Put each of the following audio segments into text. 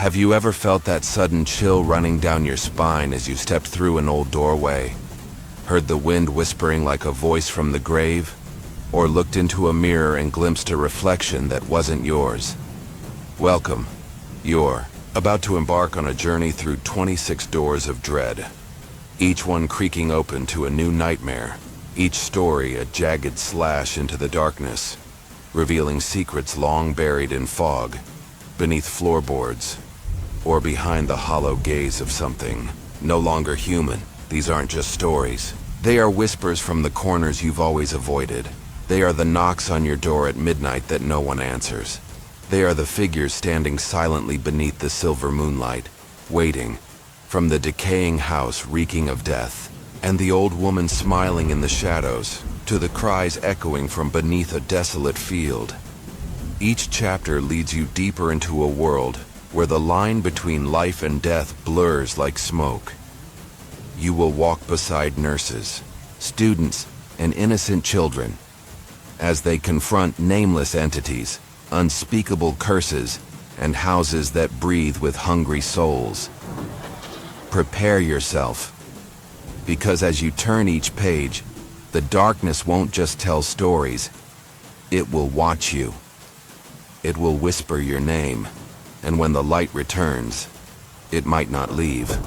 Have you ever felt that sudden chill running down your spine as you stepped through an old doorway? Heard the wind whispering like a voice from the grave? Or looked into a mirror and glimpsed a reflection that wasn't yours? Welcome. You're about to embark on a journey through 26 doors of dread. Each one creaking open to a new nightmare. Each story a jagged slash into the darkness, revealing secrets long buried in fog, beneath floorboards, or behind the hollow gaze of something no longer human. These aren't just stories. They are whispers from the corners you've always avoided. They are the knocks on your door at midnight that no one answers. They are the figures standing silently beneath the silver moonlight, waiting, from the decaying house reeking of death, and the old woman smiling in the shadows, to the cries echoing from beneath a desolate field. Each chapter leads you deeper into a world where the line between life and death blurs like smoke. You will walk beside nurses, students, and innocent children as they confront nameless entities, unspeakable curses, and houses that breathe with hungry souls. Prepare yourself, because as you turn each page, the darkness won't just tell stories, it will watch you. It will whisper your name, and when the light returns, it might not leave.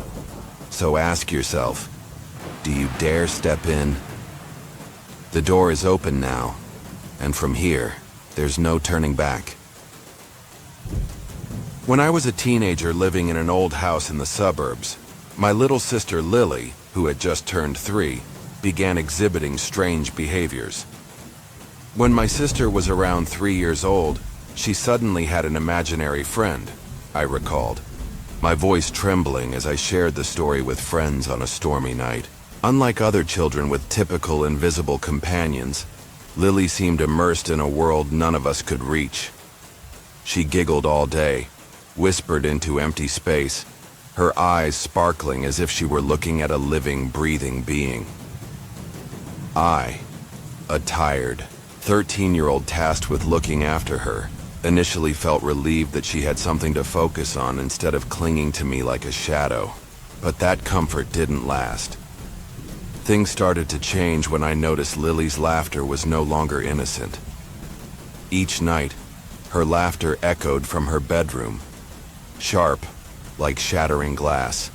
So ask yourself, do you dare step in? The door is open now, and from here, there's no turning back. When I was a teenager living in an old house in the suburbs, my little sister Lily, who had just turned 3, began exhibiting strange behaviors. When my sister was around 3 years old, she suddenly had an imaginary friend, I recalled, my voice trembling as I shared the story with friends on a stormy night. Unlike other children with typical invisible companions, Lily seemed immersed in a world none of us could reach. She giggled all day, whispered into empty space, her eyes sparkling as if she were looking at a living, breathing being. I, a tired, 13-year-old tasked with looking after her, initially felt relieved that she had something to focus on instead of clinging to me like a shadow. But that comfort didn't last. Things started to change when I noticed Lily's laughter was no longer innocent. Each night, her laughter echoed from her bedroom, sharp, like shattering glass,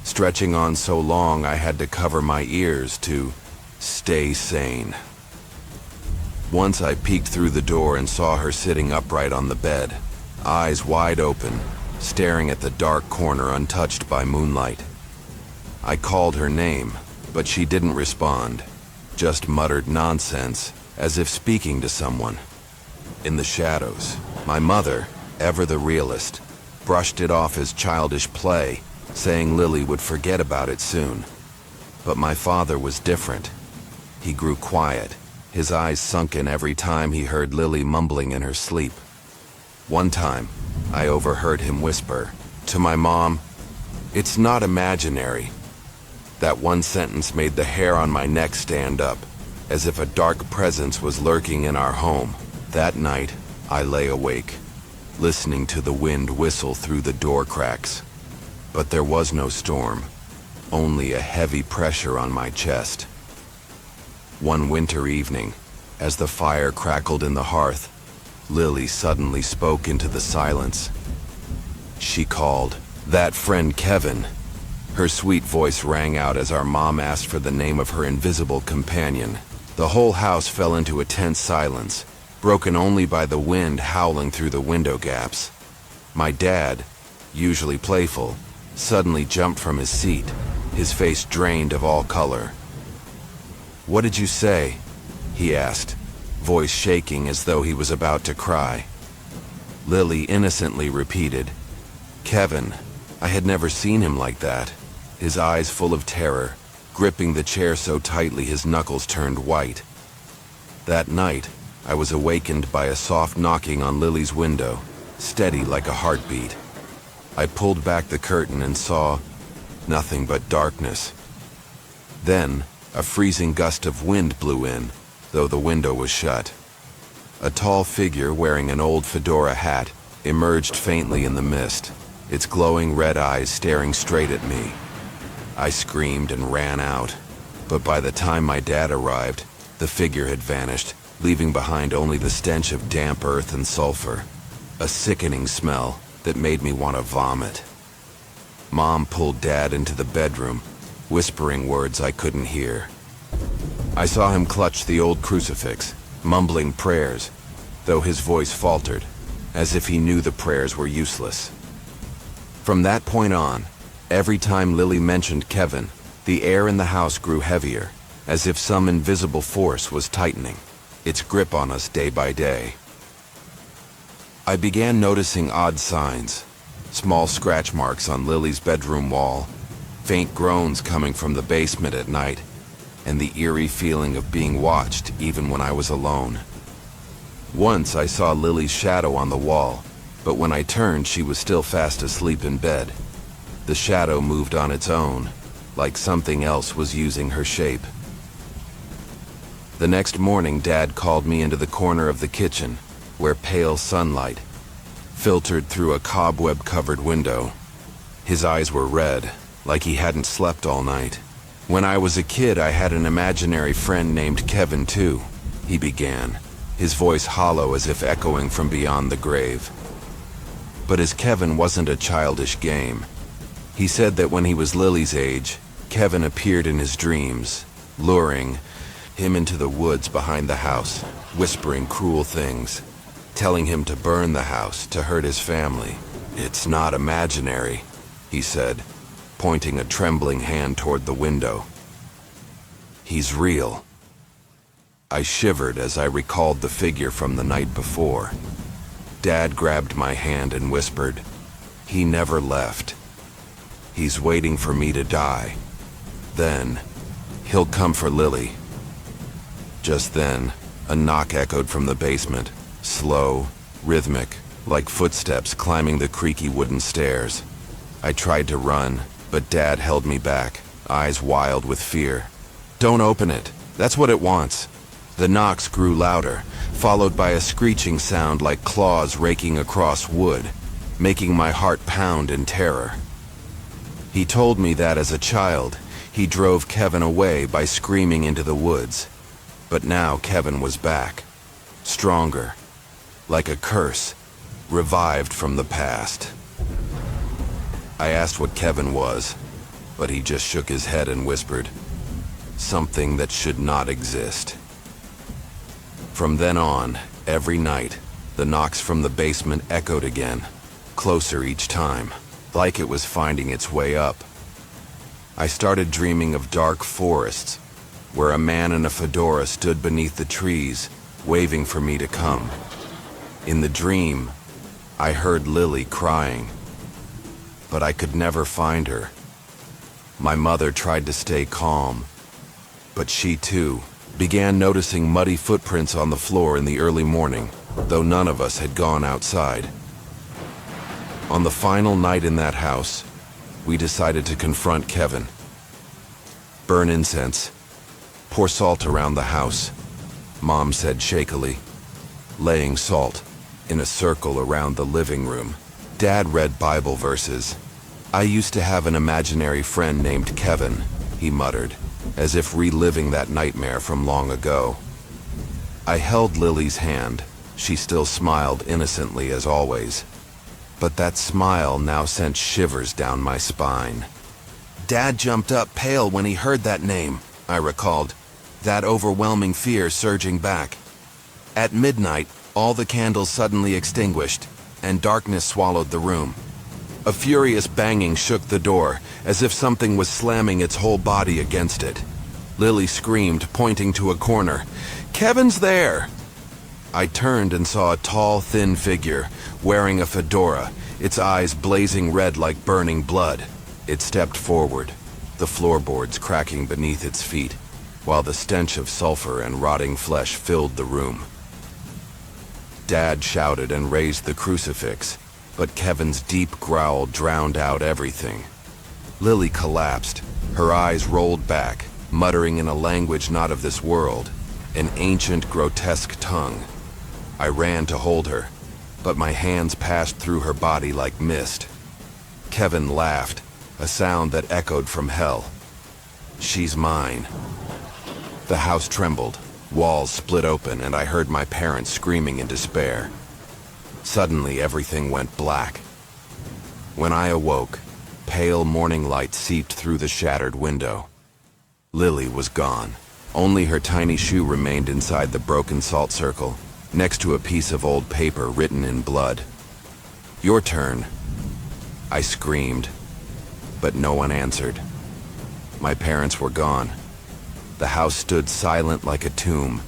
stretching on so long I had to cover my ears to stay sane. Once I peeked through the door and saw her sitting upright on the bed, eyes wide open, staring at the dark corner untouched by moonlight. I called her name, but she didn't respond, just muttered nonsense, as if speaking to someone. In the shadows, my mother, ever the realist, brushed it off as childish play, saying Lily would forget about it soon. But my father was different. He grew quiet, his eyes sunken every time he heard Lily mumbling in her sleep. One time, I overheard him whisper to my mom, "It's not imaginary." That one sentence made the hair on my neck stand up, as if a dark presence was lurking in our home. That night, I lay awake, listening to the wind whistle through the door cracks. But there was no storm, only a heavy pressure on my chest. One winter evening, as the fire crackled in the hearth, Lily suddenly spoke into the silence. She called, "That friend Kevin." Her sweet voice rang out as our mom asked for the name of her invisible companion. The whole house fell into a tense silence, broken only by the wind howling through the window gaps. My dad, usually playful, suddenly jumped from his seat, his face drained of all color. "What did you say?" he asked, voice shaking as though he was about to cry. Lily innocently repeated, "Kevin." I had never seen him like that, his eyes full of terror, gripping the chair so tightly his knuckles turned white. That night, I was awakened by a soft knocking on Lily's window, steady like a heartbeat. I pulled back the curtain and saw nothing but darkness. Then, a freezing gust of wind blew in, though the window was shut. A tall figure wearing an old fedora hat emerged faintly in the mist, its glowing red eyes staring straight at me. I screamed and ran out, but by the time my dad arrived, the figure had vanished, leaving behind only the stench of damp earth and sulfur, a sickening smell that made me want to vomit. Mom pulled Dad into the bedroom, whispering words I couldn't hear. I saw him clutch the old crucifix, mumbling prayers, though his voice faltered, as if he knew the prayers were useless. From that point on, every time Lily mentioned Kevin, the air in the house grew heavier, as if some invisible force was tightening its grip on us day by day. I began noticing odd signs, small scratch marks on Lily's bedroom wall, faint groans coming from the basement at night, and the eerie feeling of being watched even when I was alone. Once I saw Lily's shadow on the wall, but when I turned she was still fast asleep in bed. The shadow moved on its own, like something else was using her shape. The next morning, Dad called me into the corner of the kitchen, where pale sunlight filtered through a cobweb-covered window. His eyes were red, like he hadn't slept all night. "When I was a kid, I had an imaginary friend named Kevin, too," he began, his voice hollow as if echoing from beyond the grave. But his Kevin wasn't a childish game. He said that when he was Lily's age, Kevin appeared in his dreams, luring him into the woods behind the house, whispering cruel things, telling him to burn the house, to hurt his family. "It's not imaginary," he said, pointing a trembling hand toward the window. "He's real." I shivered as I recalled the figure from the night before. Dad grabbed my hand and whispered, "He never left. He's waiting for me to die. Then, he'll come for Lily." Just then, a knock echoed from the basement, slow, rhythmic, like footsteps climbing the creaky wooden stairs. I tried to run, but Dad held me back, eyes wild with fear. "Don't open it. That's what it wants." The knocks grew louder, followed by a screeching sound like claws raking across wood, making my heart pound in terror. He told me that as a child, he drove Kevin away by screaming into the woods. But now Kevin was back, stronger, like a curse, revived from the past. I asked what Kevin was, but he just shook his head and whispered, "Something that should not exist." From then on, every night, the knocks from the basement echoed again, closer each time, like it was finding its way up. I started dreaming of dark forests, where a man in a fedora stood beneath the trees, waving for me to come. In the dream, I heard Lily crying, but I could never find her. My mother tried to stay calm, but she too began noticing muddy footprints on the floor in the early morning, though none of us had gone outside. On the final night in that house, we decided to confront Kevin. "Burn incense. Pour salt around the house," Mom said shakily, laying salt in a circle around the living room. Dad read Bible verses. "I used to have an imaginary friend named Kevin," he muttered, as if reliving that nightmare from long ago. I held Lily's hand. She still smiled innocently as always, but that smile now sent shivers down my spine. "Dad jumped up pale when he heard that name," I recalled, that overwhelming fear surging back. At midnight, all the candles suddenly extinguished, and darkness swallowed the room. A furious banging shook the door, as if something was slamming its whole body against it. Lily screamed, pointing to a corner, "Kevin's there!" I turned and saw a tall, thin figure, wearing a fedora, its eyes blazing red like burning blood. It stepped forward, the floorboards cracking beneath its feet, while the stench of sulfur and rotting flesh filled the room. Dad shouted and raised the crucifix, but Kevin's deep growl drowned out everything. Lily collapsed, her eyes rolled back, muttering in a language not of this world, an ancient, grotesque tongue. I ran to hold her, but my hands passed through her body like mist. Kevin laughed, a sound that echoed from hell. "She's mine." The house trembled, walls split open, and I heard my parents screaming in despair. Suddenly, everything went black. When I awoke, pale morning light seeped through the shattered window. Lily was gone. Only her tiny shoe remained inside the broken salt circle, next to a piece of old paper written in blood. "Your turn." I screamed, but no one answered. My parents were gone. The house stood silent like a tomb,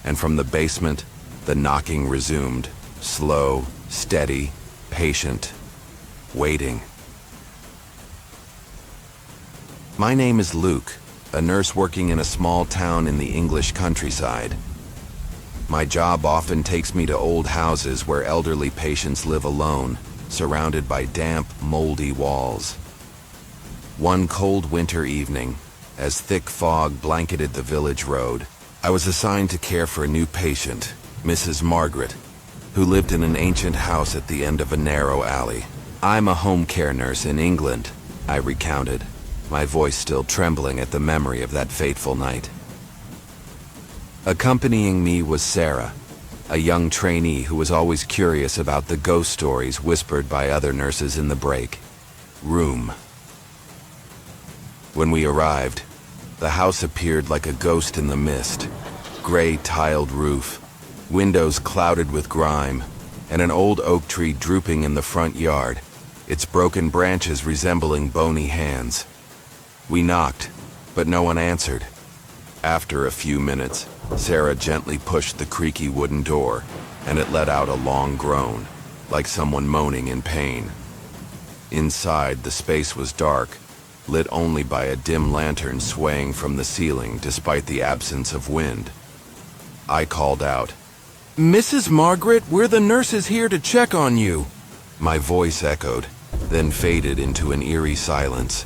and from the basement, the knocking resumed, slow, steady, patient, waiting. My name is Luke, a nurse working in a small town in the English countryside. My job often takes me to old houses where elderly patients live alone, surrounded by damp, moldy walls. One cold winter evening, as thick fog blanketed the village road, I was assigned to care for a new patient, Mrs. Margaret, who lived in an ancient house at the end of a narrow alley. "I'm a home care nurse in England," I recounted, my voice still trembling at the memory of that fateful night. Accompanying me was Sarah, a young trainee who was always curious about the ghost stories whispered by other nurses in the break room. When we arrived, the house appeared like a ghost in the mist. Gray tiled roof, windows clouded with grime, and an old oak tree drooping in the front yard, its broken branches resembling bony hands. We knocked, but no one answered. After a few minutes, Sarah gently pushed the creaky wooden door, and it let out a long groan, like someone moaning in pain. Inside, the space was dark, lit only by a dim lantern swaying from the ceiling despite the absence of wind. I called out, "Mrs. Margaret, we're the nurses here to check on you." My voice echoed, then faded into an eerie silence.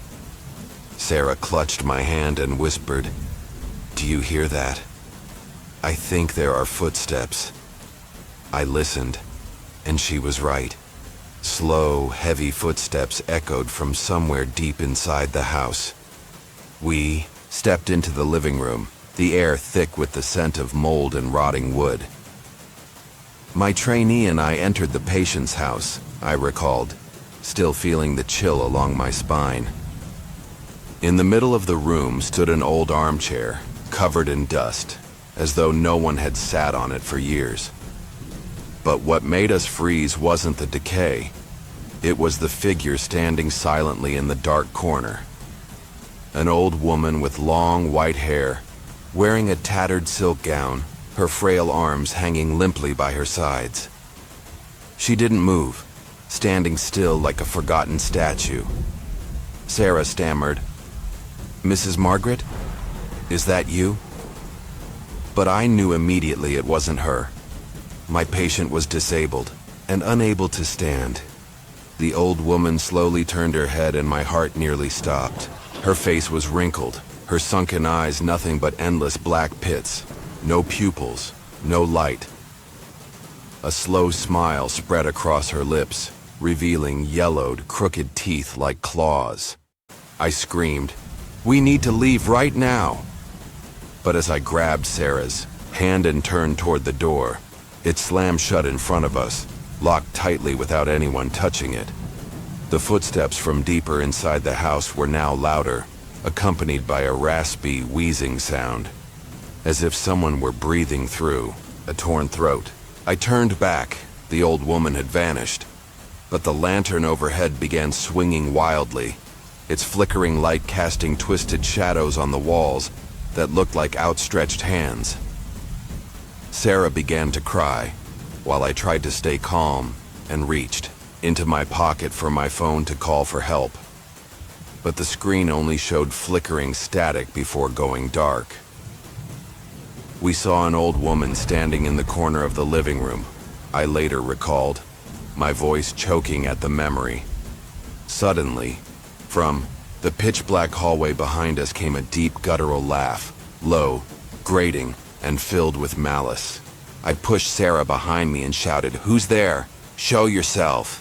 Sarah clutched my hand and whispered, "Do you hear that? I think there are footsteps." I listened, and she was right. Slow, heavy footsteps echoed from somewhere deep inside the house. We stepped into the living room, the air thick with the scent of mold and rotting wood. My trainee and I entered the patient's house, I recalled, still feeling the chill along my spine. In the middle of the room stood an old armchair, covered in dust, as though no one had sat on it for years. But what made us freeze wasn't the decay. It was the figure standing silently in the dark corner. An old woman with long white hair, wearing a tattered silk gown, her frail arms hanging limply by her sides. She didn't move, standing still like a forgotten statue. Sarah stammered, "Mrs. Margaret, is that you?" But I knew immediately it wasn't her. My patient was disabled and unable to stand. The old woman slowly turned her head and my heart nearly stopped. Her face was wrinkled, her sunken eyes nothing but endless black pits. No pupils, no light. A slow smile spread across her lips, revealing yellowed, crooked teeth like claws. I screamed, "We need to leave right now!" But as I grabbed Sarah's hand and turned toward the door, it slammed shut in front of us, locked tightly without anyone touching it. The footsteps from deeper inside the house were now louder, accompanied by a raspy, wheezing sound, as if someone were breathing through a torn throat. I turned back. The old woman had vanished, but the lantern overhead began swinging wildly, its flickering light casting twisted shadows on the walls that looked like outstretched hands. Sarah began to cry, while I tried to stay calm and reached into my pocket for my phone to call for help. But the screen only showed flickering static before going dark. We saw an old woman standing in the corner of the living room, I later recalled, my voice choking at the memory. Suddenly, from the pitch-black hallway behind us came a deep guttural laugh, low, grating, and filled with malice. I pushed Sarah behind me and shouted, "Who's there? Show yourself!"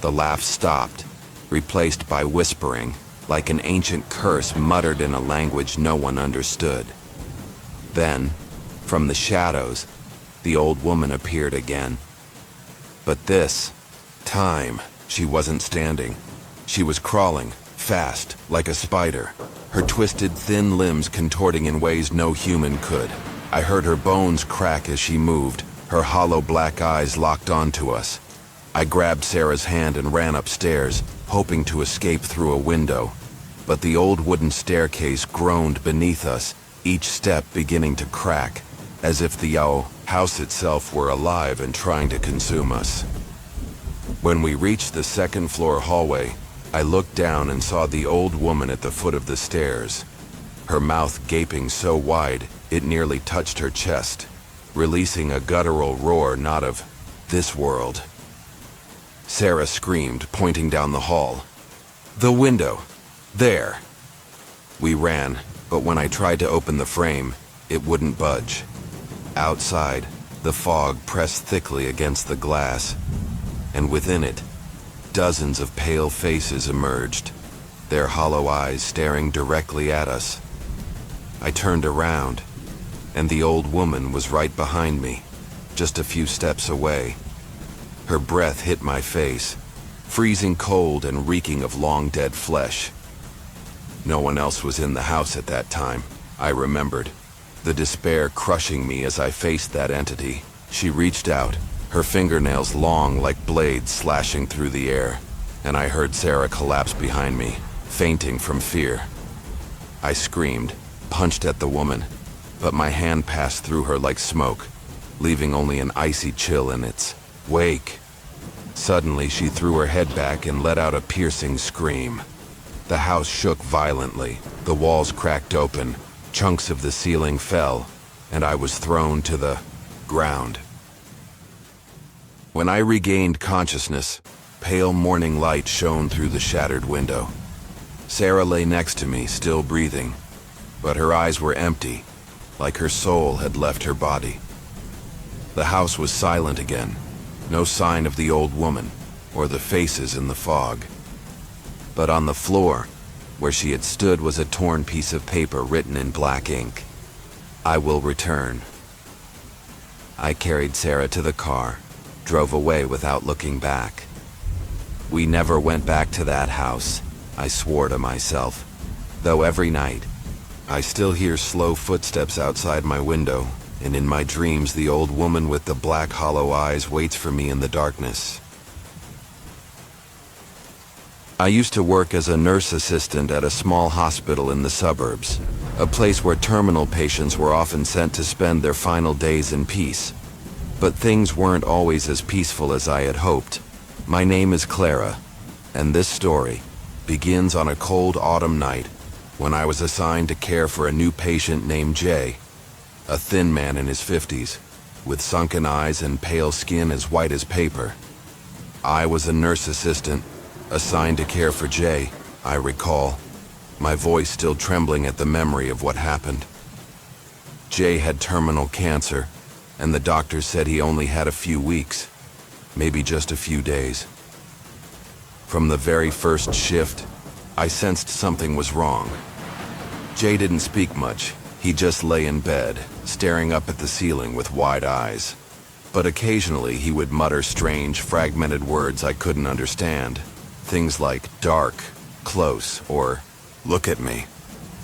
The laugh stopped, replaced by whispering, like an ancient curse muttered in a language no one understood. Then, from the shadows, the old woman appeared again. But this time, she wasn't standing. She was crawling, fast, like a spider, her twisted, thin limbs contorting in ways no human could. I heard her bones crack as she moved, her hollow black eyes locked onto us. I grabbed Sarah's hand and ran upstairs, hoping to escape through a window. But the old wooden staircase groaned beneath us, each step beginning to crack, as if the house itself were alive and trying to consume us. When we reached the second-floor hallway, I looked down and saw the old woman at the foot of the stairs, her mouth gaping so wide it nearly touched her chest, releasing a guttural roar not of this world. Sarah screamed, pointing down the hall. "The window! There!" We ran, but when I tried to open the frame, it wouldn't budge. Outside, the fog pressed thickly against the glass, and within it, dozens of pale faces emerged, their hollow eyes staring directly at us. I turned around, and the old woman was right behind me, just a few steps away. Her breath hit my face, freezing cold and reeking of long-dead flesh. No one else was in the house at that time, I remembered, the despair crushing me as I faced that entity. She reached out, her fingernails long like blades slashing through the air, and I heard Sarah collapse behind me, fainting from fear. I screamed, punched at the woman, but my hand passed through her like smoke, leaving only an icy chill in its wake. Suddenly, she threw her head back and let out a piercing scream. The house shook violently, the walls cracked open, chunks of the ceiling fell, and I was thrown to the ground. When I regained consciousness, pale morning light shone through the shattered window. Sarah lay next to me, still breathing, but her eyes were empty, like her soul had left her body. The house was silent again, no sign of the old woman or the faces in the fog. But on the floor, where she had stood, was a torn piece of paper written in black ink. "I will return." I carried Sarah to the car, drove away without looking back. We never went back to that house, I swore to myself, though every night, I still hear slow footsteps outside my window, and in my dreams the old woman with the black hollow eyes waits for me in the darkness. I used to work as a nurse assistant at a small hospital in the suburbs, a place where terminal patients were often sent to spend their final days in peace. But things weren't always as peaceful as I had hoped. My name is Clara, and this story begins on a cold autumn night when I was assigned to care for a new patient named Jay, a thin man in his 50s, with sunken eyes and pale skin as white as paper. I was a nurse assistant, assigned to care for Jay, I recall, my voice still trembling at the memory of what happened. Jay had terminal cancer, and the doctor said he only had a few weeks, maybe just a few days. From the very first shift, I sensed something was wrong. Jay didn't speak much. He just lay in bed, staring up at the ceiling with wide eyes. But occasionally he would mutter strange, fragmented words I couldn't understand. Things like dark, close, or look at me.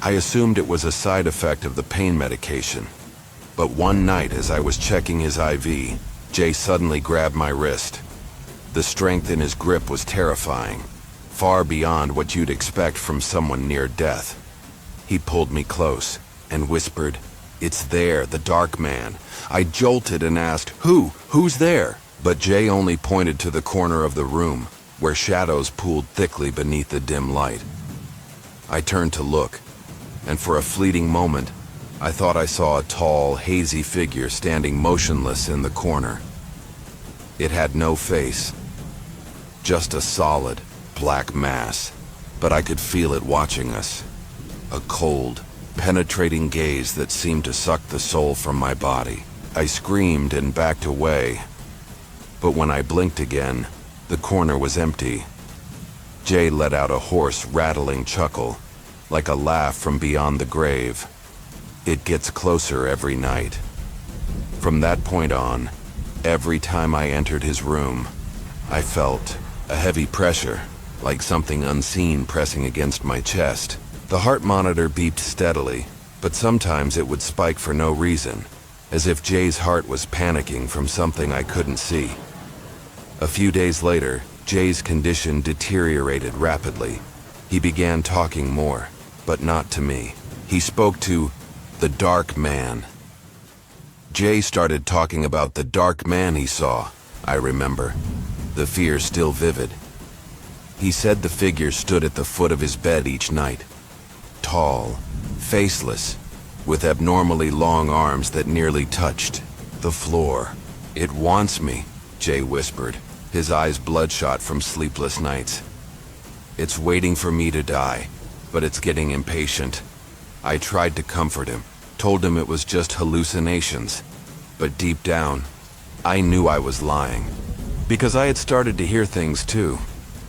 I assumed it was a side effect of the pain medication. But one night as I was checking his IV, Jay suddenly grabbed my wrist. The strength in his grip was terrifying, far beyond what you'd expect from someone near death. He pulled me close and whispered, "It's there, the dark man." I jolted and asked, Who's there?" But Jay only pointed to the corner of the room, where shadows pooled thickly beneath the dim light. I turned to look, and for a fleeting moment, I thought I saw a tall, hazy figure standing motionless in the corner. It had no face, just a solid, black mass, but I could feel it watching us. A cold, penetrating gaze that seemed to suck the soul from my body. I screamed and backed away, but when I blinked again, the corner was empty. Jay let out a hoarse, rattling chuckle, like a laugh from beyond the grave. It gets closer every night. From that point on, every time I entered his room, I felt a heavy pressure, like something unseen pressing against my chest. The heart monitor beeped steadily, but sometimes it would spike for no reason, as if Jay's heart was panicking from something I couldn't see. A few days later, Jay's condition deteriorated rapidly. He began talking more, but not to me. He spoke to the dark man. Jay started talking about the dark man he saw, I remember, the fear still vivid. He said the figure stood at the foot of his bed each night, tall, faceless, with abnormally long arms that nearly touched the floor. "It wants me," Jay whispered, his eyes bloodshot from sleepless nights. "It's waiting for me to die, but it's getting impatient." I tried to comfort him, told him it was just hallucinations, but deep down, I knew I was lying. Because I had started to hear things too.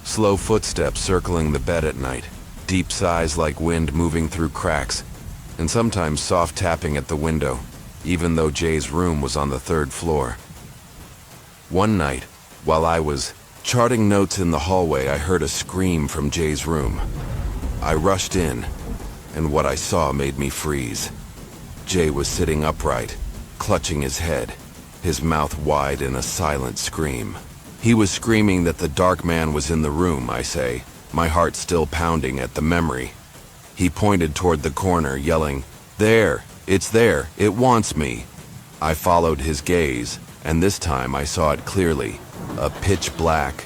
Slow footsteps circling the bed at night, deep sighs like wind moving through cracks, and sometimes soft tapping at the window, even though Jay's room was on the 3rd floor. One night, while I was charting notes in the hallway, I heard a scream from Jay's room. I rushed in, and what I saw made me freeze. Jay was sitting upright, clutching his head, his mouth wide in a silent scream. He was screaming that the dark man was in the room, I say, my heart still pounding at the memory. He pointed toward the corner, yelling, "There! It's there! It wants me!" I followed his gaze, and this time I saw it clearly. A pitch-black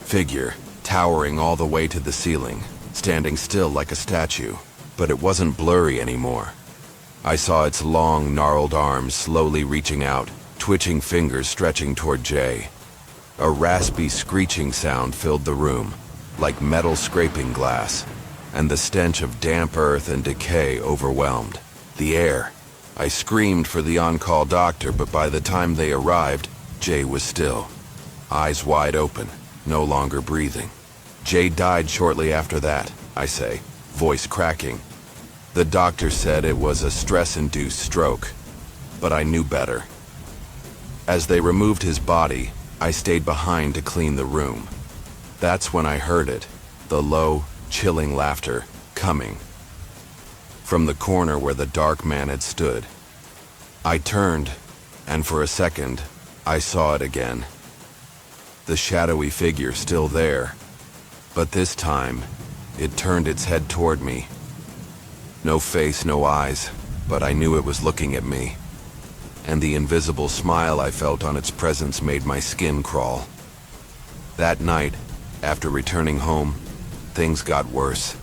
figure, towering all the way to the ceiling, standing still like a statue. But it wasn't blurry anymore. I saw its long, gnarled arms slowly reaching out, twitching fingers stretching toward Jay. A raspy, screeching sound filled the room, like metal scraping glass, and the stench of damp earth and decay overwhelmed the air. I screamed for the on-call doctor, but by the time they arrived, Jay was still, eyes wide open, no longer breathing. Jay died shortly after that, I say, voice cracking. The doctor said it was a stress-induced stroke, but I knew better. As they removed his body, I stayed behind to clean the room. That's when I heard it, the low, chilling laughter, coming from the corner where the dark man had stood. I turned, and for a second, I saw it again. The shadowy figure still there, but this time, it turned its head toward me. No face, no eyes, but I knew it was looking at me. And the invisible smile I felt on its presence made my skin crawl. That night, after returning home, things got worse.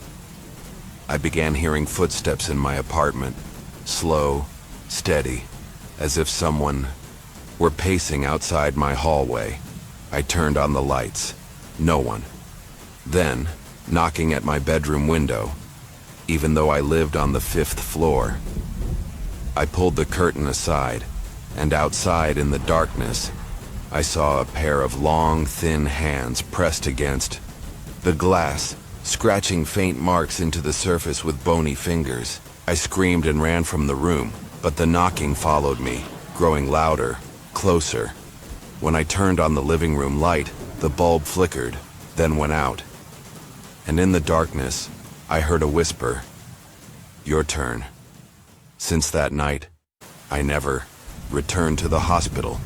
I began hearing footsteps in my apartment, slow, steady, as if someone were pacing outside my hallway. I turned on the lights. No one. Then, knocking at my bedroom window, even though I lived on the 5th floor. I pulled the curtain aside, and outside in the darkness, I saw a pair of long, thin hands pressed against the glass, scratching faint marks into the surface with bony fingers. I screamed and ran from the room, but the knocking followed me, growing louder, closer. When I turned on the living room light, the bulb flickered, then went out. And in the darkness, I heard a whisper, "Your turn." Since that night, I never returned to the hospital.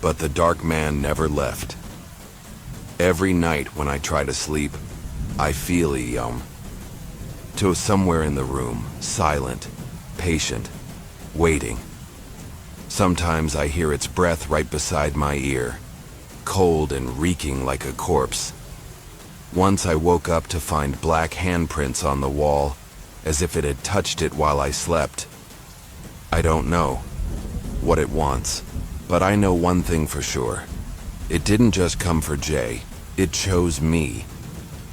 But the dark man never left. Every night when I try to sleep, I feel to somewhere in the room, silent, patient, waiting. Sometimes I hear its breath right beside my ear, cold and reeking like a corpse. Once I woke up to find black handprints on the wall, as if it had touched it while I slept. I don't know what it wants, but I know one thing for sure. It didn't just come for Jay, it chose me.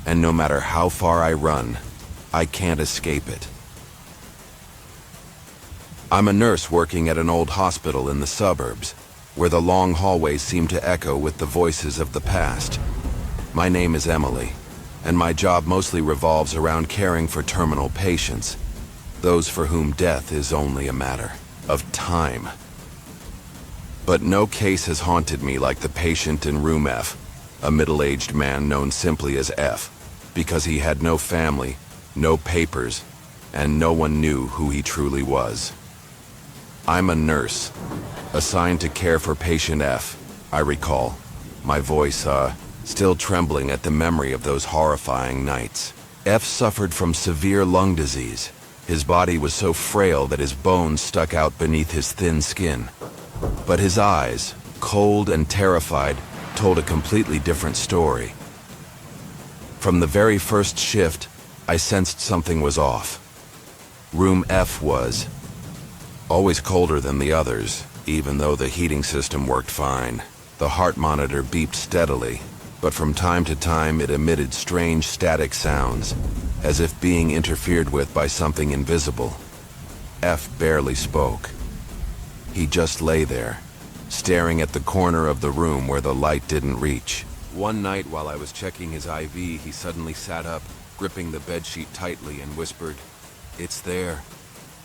And no matter how far I run, I can't escape it. I'm a nurse working at an old hospital in the suburbs, where the long hallways seem to echo with the voices of the past. My name is Emily, and my job mostly revolves around caring for terminal patients, those for whom death is only a matter of time. But no case has haunted me like the patient in room F, a middle-aged man known simply as F, because he had no family, no papers, and no one knew who he truly was. I'm a nurse, assigned to care for patient F, I recall, my voice, still trembling at the memory of those horrifying nights. F suffered from severe lung disease. His body was so frail that his bones stuck out beneath his thin skin. But his eyes, cold and terrified, told a completely different story. From the very first shift, I sensed something was off. Room F was always colder than the others, even though the heating system worked fine. The heart monitor beeped steadily, but from time to time it emitted strange static sounds, as if being interfered with by something invisible. F barely spoke. He just lay there, staring at the corner of the room where the light didn't reach. One night while I was checking his IV, he suddenly sat up, gripping the bedsheet tightly and whispered, "It's there."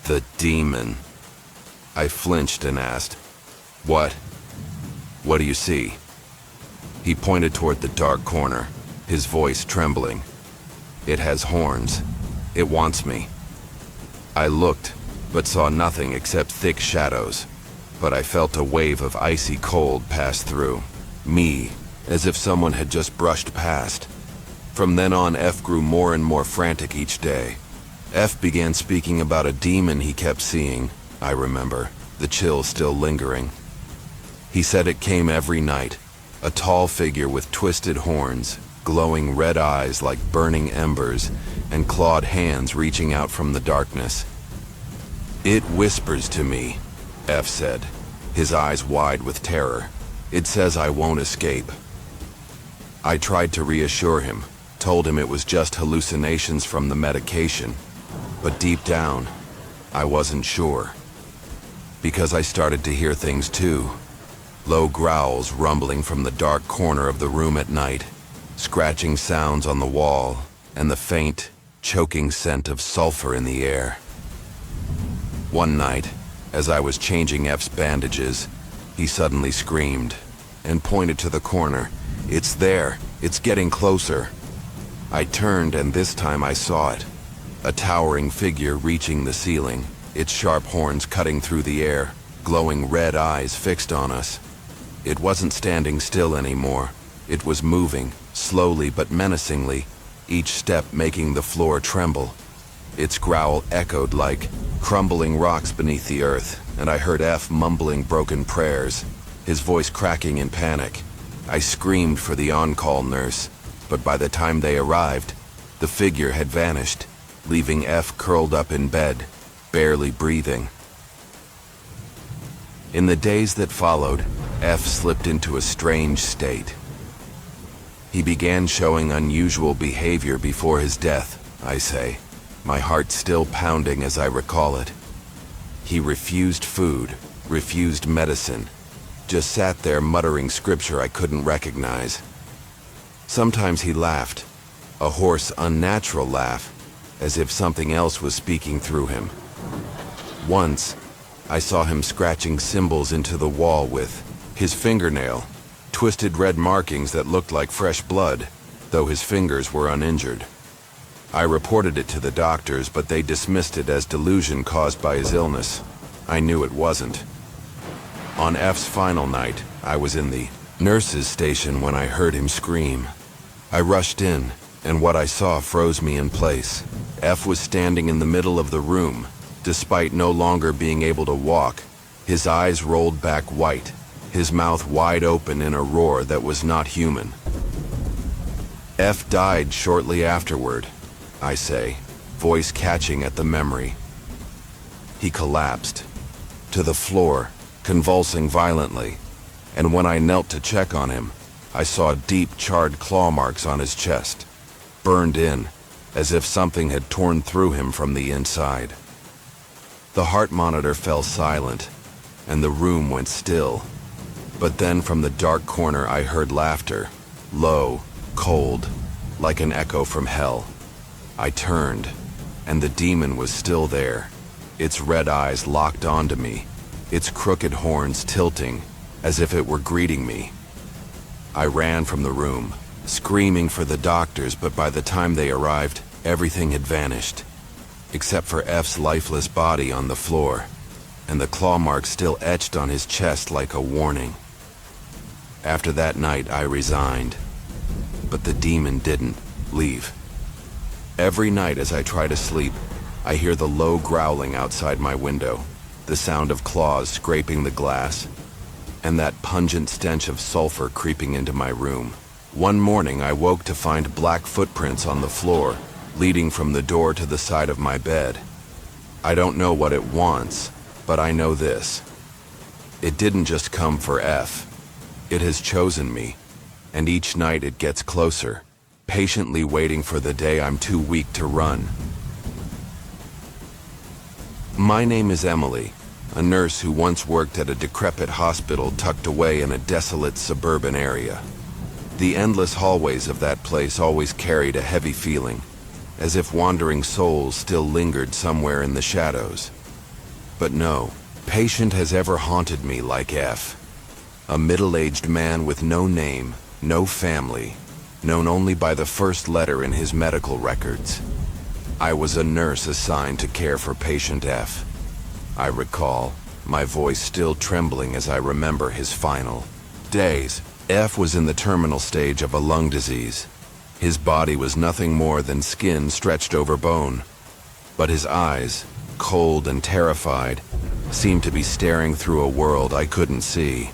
The demon. I flinched and asked, "What? What do you see?" He pointed toward the dark corner, his voice trembling. "It has horns. It wants me." I looked, but saw nothing except thick shadows. But I felt a wave of icy cold pass through me, as if someone had just brushed past. From then on, F grew more and more frantic each day. F began speaking about a demon he kept seeing, I remember, the chill still lingering. He said it came every night, a tall figure with twisted horns, glowing red eyes like burning embers, and clawed hands reaching out from the darkness. "It whispers to me," F said, his eyes wide with terror. "It says I won't escape." I tried to reassure him, told him it was just hallucinations from the medication, but deep down, I wasn't sure. Because I started to hear things too. Low growls rumbling from the dark corner of the room at night, scratching sounds on the wall, and the faint, choking scent of sulfur in the air. One night, as I was changing F's bandages, he suddenly screamed and pointed to the corner. "It's there! It's getting closer!" I turned, and this time I saw it. A towering figure reaching the ceiling, its sharp horns cutting through the air, glowing red eyes fixed on us. It wasn't standing still anymore. It was moving, slowly but menacingly, each step making the floor tremble. Its growl echoed like crumbling rocks beneath the earth, and I heard F mumbling broken prayers, his voice cracking in panic. I screamed for the on-call nurse, but by the time they arrived, the figure had vanished, leaving F curled up in bed, barely breathing. In the days that followed, F slipped into a strange state. He began showing unusual behavior before his death, I say, my heart still pounding as I recall it. He refused food, refused medicine, just sat there muttering scripture I couldn't recognize. Sometimes he laughed, a hoarse, unnatural laugh, as if something else was speaking through him. Once, I saw him scratching symbols into the wall with his fingernail, twisted red markings that looked like fresh blood, though his fingers were uninjured. I reported it to the doctors, but they dismissed it as delusion caused by his illness. I knew it wasn't. On F's final night, I was in the nurse's station when I heard him scream. I rushed in, and what I saw froze me in place. F was standing in the middle of the room, despite no longer being able to walk, his eyes rolled back white, his mouth wide open in a roar that was not human. F died shortly afterward, I say, voice catching at the memory. He collapsed to the floor, convulsing violently, and when I knelt to check on him, I saw deep charred claw marks on his chest, burned in, as if something had torn through him from the inside. The heart monitor fell silent, and the room went still. But then from the dark corner I heard laughter, low, cold, like an echo from hell. I turned, and the demon was still there, its red eyes locked onto me, its crooked horns tilting, as if it were greeting me. I ran from the room, screaming for the doctors, but by the time they arrived, everything had vanished, except for F's lifeless body on the floor, and the claw marks still etched on his chest like a warning. After that night, I resigned, but the demon didn't leave. Every night as I try to sleep, I hear the low growling outside my window, the sound of claws scraping the glass, and that pungent stench of sulfur creeping into my room. One morning, I woke to find black footprints on the floor, leading from the door to the side of my bed. I don't know what it wants, but I know this. It didn't just come for F. It has chosen me, and each night it gets closer, patiently waiting for the day I'm too weak to run. My name is Emily, a nurse who once worked at a decrepit hospital tucked away in a desolate suburban area. The endless hallways of that place always carried a heavy feeling, as if wandering souls still lingered somewhere in the shadows. But no patient has ever haunted me like F. A middle-aged man with no name, no family, known only by the first letter in his medical records. I was a nurse assigned to care for patient F. I recall, my voice still trembling as I remember his final days. F was in the terminal stage of a lung disease. His body was nothing more than skin stretched over bone, but his eyes, cold and terrified, seemed to be staring through a world I couldn't see.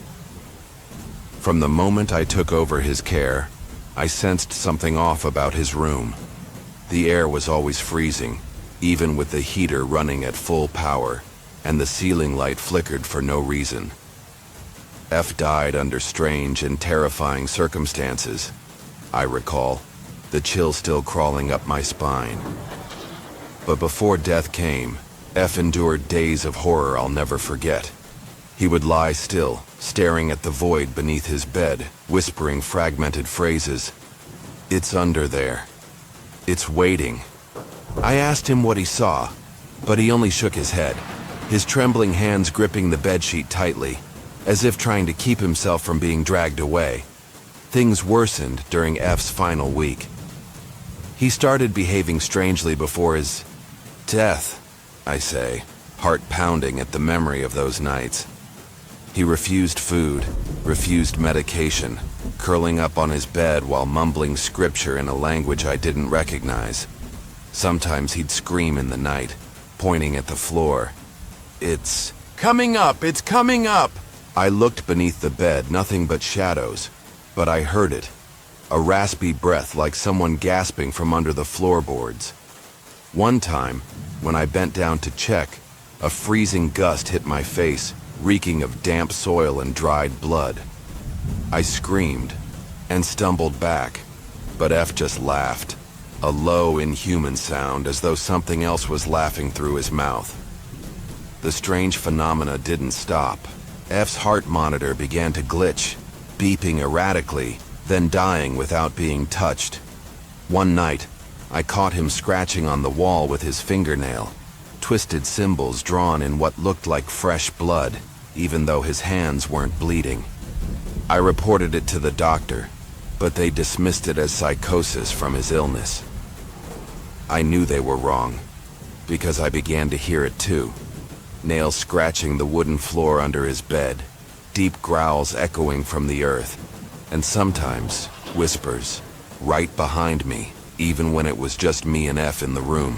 From the moment I took over his care, I sensed something off about his room. The air was always freezing, even with the heater running at full power, and the ceiling light flickered for no reason. F died under strange and terrifying circumstances. I recall, the chill still crawling up my spine. But before death came, F endured days of horror I'll never forget. He would lie still, staring at the void beneath his bed, whispering fragmented phrases. "It's under there. It's waiting." I asked him what he saw, but he only shook his head, his trembling hands gripping the bedsheet tightly, as if trying to keep himself from being dragged away. Things worsened during F's final week. He started behaving strangely before his death, I say, heart pounding at the memory of those nights. He refused food, refused medication, curling up on his bed while mumbling scripture in a language I didn't recognize. Sometimes he'd scream in the night, pointing at the floor. "It's coming up! It's coming up!" I looked beneath the bed, nothing but shadows, but I heard it. A raspy breath like someone gasping from under the floorboards. One time, when I bent down to check, a freezing gust hit my face, reeking of damp soil and dried blood. I screamed and stumbled back, but F just laughed, a low, inhuman sound as though something else was laughing through his mouth. The strange phenomena didn't stop. F's heart monitor began to glitch, beeping erratically, then dying without being touched. One night, I caught him scratching on the wall with his fingernail, twisted symbols drawn in what looked like fresh blood, even though his hands weren't bleeding. I reported it to the doctor, but they dismissed it as psychosis from his illness. I knew they were wrong, because I began to hear it too. Nails scratching the wooden floor under his bed, deep growls echoing from the earth, and sometimes whispers right behind me, even when it was just me and F in the room.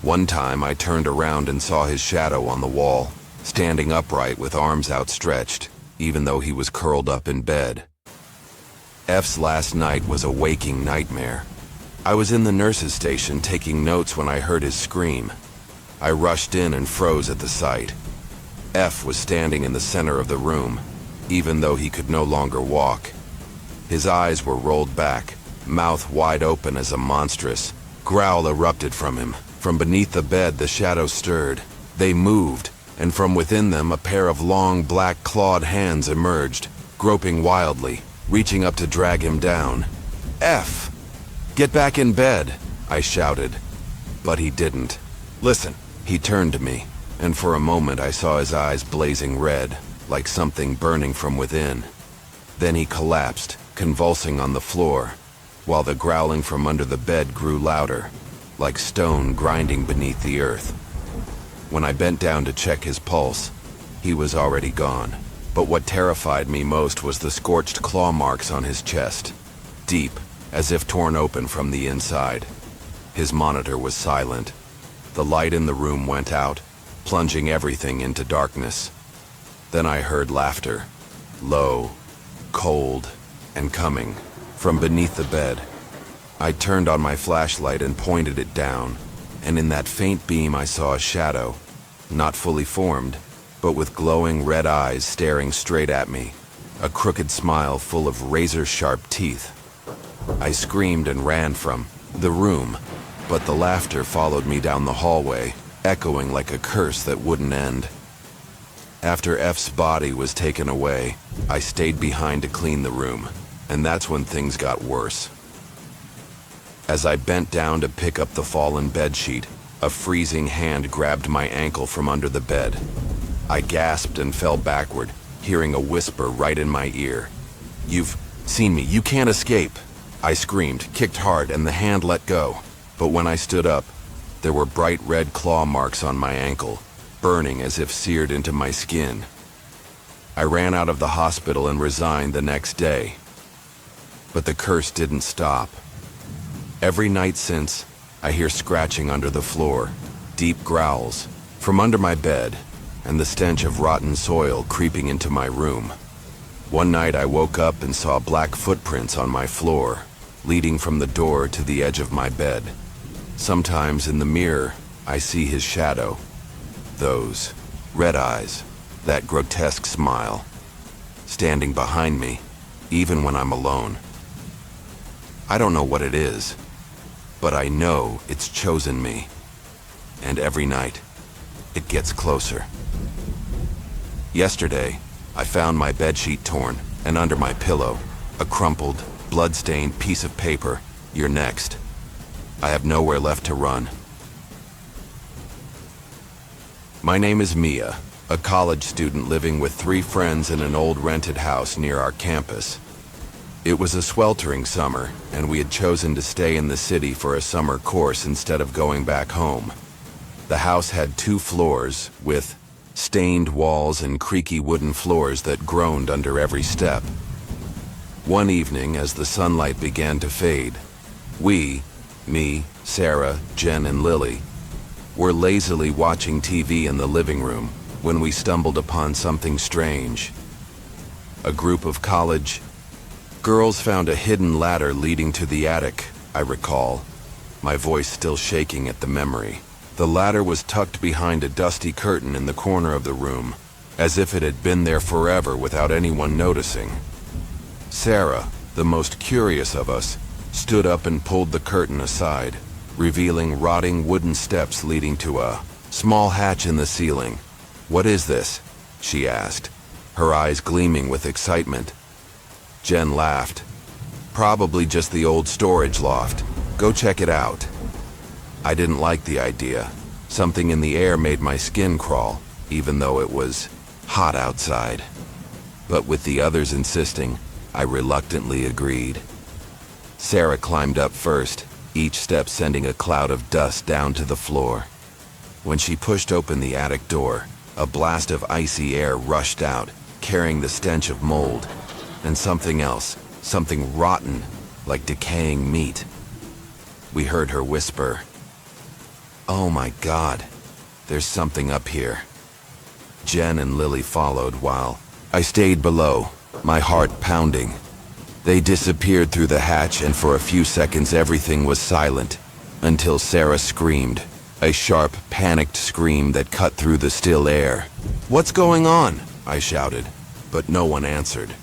One time I turned around and saw his shadow on the wall, standing upright with arms outstretched, even though he was curled up in bed. F's last night was a waking nightmare. I was in the nurse's station taking notes when I heard his scream. I rushed in and froze at the sight. F was standing in the center of the room, even though he could no longer walk. His eyes were rolled back, mouth wide open as a monstrous growl erupted from him. From beneath the bed, the shadows stirred. They moved, and from within them, a pair of long, black, clawed hands emerged, groping wildly, reaching up to drag him down. "F!" "Get back in bed," I shouted. But he didn't. "Listen." He turned to me, and for a moment I saw his eyes blazing red, like something burning from within. Then he collapsed, convulsing on the floor, while the growling from under the bed grew louder, like stone grinding beneath the earth. When I bent down to check his pulse, he was already gone. But what terrified me most was the scorched claw marks on his chest, deep, as if torn open from the inside. His monitor was silent. The light in the room went out, plunging everything into darkness. Then I heard laughter, low, cold, and coming from beneath the bed. I turned on my flashlight and pointed it down, and in that faint beam I saw a shadow, not fully formed, but with glowing red eyes staring straight at me, a crooked smile full of razor-sharp teeth. I screamed and ran from the room, but the laughter followed me down the hallway, echoing like a curse that wouldn't end. After F's body was taken away, I stayed behind to clean the room, and that's when things got worse. As I bent down to pick up the fallen bedsheet, a freezing hand grabbed my ankle from under the bed. I gasped and fell backward, hearing a whisper right in my ear. "You've seen me. You can't escape." I screamed, kicked hard, and the hand let go. But when I stood up, there were bright red claw marks on my ankle, burning as if seared into my skin. I ran out of the hospital and resigned the next day. But the curse didn't stop. Every night since, I hear scratching under the floor, deep growls from under my bed, and the stench of rotten soil creeping into my room. One night I woke up and saw black footprints on my floor, leading from the door to the edge of my bed. Sometimes in the mirror, I see his shadow. Those red eyes, that grotesque smile, standing behind me, even when I'm alone. I don't know what it is, but I know it's chosen me. And every night, it gets closer. Yesterday, I found my bedsheet torn, and under my pillow, a crumpled, blood-stained piece of paper. "You're next." I have nowhere left to run. My name is Mia, a college student living with 3 friends in an old rented house near our campus. It was a sweltering summer, and we had chosen to stay in the city for a summer course instead of going back home. The house had 2 floors, with stained walls and creaky wooden floors that groaned under every step. One evening, as the sunlight began to fade, we, me, Sarah, Jen, and Lily, were lazily watching TV in the living room when we stumbled upon something strange. A group of college girls found a hidden ladder leading to the attic, I recall, my voice still shaking at the memory. The ladder was tucked behind a dusty curtain in the corner of the room, as if it had been there forever without anyone noticing. Sarah, the most curious of us, stood up and pulled the curtain aside, revealing rotting wooden steps leading to a small hatch in the ceiling. "What is this?" she asked, her eyes gleaming with excitement. Jen laughed. "Probably just the old storage loft. Go check it out." I didn't like the idea. Something in the air made my skin crawl, even though it was hot outside. But with the others insisting, I reluctantly agreed. Sarah climbed up first, each step sending a cloud of dust down to the floor. When she pushed open the attic door, a blast of icy air rushed out, carrying the stench of mold, and something else, something rotten, like decaying meat. We heard her whisper, "Oh my God, there's something up here." Jen and Lily followed while I stayed below, my heart pounding. They disappeared through the hatch, and for a few seconds everything was silent, until Sarah screamed, a sharp, panicked scream that cut through the still air. "What's going on?" I shouted, but no one answered.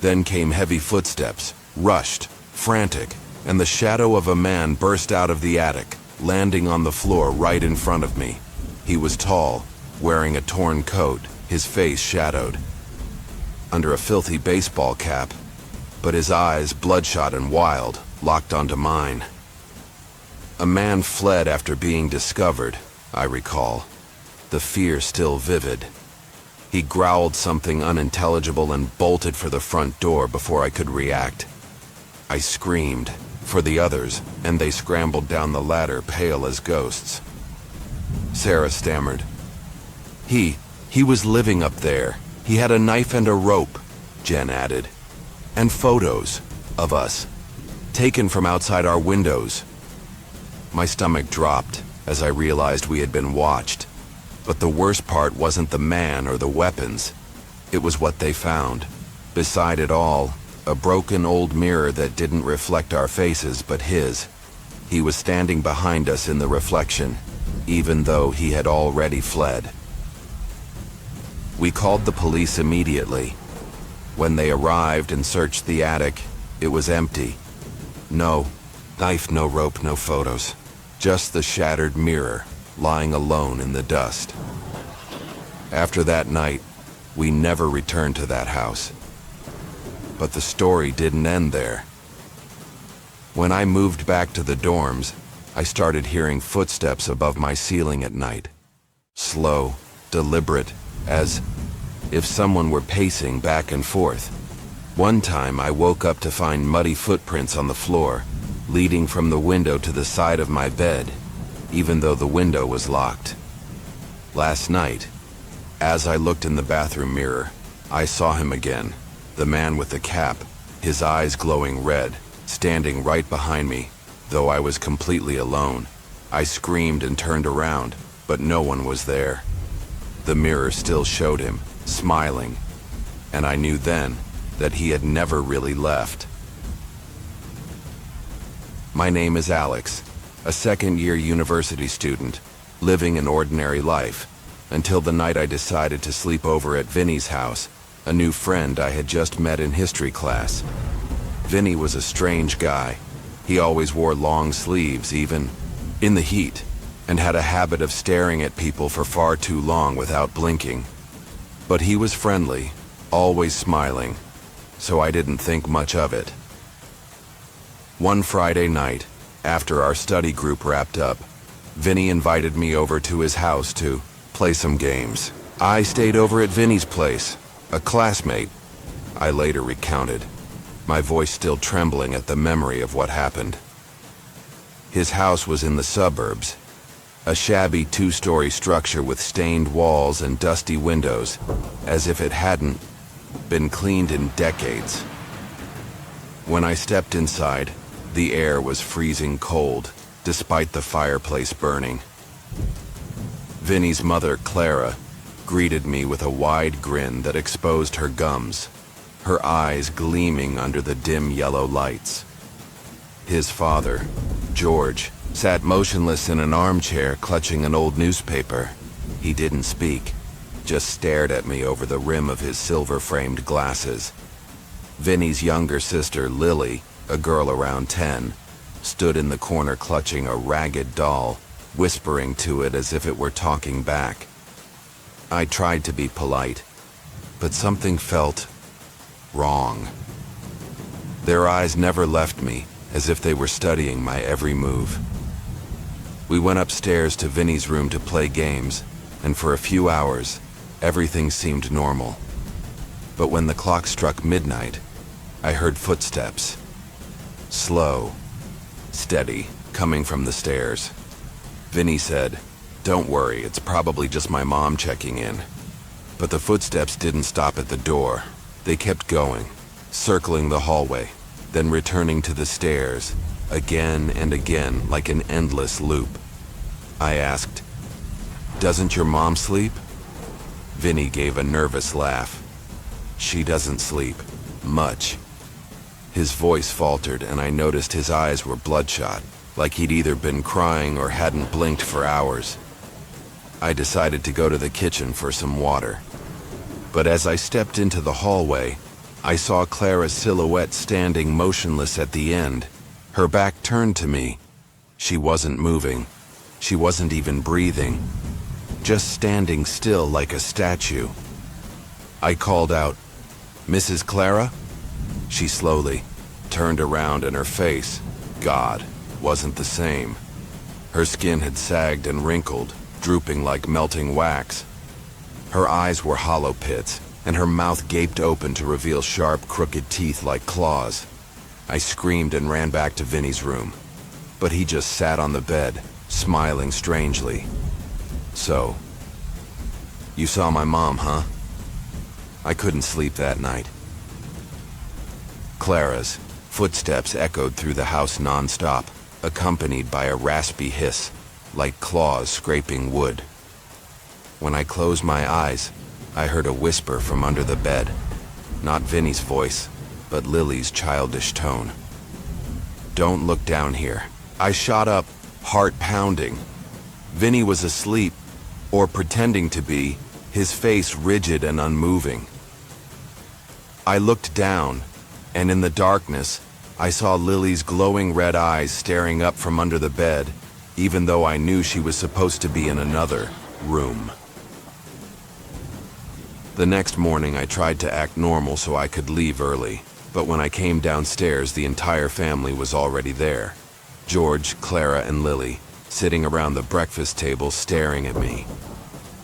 Then came heavy footsteps, rushed, frantic, and the shadow of a man burst out of the attic, landing on the floor right in front of me. He was tall, wearing a torn coat, his face shadowed under a filthy baseball cap, but his eyes, bloodshot and wild, locked onto mine. A man fled after being discovered, I recall, the fear still vivid. He growled something unintelligible and bolted for the front door before I could react. I screamed for the others, and they scrambled down the ladder, pale as ghosts. Sarah stammered. He was living up there. He had a knife and a rope, Jen added. And photos of us, taken from outside our windows. My stomach dropped as I realized we had been watched. But the worst part wasn't the man or the weapons. It was what they found. Beside it all, a broken old mirror that didn't reflect our faces but his. He was standing behind us in the reflection, even though he had already fled. We called the police immediately. When they arrived and searched the attic, it was empty. No knife, no rope, no photos. Just the shattered mirror, lying alone in the dust. After that night, we never returned to that house. But the story didn't end there. When I moved back to the dorms, I started hearing footsteps above my ceiling at night. Slow, deliberate, as if someone were pacing back and forth. One time I woke up to find muddy footprints on the floor, leading from the window to the side of my bed, even though the window was locked. Last night, as I looked in the bathroom mirror, I saw him again, the man with the cap, his eyes glowing red, standing right behind me, though I was completely alone. I screamed and turned around, but no one was there. The mirror still showed him, smiling, and I knew then that he had never really left. My name is Alex, a second-year university student, living an ordinary life, until the night I decided to sleep over at Vinny's house, a new friend I had just met in history class. Vinny was a strange guy. He always wore long sleeves, even in the heat, and had a habit of staring at people for far too long without blinking. But he was friendly, always smiling, so I didn't think much of it. One Friday night, after our study group wrapped up, Vinny invited me over to his house to play some games. I stayed over at Vinny's place, a classmate, I later recounted, my voice still trembling at the memory of what happened. His house was in the suburbs, a shabby two-story structure with stained walls and dusty windows, as if it hadn't been cleaned in decades. When I stepped inside, the air was freezing cold, despite the fireplace burning. Vinny's mother, Clara, greeted me with a wide grin that exposed her gums, her eyes gleaming under the dim yellow lights. His father, George, sat motionless in an armchair clutching an old newspaper. He didn't speak, just stared at me over the rim of his silver-framed glasses. Vinny's younger sister, Lily, a girl around 10, stood in the corner clutching a ragged doll, whispering to it as if it were talking back. I tried to be polite, but something felt wrong. Their eyes never left me, as if they were studying my every move. We went upstairs to Vinny's room to play games, and for a few hours, everything seemed normal. But when the clock struck midnight, I heard footsteps. Slow, steady, coming from the stairs. Vinny said, "Don't worry, it's probably just my mom checking in." But the footsteps didn't stop at the door. They kept going, circling the hallway, then returning to the stairs, again and again, like an endless loop. I asked, "Doesn't your mom sleep?" Vinny gave a nervous laugh. "She doesn't sleep. Much." His voice faltered, and I noticed his eyes were bloodshot, like he'd either been crying or hadn't blinked for hours. I decided to go to the kitchen for some water. But as I stepped into the hallway, I saw Clara's silhouette standing motionless at the end, her back turned to me. She wasn't moving. She wasn't even breathing, just standing still like a statue. I called out, "Mrs. Clara?" She slowly turned around and her face, God, wasn't the same. Her skin had sagged and wrinkled, drooping like melting wax. Her eyes were hollow pits, and her mouth gaped open to reveal sharp, crooked teeth like claws. I screamed and ran back to Vinny's room, but he just sat on the bed, smiling strangely. "So, you saw my mom, huh?" I couldn't sleep that night. Clara's footsteps echoed through the house non-stop, accompanied by a raspy hiss, like claws scraping wood. When I closed my eyes, I heard a whisper from under the bed. Not Vinny's voice, but Lily's childish tone. "Don't look down here." I shot up, heart pounding. Vinny was asleep, or pretending to be, his face rigid and unmoving. I looked down, and in the darkness, I saw Lily's glowing red eyes staring up from under the bed, even though I knew she was supposed to be in another room. The next morning, I tried to act normal so I could leave early, but when I came downstairs, the entire family was already there. George, Clara, and Lily, sitting around the breakfast table staring at me.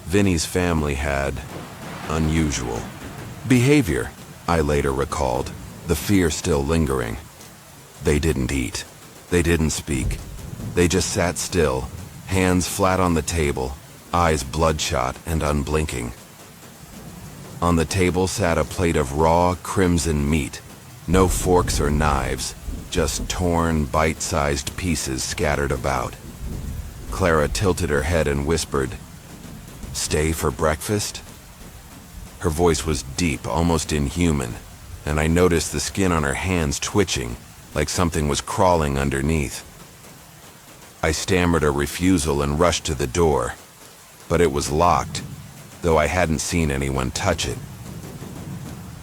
Vinny's family had unusual behavior, I later recalled, the fear still lingering. They didn't eat. They didn't speak. They just sat still, hands flat on the table, eyes bloodshot and unblinking. On the table sat a plate of raw, crimson meat. No forks or knives, just torn, bite-sized pieces scattered about. Clara tilted her head and whispered, "Stay for breakfast?" Her voice was deep, almost inhuman, and I noticed the skin on her hands twitching, like something was crawling underneath. I stammered a refusal and rushed to the door, but it was locked, though I hadn't seen anyone touch it.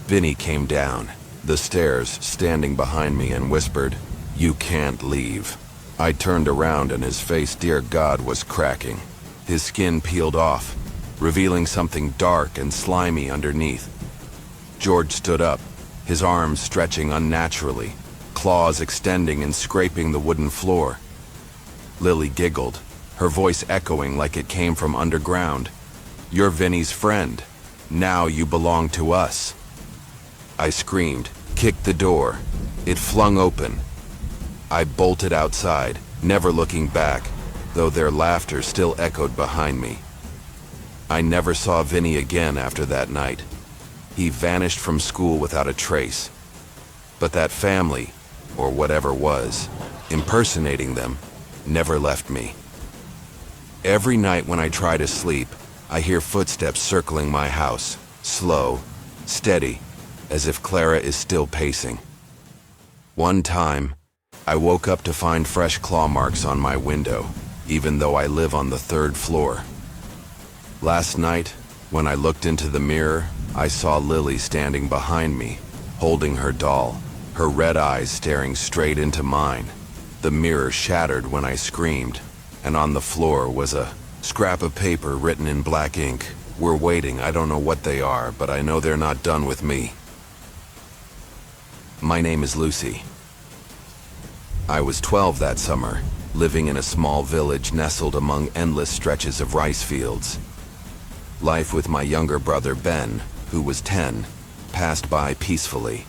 Vinny came down the stairs, standing behind me, and whispered, "You can't leave." I turned around and his face, dear God, was cracking. His skin peeled off, revealing something dark and slimy underneath. George stood up, his arms stretching unnaturally, claws extending and scraping the wooden floor. Lily giggled, her voice echoing like it came from underground. "You're Vinny's friend. Now you belong to us." I screamed, kicked the door. It flung open. I bolted outside, never looking back, though their laughter still echoed behind me. I never saw Vinny again after that night. He vanished from school without a trace. But that family, or whatever was, impersonating them, never left me. Every night when I try to sleep, I hear footsteps circling my house, slow, steady, as if Clara is still pacing. One time, I woke up to find fresh claw marks on my window, even though I live on the 3rd floor. Last night, when I looked into the mirror, I saw Lily standing behind me, holding her doll, her red eyes staring straight into mine. The mirror shattered when I screamed, and on the floor was a scrap of paper written in black ink. "We're waiting. I don't know what they are, but I know they're not done with me." My name is Lucy. I was 12 that summer, living in a small village nestled among endless stretches of rice fields. Life with my younger brother Ben, who was 10, passed by peacefully,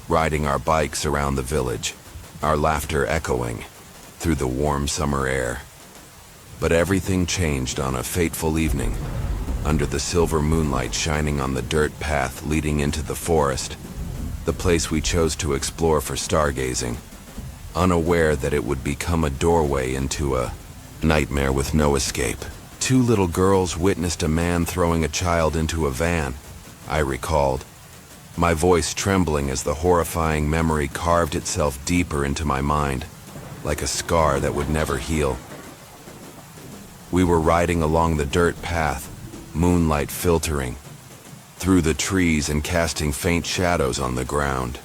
riding our bikes around the village, our laughter echoing through the warm summer air. But everything changed on a fateful evening, under the silver moonlight shining on the dirt path leading into the forest, the place we chose to explore for stargazing, unaware that it would become a doorway into a nightmare with no escape. 2 little girls witnessed a man throwing a child into a van, I recalled, my voice trembling as the horrifying memory carved itself deeper into my mind, like a scar that would never heal. We were riding along the dirt path, moonlight filtering through the trees and casting faint shadows on the ground.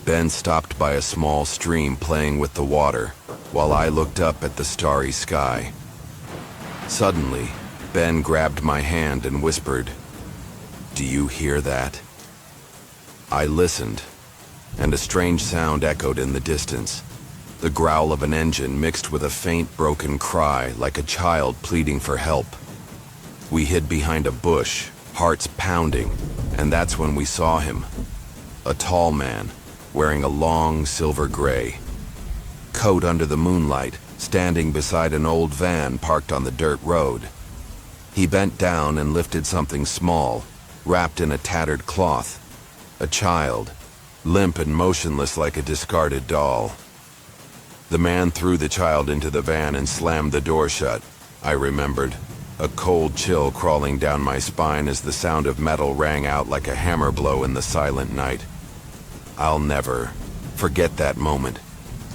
Ben stopped by a small stream playing with the water, while I looked up at the starry sky. Suddenly, Ben grabbed my hand and whispered, "Do you hear that?" I listened, and a strange sound echoed in the distance, the growl of an engine mixed with a faint broken cry like a child pleading for help. We hid behind a bush, hearts pounding, and that's when we saw him. A tall man, wearing a long silver gray coat under the moonlight, standing beside an old van parked on the dirt road. He bent down and lifted something small, wrapped in a tattered cloth. A child, limp and motionless like a discarded doll. The man threw the child into the van and slammed the door shut. I remembered, a cold chill crawling down my spine as the sound of metal rang out like a hammer blow in the silent night. I'll never forget that moment.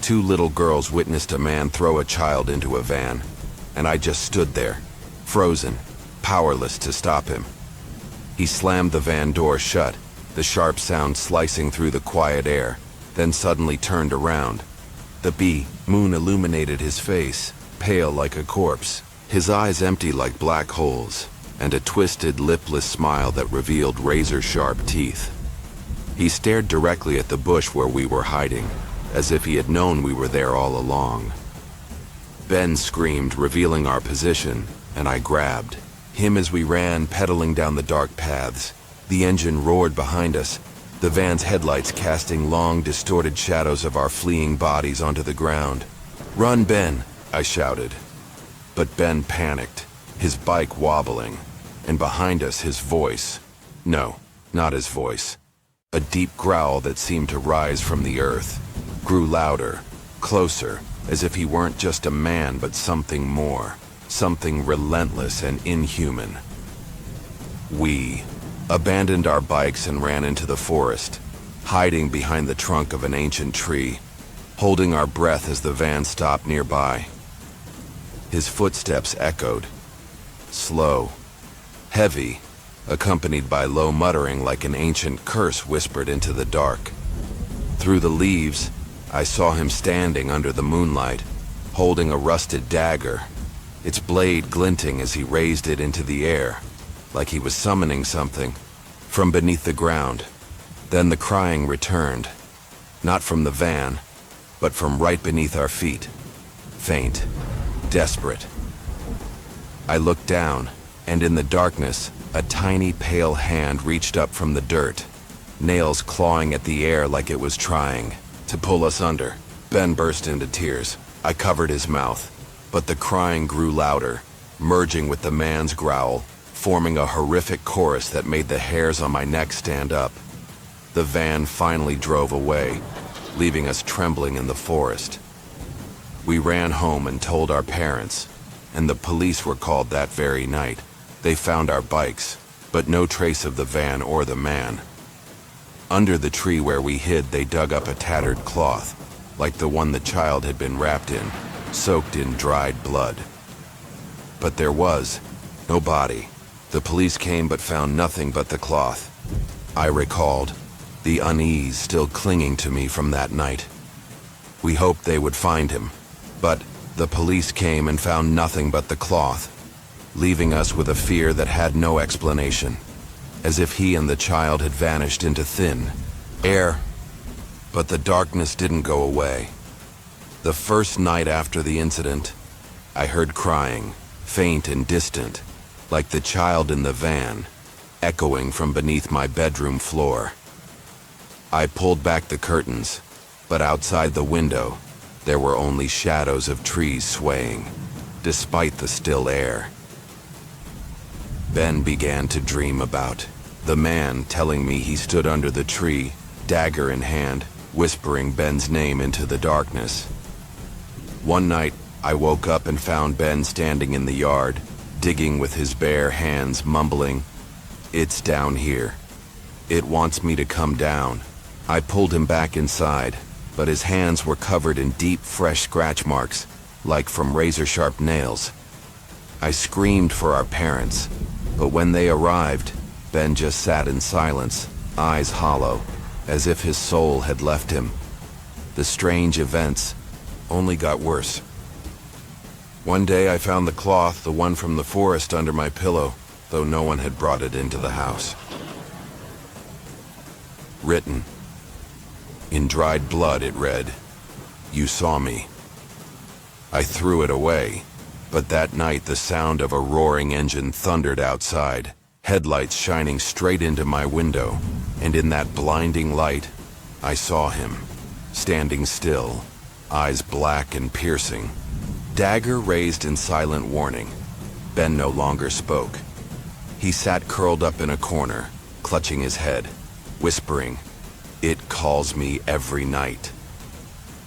Two little girls witnessed a man throw a child into a van, and I just stood there, frozen, powerless to stop him. He slammed the van door shut, the sharp sound slicing through the quiet air, then suddenly turned around. The moon illuminated his face, pale like a corpse, his eyes empty like black holes, and a twisted, lipless smile that revealed razor-sharp teeth. He stared directly at the bush where we were hiding, as if he had known we were there all along. Ben screamed, revealing our position, and I grabbed him as we ran, pedaling down the dark paths. The engine roared behind us, the van's headlights casting long, distorted shadows of our fleeing bodies onto the ground. "Run, Ben!" I shouted. But Ben panicked, his bike wobbling, and behind us his voice. No, not his voice. A deep growl that seemed to rise from the earth, grew louder, closer, as if he weren't just a man but something more, something relentless and inhuman. We abandoned our bikes and ran into the forest, hiding behind the trunk of an ancient tree, holding our breath as the van stopped nearby. His footsteps echoed, slow, heavy, accompanied by low muttering like an ancient curse whispered into the dark. Through the leaves, I saw him standing under the moonlight, holding a rusted dagger, its blade glinting as he raised it into the air, like he was summoning something from beneath the ground. Then the crying returned, not from the van, but from right beneath our feet, faint, desperate. I looked down, and in the darkness, a tiny pale hand reached up from the dirt, nails clawing at the air like it was trying to pull us under. Ben burst into tears. I covered his mouth, but the crying grew louder, merging with the man's growl, forming a horrific chorus that made the hairs on my neck stand up. The van finally drove away, leaving us trembling in the forest. We ran home and told our parents, and the police were called that very night. They found our bikes, but no trace of the van or the man. Under the tree where we hid, they dug up a tattered cloth, like the one the child had been wrapped in, soaked in dried blood. But there was no body. The police came but found nothing but the cloth. I recalled, the unease still clinging to me from that night. We hoped they would find him, but the police came and found nothing but the cloth, leaving us with a fear that had no explanation, as if he and the child had vanished into thin air. But the darkness didn't go away. The first night after the incident, I heard crying, faint and distant, like the child in the van, echoing from beneath my bedroom floor. I pulled back the curtains, but outside the window, there were only shadows of trees swaying, despite the still air. Ben began to dream about the man telling me he stood under the tree, dagger in hand, whispering Ben's name into the darkness. One night, I woke up and found Ben standing in the yard, digging with his bare hands, mumbling, "It's down here. It wants me to come down." I pulled him back inside, but his hands were covered in deep, fresh scratch marks, like from razor-sharp nails. I screamed for our parents, but when they arrived, Ben just sat in silence, eyes hollow, as if his soul had left him. The strange events only got worse. One day I found the cloth, the one from the forest, under my pillow, though no one had brought it into the house. Written in dried blood, it read, "You saw me." I threw it away, but that night the sound of a roaring engine thundered outside, headlights shining straight into my window, and in that blinding light, I saw him, standing still, eyes black and piercing, dagger raised in silent warning. Ben no longer spoke. He sat curled up in a corner, clutching his head, whispering, "It calls me every night."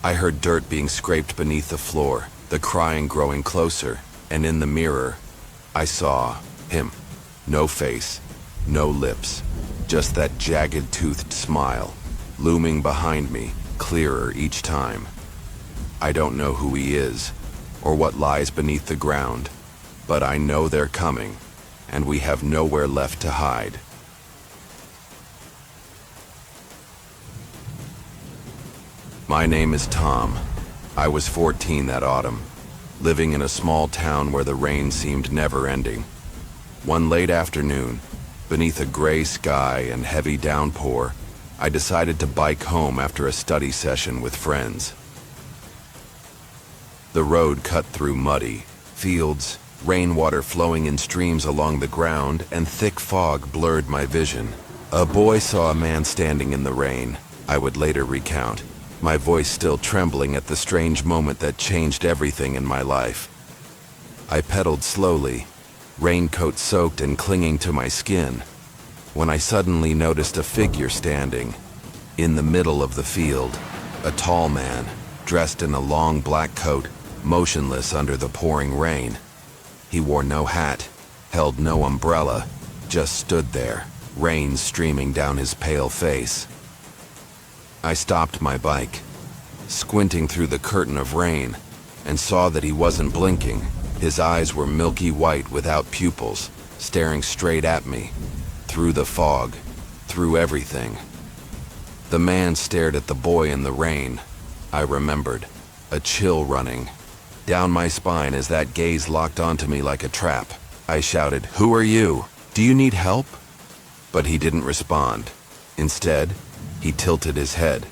I heard dirt being scraped beneath the floor, the crying growing closer, and in the mirror, I saw him. No face, no lips, just that jagged-toothed smile, looming behind me, clearer each time. I don't know who he is, or what lies beneath the ground, but I know they're coming, and we have nowhere left to hide. My name is Tom. I was 14 that autumn, living in a small town where the rain seemed never-ending. One late afternoon, beneath a gray sky and heavy downpour, I decided to bike home after a study session with friends. The road cut through muddy fields, rainwater flowing in streams along the ground, and thick fog blurred my vision. A boy saw a man standing in the rain, I would later recount, my voice still trembling at the strange moment that changed everything in my life. I pedaled slowly, raincoat soaked and clinging to my skin, when I suddenly noticed a figure standing in the middle of the field, a tall man, dressed in a long black coat, motionless under the pouring rain. He wore no hat, held no umbrella, just stood there, rain streaming down his pale face. I stopped my bike, squinting through the curtain of rain, and saw that he wasn't blinking. His eyes were milky white without pupils, staring straight at me, through the fog, through everything. The man stared at the boy in the rain. I remembered, a chill running down my spine as that gaze locked onto me like a trap. I shouted, "Who are you? Do you need help?" But he didn't respond. Instead, he tilted his head,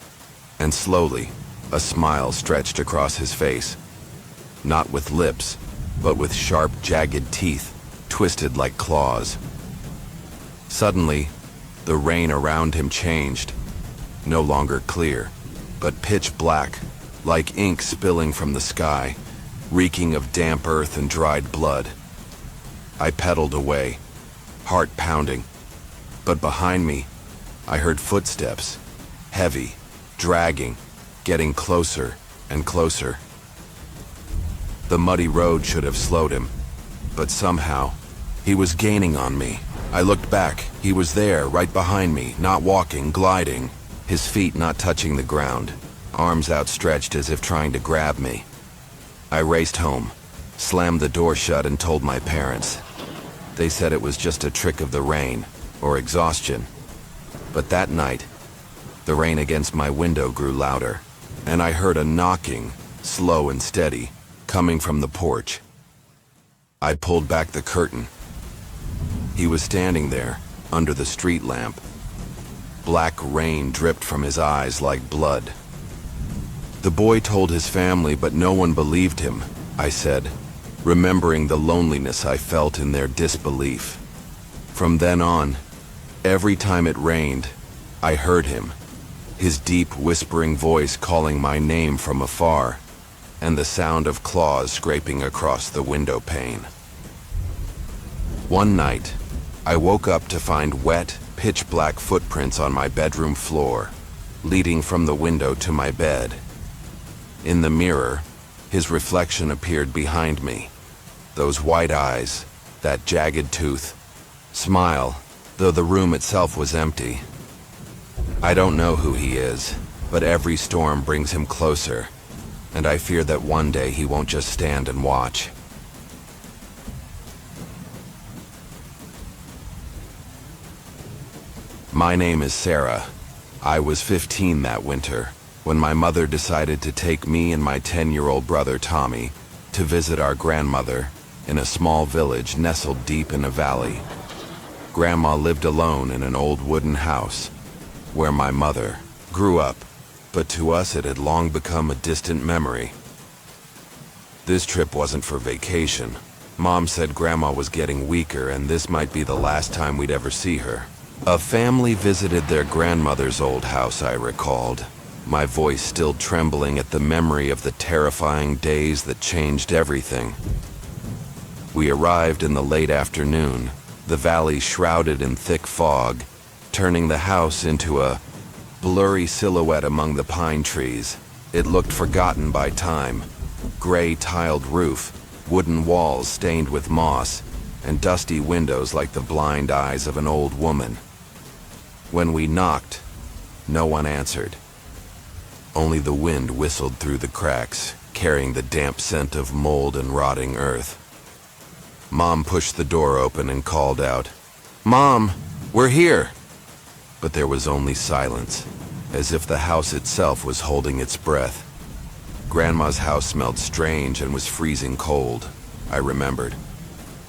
and slowly, a smile stretched across his face. Not with lips, but with sharp, jagged teeth, twisted like claws. Suddenly, the rain around him changed, no longer clear, but pitch black, like ink spilling from the sky, reeking of damp earth and dried blood. I pedaled away, heart pounding, but behind me, I heard footsteps, heavy, dragging, getting closer and closer. The muddy road should have slowed him, but somehow, he was gaining on me. I looked back. He was there, right behind me, not walking, gliding, his feet not touching the ground, arms outstretched as if trying to grab me. I raced home, slammed the door shut, and told my parents. They said it was just a trick of the rain, or exhaustion. But that night, the rain against my window grew louder, and I heard a knocking, slow and steady, coming from the porch. I pulled back the curtain. He was standing there, under the street lamp. Black rain dripped from his eyes like blood. The boy told his family, but no one believed him, I said, remembering the loneliness I felt in their disbelief. From then on, every time it rained, I heard him, his deep whispering voice calling my name from afar, and the sound of claws scraping across the window pane. One night, I woke up to find wet, pitch-black footprints on my bedroom floor, leading from the window to my bed. In the mirror, his reflection appeared behind me. Those white eyes, that jagged tooth, smile, though the room itself was empty. I don't know who he is, but every storm brings him closer, and I fear that one day he won't just stand and watch. My name is Sarah. I was 15 that winter, when my mother decided to take me and my 10-year-old brother Tommy to visit our grandmother in a small village nestled deep in a valley. Grandma lived alone in an old wooden house, where my mother grew up, but to us it had long become a distant memory. This trip wasn't for vacation. Mom said Grandma was getting weaker and this might be the last time we'd ever see her. A family visited their grandmother's old house, I recalled, my voice still trembling at the memory of the terrifying days that changed everything. We arrived in the late afternoon, the valley shrouded in thick fog, turning the house into a blurry silhouette among the pine trees. It looked forgotten by time. Gray tiled roof, wooden walls stained with moss, and dusty windows like the blind eyes of an old woman. When we knocked, no one answered. Only the wind whistled through the cracks, carrying the damp scent of mold and rotting earth. Mom pushed the door open and called out, "Mom, we're here!" But there was only silence, as if the house itself was holding its breath. Grandma's house smelled strange and was freezing cold, I remembered.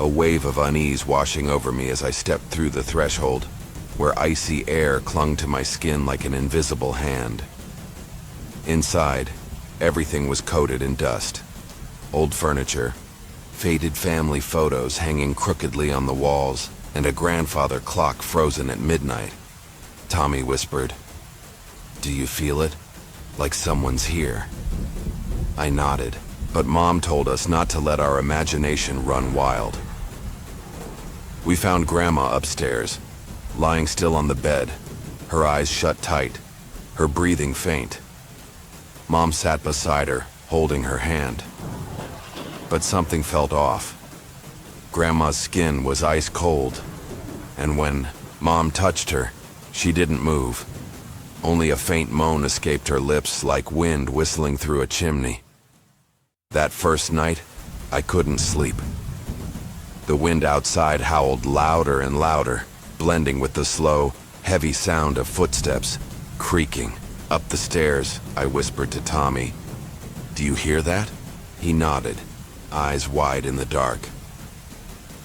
A wave of unease washing over me as I stepped through the threshold, where icy air clung to my skin like an invisible hand. Inside, everything was coated in dust. Old furniture, faded family photos hanging crookedly on the walls, and a grandfather clock frozen at midnight. Tommy whispered, "Do you feel it? Like someone's here?" I nodded, but Mom told us not to let our imagination run wild. We found Grandma upstairs, lying still on the bed, her eyes shut tight, her breathing faint. Mom sat beside her, holding her hand. But something felt off. Grandma's skin was ice cold, and when Mom touched her, she didn't move. Only a faint moan escaped her lips like wind whistling through a chimney. That first night, I couldn't sleep. The wind outside howled louder and louder, blending with the slow, heavy sound of footsteps, creaking. Up the stairs, I whispered to Tommy, "Do you hear that?" He nodded, eyes wide in the dark.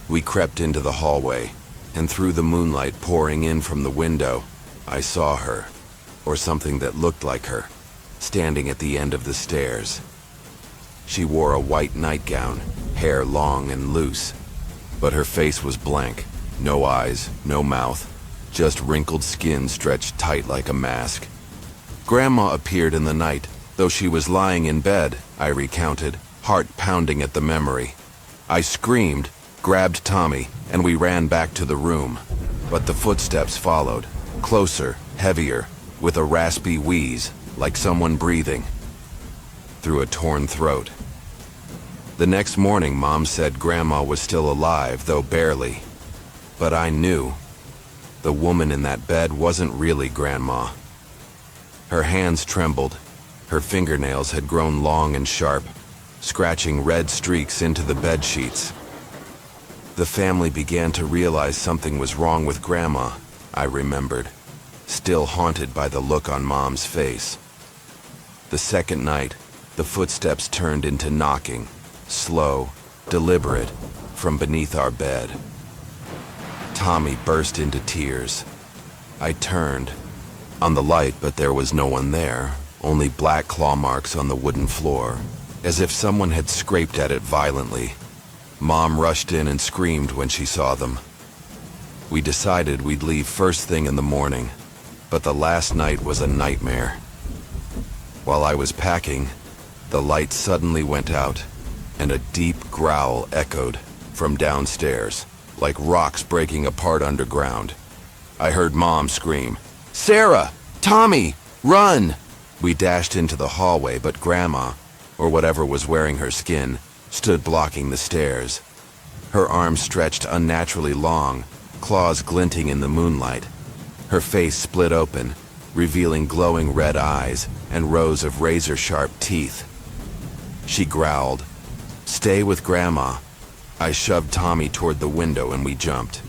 We crept into the hallway, and through the moonlight pouring in from the window, I saw her, or something that looked like her, standing at the end of the stairs. She wore a white nightgown, hair long and loose, but her face was blank, no eyes, no mouth, just wrinkled skin stretched tight like a mask. Grandma appeared in the night, though she was lying in bed, I recounted, heart pounding at the memory. I screamed, grabbed Tommy, and we ran back to the room. But the footsteps followed, closer, heavier, with a raspy wheeze, like someone breathing through a torn throat. The next morning, Mom said Grandma was still alive, though barely. But I knew. The woman in that bed wasn't really Grandma. Her hands trembled. Her fingernails had grown long and sharp, scratching red streaks into the bed sheets. The family began to realize something was wrong with Grandma, I remembered, still haunted by the look on Mom's face. The second night, the footsteps turned into knocking, slow, deliberate, from beneath our bed. Tommy burst into tears. I turned on the light, but there was no one there, only black claw marks on the wooden floor, as if someone had scraped at it violently. Mom rushed in and screamed when she saw them. We decided we'd leave first thing in the morning, but the last night was a nightmare. While I was packing, the light suddenly went out, and a deep growl echoed from downstairs, like rocks breaking apart underground. I heard Mom scream, "Sarah! Tommy! Run!" We dashed into the hallway, but Grandma, or whatever was wearing her skin, stood blocking the stairs. Her arms stretched unnaturally long, claws glinting in the moonlight. Her face split open, revealing glowing red eyes and rows of razor-sharp teeth. She growled, "Stay with Grandma." I shoved Tommy toward the window and we jumped.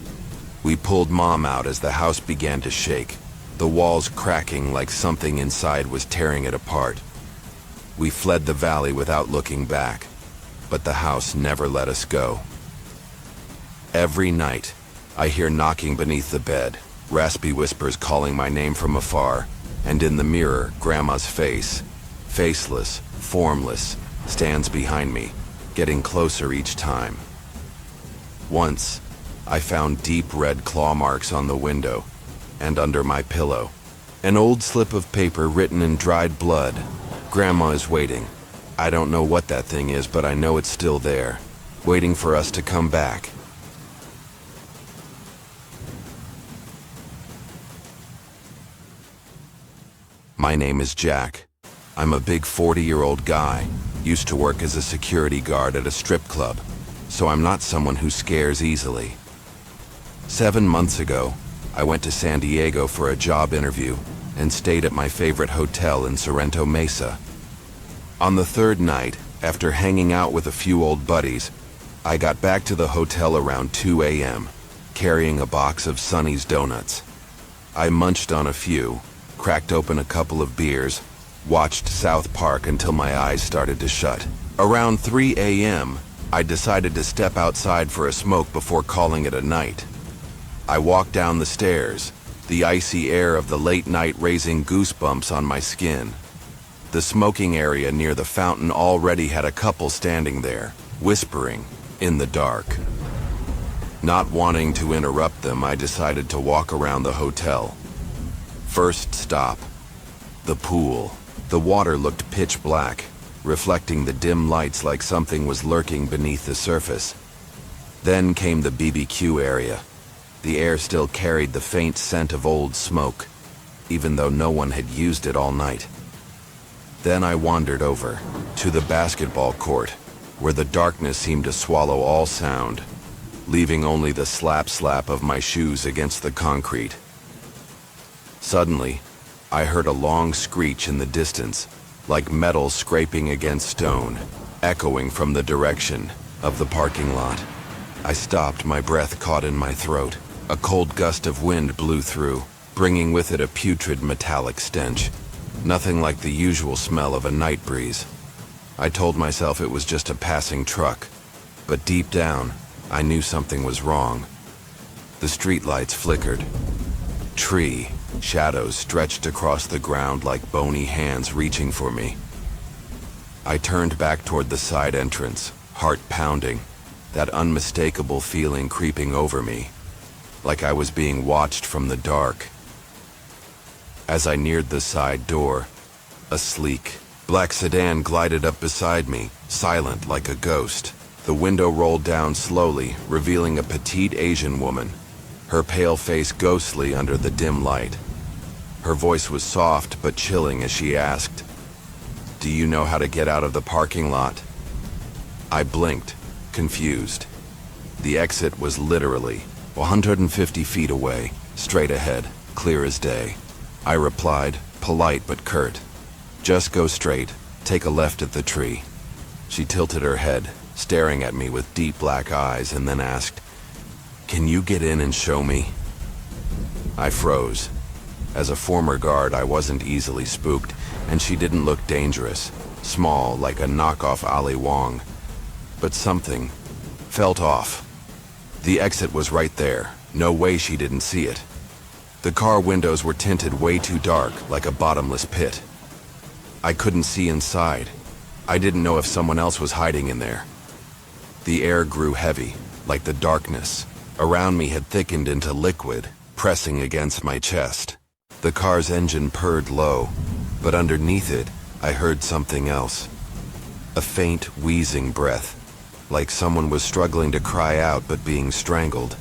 We pulled Mom out as the house began to shake, the walls cracking like something inside was tearing it apart. We fled the valley without looking back, but the house never let us go. Every night, I hear knocking beneath the bed, raspy whispers calling my name from afar, and in the mirror, Grandma's face, faceless, formless, stands behind me, getting closer each time. Once, I found deep red claw marks on the window and under my pillow. An old slip of paper written in dried blood. Grandma is waiting. I don't know what that thing is, but I know it's still there, waiting for us to come back. My name is Jack. I'm a big 40-year-old guy, used to work as a security guard at a strip club, so I'm not someone who scares easily. 7 months ago, I went to San Diego for a job interview and stayed at my favorite hotel in Sorrento Mesa. On the third night, after hanging out with a few old buddies, I got back to the hotel around 2 a.m., carrying a box of Sonny's donuts. I munched on a few, cracked open a couple of beers, watched South Park until my eyes started to shut. Around 3 a.m., I decided to step outside for a smoke before calling it a night. I walked down the stairs, the icy air of the late night raising goosebumps on my skin. The smoking area near the fountain already had a couple standing there, whispering in the dark. Not wanting to interrupt them, I decided to walk around the hotel. First stop, the pool. The water looked pitch black, reflecting the dim lights like something was lurking beneath the surface. Then came the BBQ area. The air still carried the faint scent of old smoke, even though no one had used it all night. Then I wandered over to the basketball court, where the darkness seemed to swallow all sound, leaving only the slap-slap of my shoes against the concrete. Suddenly, I heard a long screech in the distance, like metal scraping against stone, echoing from the direction of the parking lot. I stopped, my breath caught in my throat. A cold gust of wind blew through, bringing with it a putrid metallic stench. Nothing like the usual smell of a night breeze. I told myself it was just a passing truck, but deep down, I knew something was wrong. The streetlights flickered. Tree shadows stretched across the ground like bony hands reaching for me. I turned back toward the side entrance, heart pounding, that unmistakable feeling creeping over me, like I was being watched from the dark. As I neared the side door, a sleek, black sedan glided up beside me, silent like a ghost. The window rolled down slowly, revealing a petite Asian woman, her pale face ghostly under the dim light. Her voice was soft but chilling as she asked, "Do you know how to get out of the parking lot?" I blinked, confused. The exit was literally 150 feet away, straight ahead, clear as day. I replied, polite but curt, "Just go straight, take a left at the tree." She tilted her head, staring at me with deep black eyes, and then asked, "Can you get in and show me?" I froze. As a former guard, I wasn't easily spooked, and she didn't look dangerous, small like a knockoff Ali Wong. But something felt off. The exit was right there. No way she didn't see it. The car windows were tinted way too dark, like a bottomless pit. I couldn't see inside. I didn't know if someone else was hiding in there. The air grew heavy, like the darkness around me had thickened into liquid, pressing against my chest. The car's engine purred low, but underneath it, I heard something else. A faint, wheezing breath, like someone was struggling to cry out but being strangled.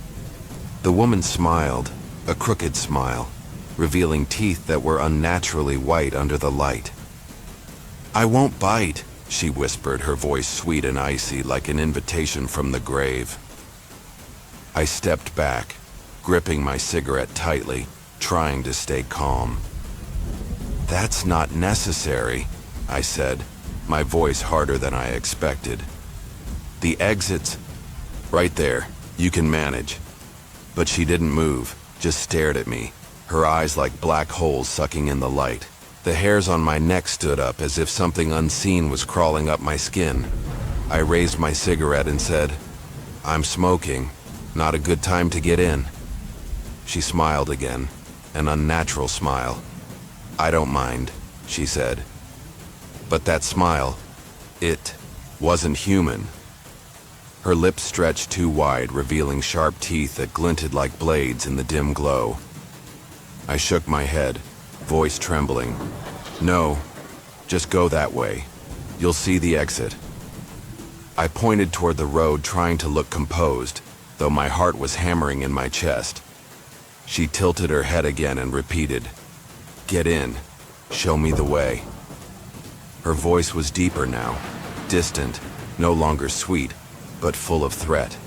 The woman smiled, a crooked smile, revealing teeth that were unnaturally white under the light. "I won't bite," she whispered, her voice sweet and icy like an invitation from the grave. I stepped back, gripping my cigarette tightly, trying to stay calm. "That's not necessary," I said, my voice harder than I expected. "The exit's right there. You can manage." But she didn't move, just stared at me, her eyes like black holes sucking in the light. The hairs on my neck stood up as if something unseen was crawling up my skin. I raised my cigarette and said, "I'm smoking. Not a good time to get in." She smiled again, an unnatural smile. "I don't mind," she said. But that smile, it wasn't human. Her lips stretched too wide, revealing sharp teeth that glinted like blades in the dim glow. I shook my head, voice trembling. "No, just go that way. You'll see the exit." I pointed toward the road, trying to look composed, though my heart was hammering in my chest. She tilted her head again and repeated, "Get in. Show me the way." Her voice was deeper now, distant, no longer sweet, but full of threat.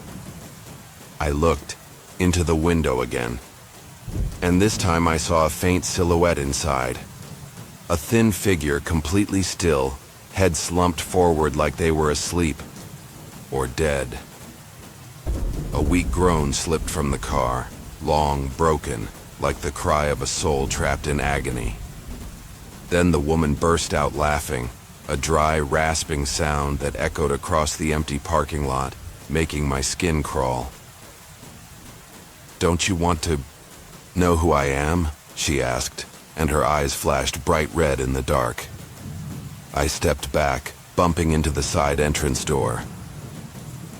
I looked into the window again, and this time I saw a faint silhouette inside. A thin figure, completely still, head slumped forward like they were asleep or dead. A weak groan slipped from the car, long, broken, like the cry of a soul trapped in agony. Then the woman burst out laughing, a dry, rasping sound that echoed across the empty parking lot, making my skin crawl. "Don't you want to know who I am?" she asked, and her eyes flashed bright red in the dark. I stepped back, bumping into the side entrance door.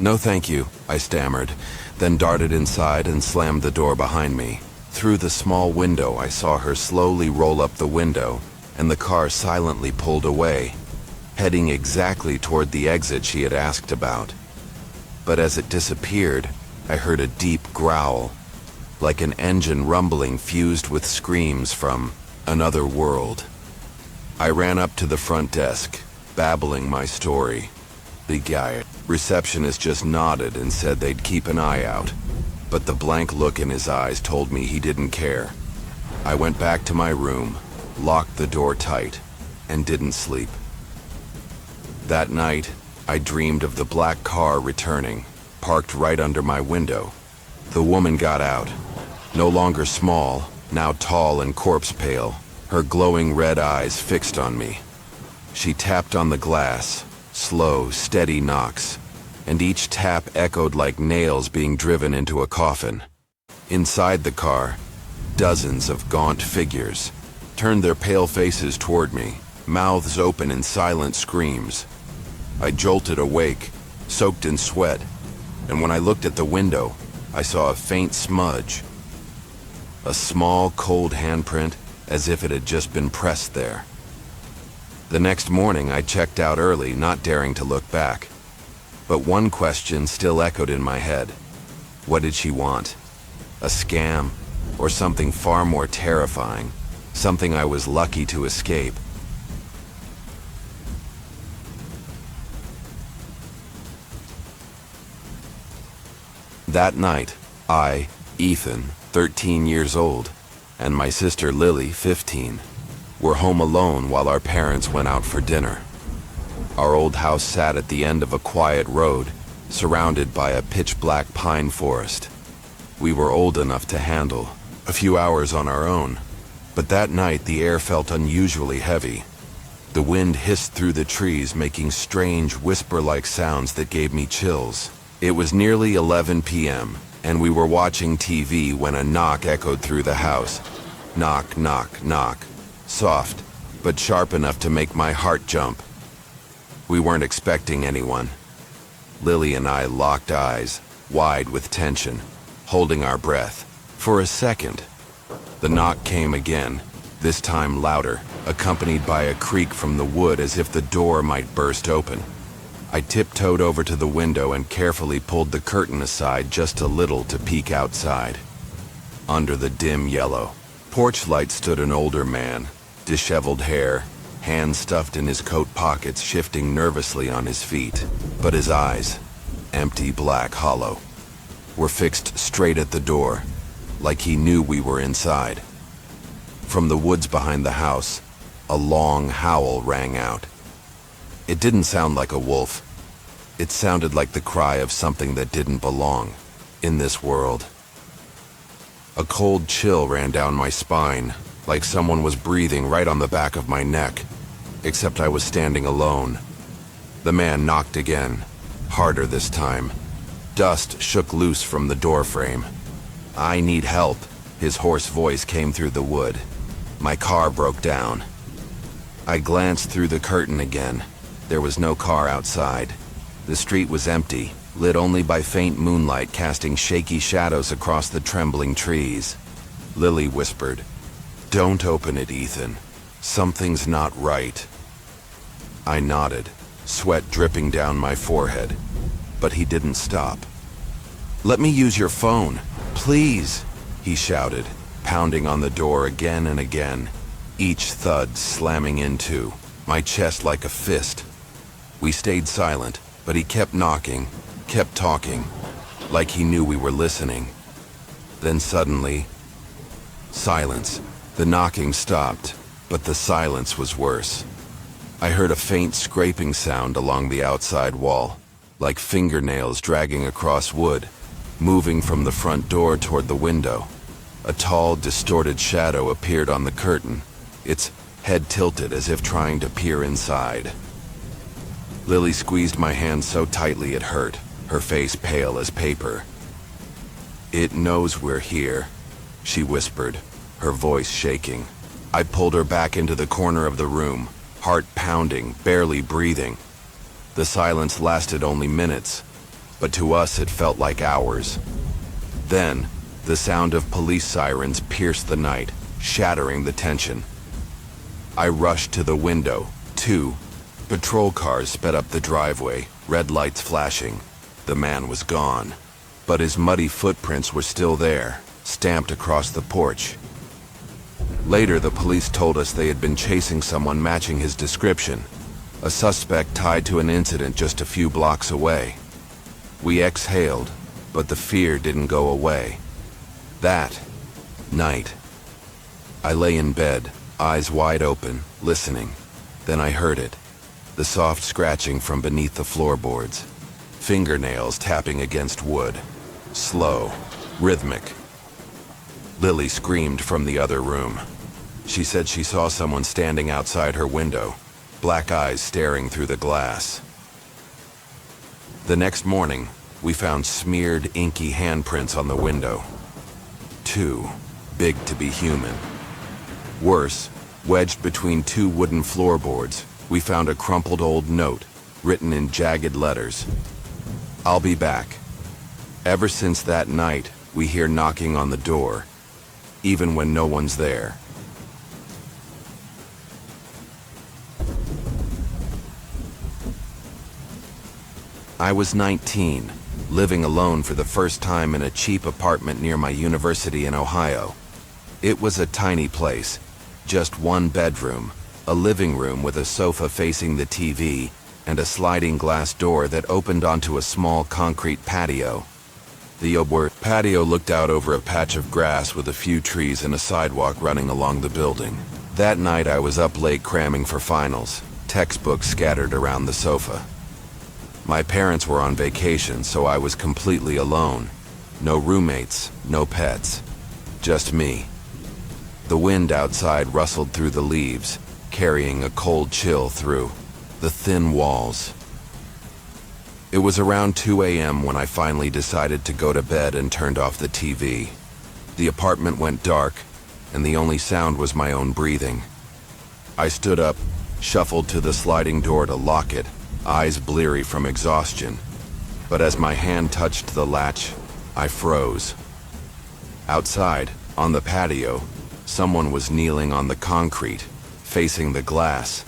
"No, thank you," I stammered, then darted inside and slammed the door behind me. Through the small window, I saw her slowly roll up the window, and the car silently pulled away, heading exactly toward the exit she had asked about. But as it disappeared, I heard a deep growl, like an engine rumbling fused with screams from another world. I ran up to the front desk, babbling my story. The guy receptionist just nodded and said they'd keep an eye out, but the blank look in his eyes told me he didn't care. I went back to my room, locked the door tight, and didn't sleep. That night, I dreamed of the black car returning, parked right under my window. The woman got out, no longer small, now tall and corpse pale, her glowing red eyes fixed on me. She tapped on the glass, slow, steady knocks, and each tap echoed like nails being driven into a coffin. Inside the car, dozens of gaunt figures turned their pale faces toward me, mouths open in silent screams. I jolted awake, soaked in sweat, and when I looked at the window, I saw a faint smudge. A small, cold handprint, as if it had just been pressed there. The next morning, I checked out early, not daring to look back. But one question still echoed in my head. What did she want? A scam, or something far more terrifying, something I was lucky to escape? That night, I, Ethan, 13 years old, and my sister Lily, 15, were home alone while our parents went out for dinner. Our old house sat at the end of a quiet road, surrounded by a pitch-black pine forest. We were old enough to handle a few hours on our own, but that night the air felt unusually heavy. The wind hissed through the trees, making strange, whisper-like sounds that gave me chills. It was nearly 11 p.m., and we were watching TV when a knock echoed through the house. Knock, knock, knock. Soft, but sharp enough to make my heart jump. We weren't expecting anyone. Lily and I locked eyes, wide with tension, holding our breath. For a second, the knock came again, this time louder, accompanied by a creak from the wood as if the door might burst open. I tiptoed over to the window and carefully pulled the curtain aside just a little to peek outside. Under the dim yellow porch light stood an older man, disheveled hair, hands stuffed in his coat pockets, shifting nervously on his feet. But his eyes, empty, black, hollow, were fixed straight at the door, like he knew we were inside. From the woods behind the house, a long howl rang out. It didn't sound like a wolf. It sounded like the cry of something that didn't belong in this world. A cold chill ran down my spine, like someone was breathing right on the back of my neck, except I was standing alone. The man knocked again, harder this time. Dust shook loose from the door frame. "I need help," his hoarse voice came through the wood. My car broke down. I glanced through the curtain again. There was no car outside. The street was empty, lit only by faint moonlight casting shaky shadows across the trembling trees. Lily whispered, "Don't open it, Ethan. Something's not right." I nodded, sweat dripping down my forehead, but he didn't stop. "Let me use your phone, please," he shouted, pounding on the door again and again, each thud slamming into my chest like a fist. We stayed silent, but he kept knocking, kept talking, like he knew we were listening. Then suddenly, silence. The knocking stopped, but the silence was worse. I heard a faint scraping sound along the outside wall, like fingernails dragging across wood, moving from the front door toward the window. A tall, distorted shadow appeared on the curtain, its head tilted as if trying to peer inside. Lily squeezed my hand so tightly it hurt, her face pale as paper. "It knows we're here," she whispered, her voice shaking. I pulled her back into the corner of the room, heart pounding, barely breathing. The silence lasted only minutes, but to us it felt like hours. Then, the sound of police sirens pierced the night, shattering the tension. I rushed to the window. 2 patrol cars sped up the driveway, red lights flashing. The man was gone, but his muddy footprints were still there, stamped across the porch. Later, the police told us they had been chasing someone matching his description, a suspect tied to an incident just a few blocks away. We exhaled, but the fear didn't go away. That night, I lay in bed, eyes wide open, listening. Then I heard it, the soft scratching from beneath the floorboards, fingernails tapping against wood, slow, rhythmic. Lily screamed from the other room. She said she saw someone standing outside her window, black eyes staring through the glass. The next morning, we found smeared, inky handprints on the window. Too big to be human. Worse, wedged between 2 wooden floorboards, we found a crumpled old note, written in jagged letters. "I'll be back." Ever since that night, we hear knocking on the door, even when no one's there. I was 19, living alone for the first time in a cheap apartment near my university in Ohio. It was a tiny place, just 1 bedroom, a living room with a sofa facing the TV, and a sliding glass door that opened onto a small concrete patio. The patio looked out over a patch of grass with a few trees and a sidewalk running along the building. That night I was up late cramming for finals, textbooks scattered around the sofa. My parents were on vacation, so I was completely alone. No roommates, no pets, just me. The wind outside rustled through the leaves, carrying a cold chill through the thin walls. It was around 2 a.m. when I finally decided to go to bed and turned off the TV. The apartment went dark, and the only sound was my own breathing. I stood up, shuffled to the sliding door to lock it, eyes bleary from exhaustion. But as my hand touched the latch, I froze. Outside, on the patio, someone was kneeling on the concrete, facing the glass,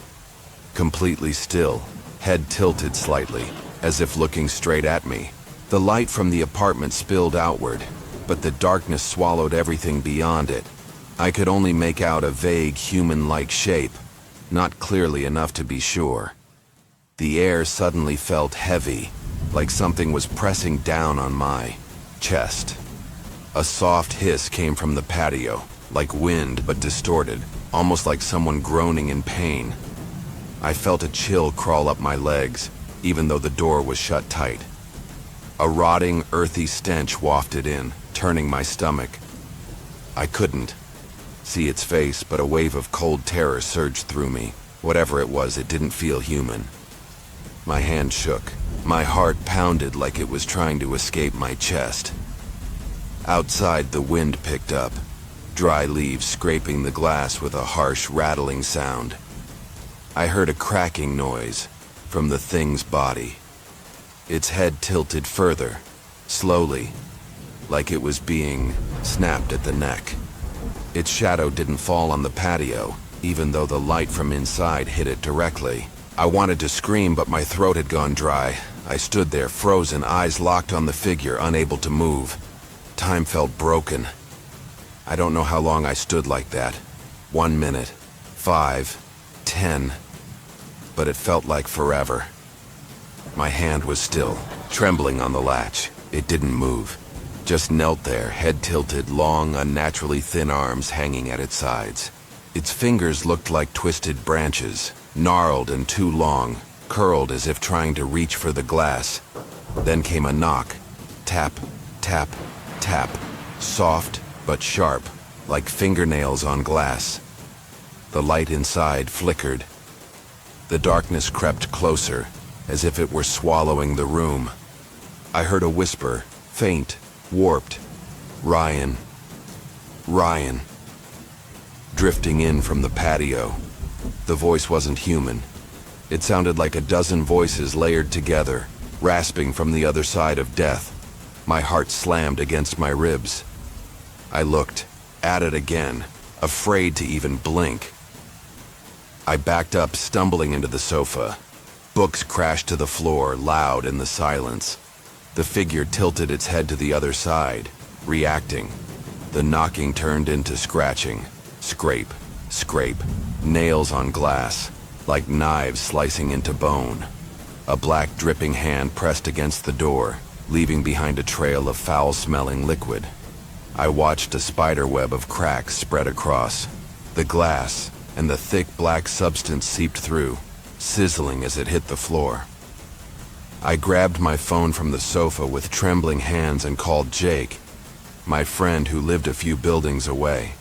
completely still, head tilted slightly, as if looking straight at me. The light from the apartment spilled outward, but the darkness swallowed everything beyond it. I could only make out a vague human-like shape, not clearly enough to be sure. The air suddenly felt heavy, like something was pressing down on my chest. A soft hiss came from the patio, like wind but distorted, almost like someone groaning in pain. I felt a chill crawl up my legs, even though the door was shut tight. A rotting, earthy stench wafted in, turning my stomach. I couldn't see its face, but a wave of cold terror surged through me. Whatever it was, it didn't feel human. My hand shook. My heart pounded like it was trying to escape my chest. Outside, the wind picked up, dry leaves scraping the glass with a harsh rattling sound. I heard a cracking noise from the thing's body. Its head tilted further, slowly, like it was being snapped at the neck. Its shadow didn't fall on the patio, even though the light from inside hit it directly. I wanted to scream, but my throat had gone dry. I stood there, frozen, eyes locked on the figure, unable to move. Time felt broken. I don't know how long I stood like that. 1 minute, 5, 10, but it felt like forever. My hand was still, trembling on the latch. It didn't move. Just knelt there, head tilted, long, unnaturally thin arms hanging at its sides. Its fingers looked like twisted branches, gnarled and too long, curled as if trying to reach for the glass. Then came a knock. Tap, tap, tap. Soft but sharp, like fingernails on glass. The light inside flickered. The darkness crept closer, as if it were swallowing the room. I heard a whisper, faint, warped. Ryan. Ryan. Drifting in from the patio. The voice wasn't human. It sounded like a dozen voices layered together, rasping from the other side of death. My heart slammed against my ribs. I looked, at it again, afraid to even blink. I backed up, stumbling into the sofa. Books crashed to the floor, loud in the silence. The figure tilted its head to the other side, reacting. The knocking turned into scratching. Scrape, scrape, nails on glass, like knives slicing into bone. A black dripping hand pressed against the door, leaving behind a trail of foul-smelling liquid. I watched a spiderweb of cracks spread across. The glass and the thick black substance seeped through, sizzling as it hit the floor. I grabbed my phone from the sofa with trembling hands and called Jake, my friend who lived a few buildings away.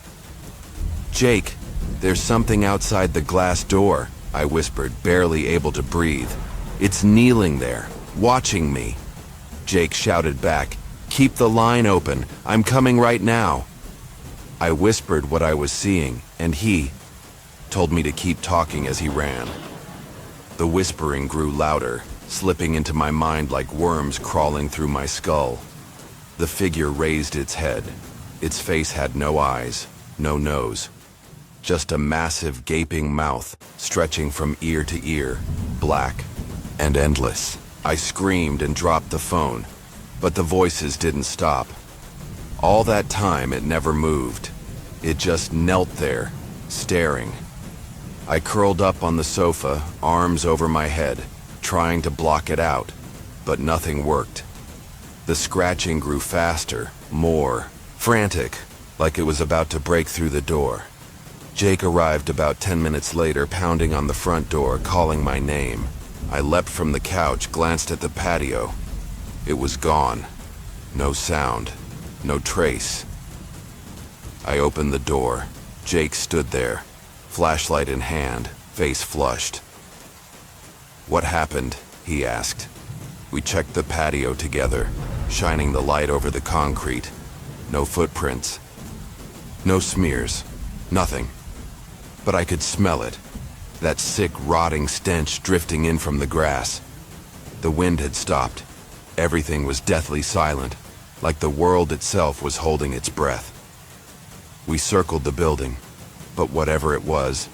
"Jake, there's something outside the glass door," I whispered, barely able to breathe. "It's kneeling there, watching me." Jake shouted back, "Keep the line open, I'm coming right now." I whispered what I was seeing, and he told me to keep talking as he ran. The whispering grew louder, slipping into my mind like worms crawling through my skull. The figure raised its head. Its face had no eyes, no nose. Just a massive gaping mouth stretching from ear to ear, black and endless. I screamed and dropped the phone, but the voices didn't stop. All that time it never moved. It just knelt there, staring. I curled up on the sofa, arms over my head, trying to block it out, but nothing worked. The scratching grew faster, more frantic, like it was about to break through the door. Jake arrived about 10 minutes later, pounding on the front door, calling my name. I leapt from the couch, glanced at the patio. It was gone. No sound, no trace. I opened the door. Jake stood there, flashlight in hand, face flushed. "What happened?" he asked. We checked the patio together, shining the light over the concrete. No footprints. No smears. Nothing. But I could smell it. That sick, rotting stench drifting in from the grass. The wind had stopped. Everything was deathly silent, like the world itself was holding its breath. We circled the building, but whatever it was,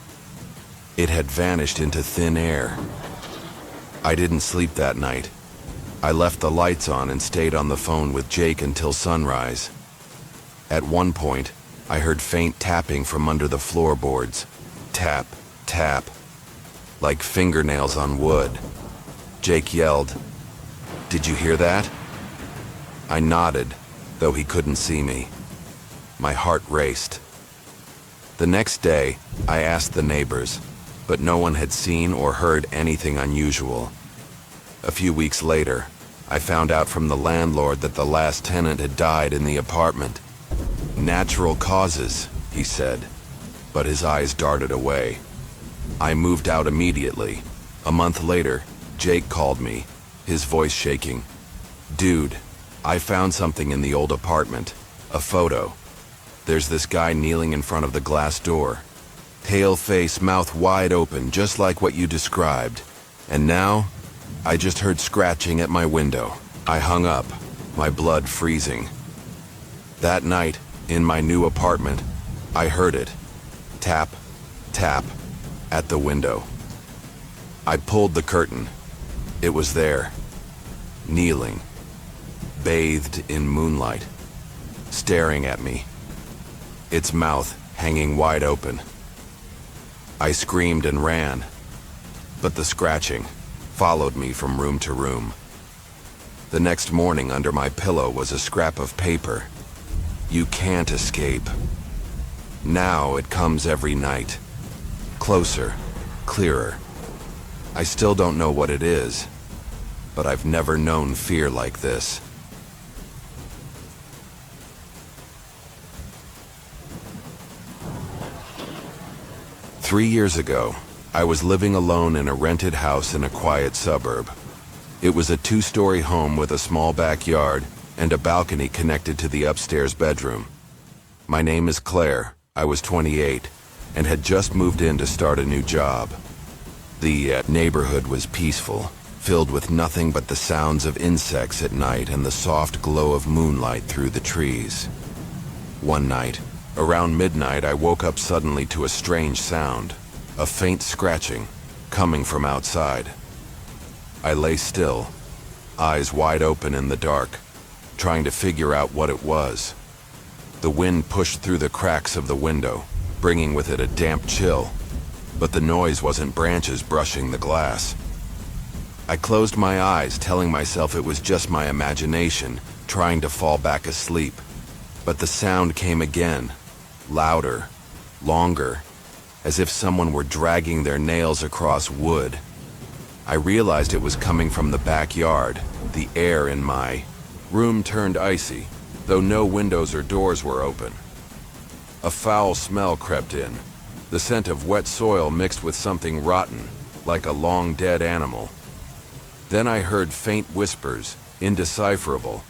it had vanished into thin air. I didn't sleep that night. I left the lights on and stayed on the phone with Jake until sunrise. At one point, I heard faint tapping from under the floorboards. Tap, tap, like fingernails on wood. Jake yelled, "Did you hear that?" I nodded, though he couldn't see me. My heart raced. The next day, I asked the neighbors, but no one had seen or heard anything unusual. A few weeks later, I found out from the landlord that the last tenant had died in the apartment. "Natural causes," he said, but his eyes darted away. I moved out immediately. A month later, Jake called me, his voice shaking. "Dude, I found something in the old apartment. A photo. there's this guy kneeling in front of the glass door. Pale face, mouth wide open, just like what you described. And now, I just heard scratching at my window. I hung up, my blood freezing. That night, in my new apartment, I heard it. Tap, tap, at the window. I pulled the curtain. It was there, kneeling, bathed in moonlight, staring at me, its mouth hanging wide open. I screamed and ran, but the scratching followed me from room to room. The next morning, under my pillow was a scrap of paper. You can't escape. Now it comes every night. Closer, clearer. I still don't know what it is, but I've never known fear like this. Three years ago, I was living alone in a rented house in a quiet suburb. It was a two-story home with a small backyard and a balcony connected to the upstairs bedroom. My name is Claire. I was 28 and had just moved in to start a new job. The neighborhood was peaceful, filled with nothing but the sounds of insects at night and the soft glow of moonlight through the trees. One night, around midnight, I woke up suddenly to a strange sound, a faint scratching, coming from outside. I lay still, eyes wide open in the dark, trying to figure out what it was. The wind pushed through the cracks of the window, bringing with it a damp chill, but the noise wasn't branches brushing the glass. I closed my eyes, telling myself it was just my imagination, trying to fall back asleep. But the sound came again, louder, longer, as if someone were dragging their nails across wood. I realized it was coming from the backyard. The air in my room turned icy, though no windows or doors were open. A foul smell crept in, the scent of wet soil mixed with something rotten, like a long-dead animal. Then I heard faint whispers, indecipherable,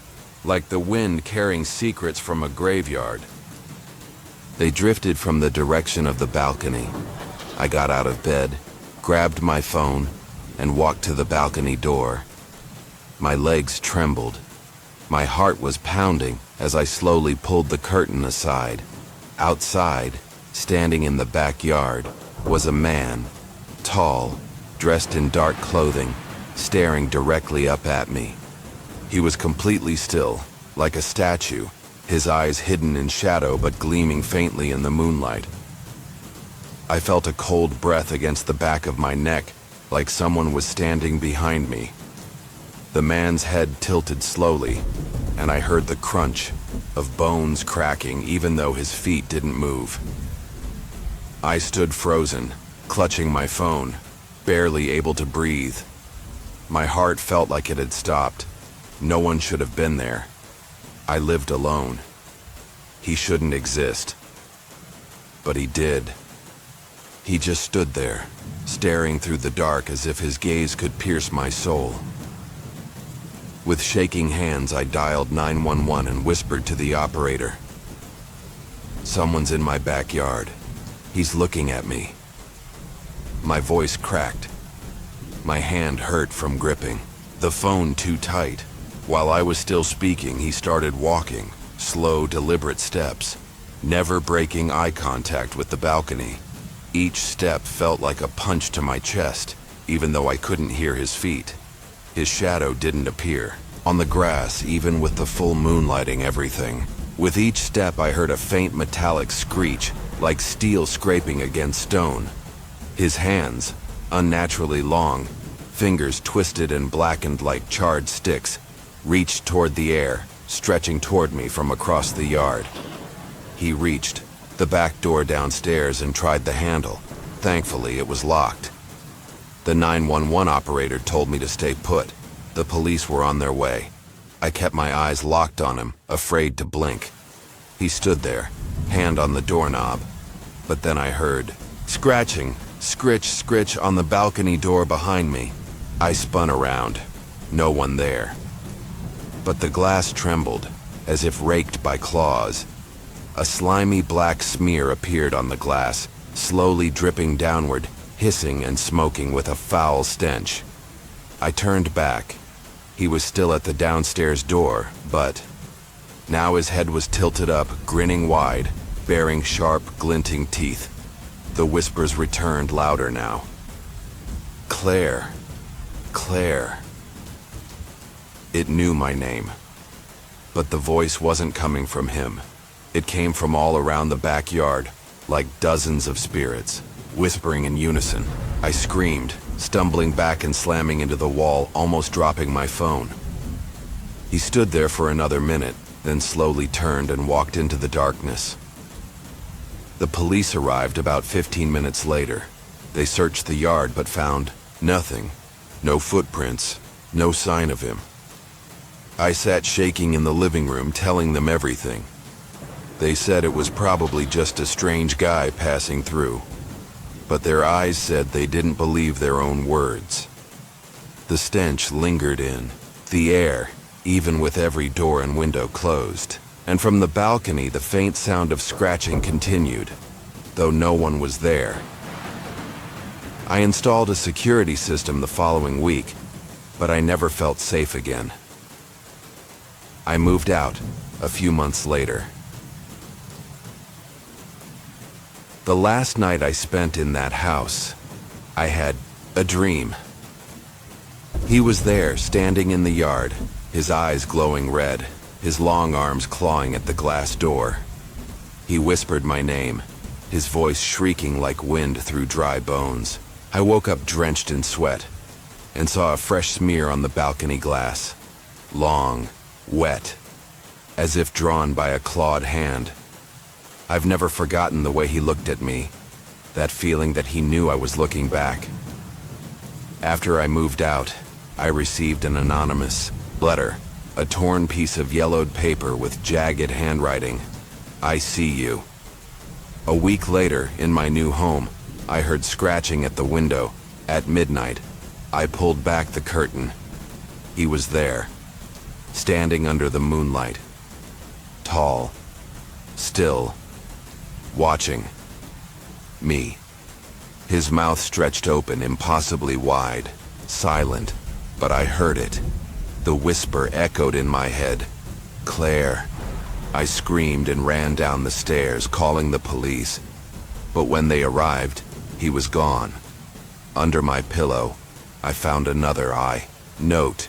like the wind carrying secrets from a graveyard. They drifted from the direction of the balcony. I got out of bed, grabbed my phone, and walked to the balcony door. My legs trembled. My heart was pounding as I slowly pulled the curtain aside. Outside, standing in the backyard, was a man, tall, dressed in dark clothing, staring directly up at me. He was completely still, like a statue, his eyes hidden in shadow but gleaming faintly in the moonlight. I felt a cold breath against the back of my neck, like someone was standing behind me. The man's head tilted slowly, and I heard the crunch of bones cracking even though his feet didn't move. I stood frozen, clutching my phone, barely able to breathe. My heart felt like it had stopped. No one should have been there. I lived alone. He shouldn't exist. But he did. He just stood there, staring through the dark as if his gaze could pierce my soul. With shaking hands, I dialed 911 and whispered to the operator. "Someone's in my backyard. He's looking at me." My voice cracked. My hand hurt from gripping the phone too tight. While I was still speaking, he started walking, slow, deliberate steps, never breaking eye contact with the balcony. Each step felt like a punch to my chest, even though I couldn't hear his feet. His shadow didn't appear on the grass, even with the full moon lighting everything. With each step, I heard a faint metallic screech, like steel scraping against stone. His hands, unnaturally long, fingers twisted and blackened like charred sticks, reached toward the air, stretching toward me from across the yard. He reached the back door downstairs and tried the handle. Thankfully, it was locked. The 911 operator told me to stay put. The police were on their way. I kept my eyes locked on him, afraid to blink. He stood there, hand on the doorknob. But then I heard scratching, scritch on the balcony door behind me. I spun around. No one there. But the glass trembled, as if raked by claws. A slimy black smear appeared on the glass, slowly dripping downward, hissing and smoking with a foul stench. I turned back. He was still at the downstairs door, but now his head was tilted up, grinning wide, baring sharp, glinting teeth. The whispers returned louder now. Claire. Claire. It knew my name. But the voice wasn't coming from him. It came from all around the backyard, like dozens of spirits, whispering in unison. I screamed, stumbling back and slamming into the wall, almost dropping my phone. He stood there for another minute, then slowly turned and walked into the darkness. The police arrived about 15 minutes later. They searched the yard but found nothing. No footprints, no sign of him. I sat shaking in the living room, telling them everything. They said it was probably just a strange guy passing through, but their eyes said they didn't believe their own words. The stench lingered in the air, even with every door and window closed, and from the balcony the faint sound of scratching continued, though no one was there. I installed a security system the following week, but I never felt safe again. I moved out a few months later. The last night I spent in that house, I had a dream. He was there, standing in the yard, his eyes glowing red, his long arms clawing at the glass door. He whispered my name, his voice shrieking like wind through dry bones. I woke up drenched in sweat and saw a fresh smear on the balcony glass. Long, wet, as if drawn by a clawed hand. I've never forgotten the way he looked at me, that feeling that he knew I was looking back. After I moved out, I received an anonymous letter, a torn piece of yellowed paper with jagged handwriting. I see you. A week later, in my new home, I heard scratching at the window. At midnight, I pulled back the curtain. He was there, standing under the moonlight. Tall, still, watching me. His mouth stretched open, impossibly wide, silent, but I heard it. The whisper echoed in my head. Claire. I screamed and ran down the stairs, calling the police. But when they arrived, he was gone. Under my pillow, I found another note.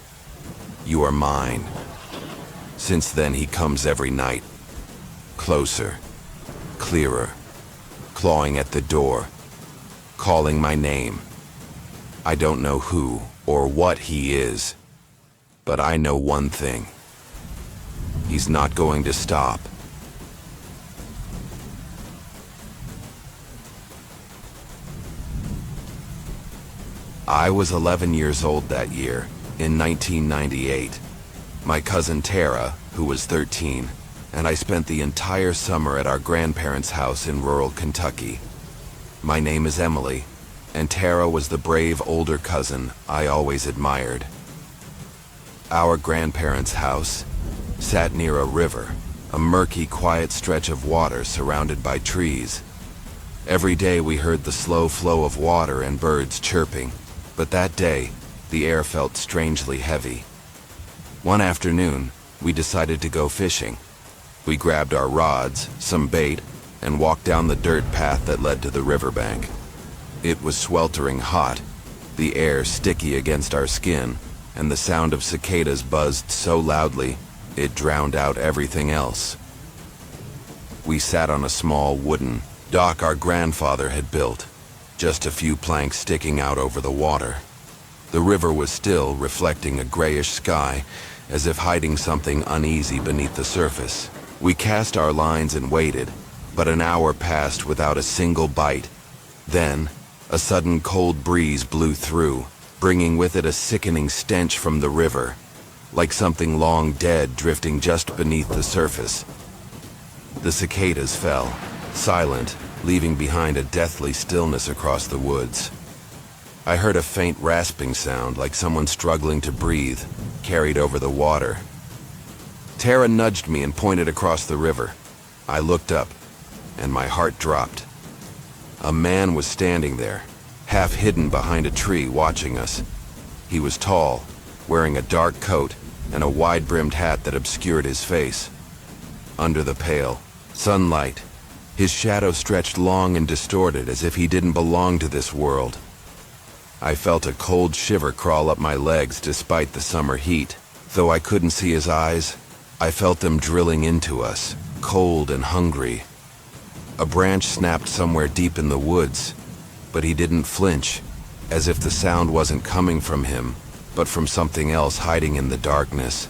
You are mine. Since then, he comes every night. Closer. Clearer, clawing at the door, calling my name. I don't know who or what he is, but I know one thing. He's not going to stop. I was 11 years old that year, in 1998. My cousin Tara, who was 13, and I spent the entire summer at our grandparents' house in rural Kentucky. My name is Emily, and Tara was the brave older cousin I always admired. Our grandparents' house sat near a river, a murky, quiet stretch of water surrounded by trees. Every day we heard the slow flow of water and birds chirping, but that day, the air felt strangely heavy. One afternoon, we decided to go fishing. We grabbed our rods, some bait, and walked down the dirt path that led to the riverbank. It was sweltering hot, the air sticky against our skin, and the sound of cicadas buzzed so loudly it drowned out everything else. We sat on a small wooden dock our grandfather had built, just a few planks sticking out over the water. The river was still, reflecting a grayish sky, as if hiding something uneasy beneath the surface. We cast our lines and waited, but an hour passed without a single bite. Then, a sudden cold breeze blew through, bringing with it a sickening stench from the river, like something long dead drifting just beneath the surface. The cicadas fell, silent, leaving behind a deathly stillness across the woods. I heard a faint rasping sound, like someone struggling to breathe, carried over the water. Tara nudged me and pointed across the river. I looked up, and my heart dropped. A man was standing there, half hidden behind a tree, watching us. He was tall, wearing a dark coat and a wide-brimmed hat that obscured his face. Under the pale sunlight, his shadow stretched long and distorted as if he didn't belong to this world. I felt a cold shiver crawl up my legs despite the summer heat. Though I couldn't see his eyes, I felt them drilling into us, cold and hungry. A branch snapped somewhere deep in the woods, but he didn't flinch, as if the sound wasn't coming from him, but from something else hiding in the darkness.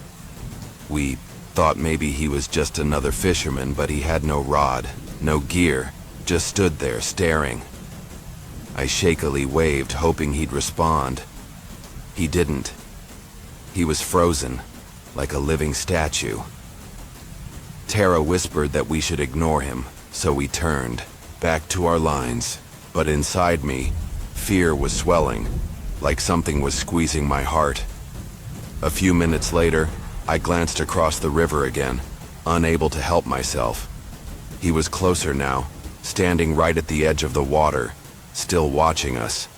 We thought maybe he was just another fisherman, but he had no rod, no gear, just stood there staring. I shakily waved, hoping he'd respond. He didn't. He was frozen, like a living statue. Tara whispered that we should ignore him, so we turned, back to our lines. But inside me, fear was swelling, like something was squeezing my heart. A few minutes later, I glanced across the river again, unable to help myself. He was closer now, standing right at the edge of the water, still watching us.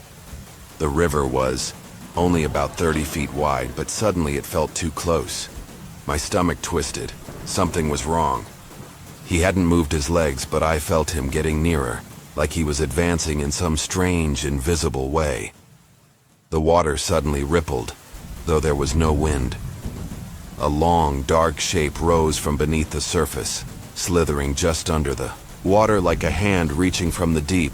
The river was only about 30 feet wide, but suddenly it felt too close. My stomach twisted. Something was wrong. He hadn't moved his legs, but I felt him getting nearer, like he was advancing in some strange, invisible way. The water suddenly rippled, though there was no wind. A long, dark shape rose from beneath the surface, slithering just under the water like a hand reaching from the deep.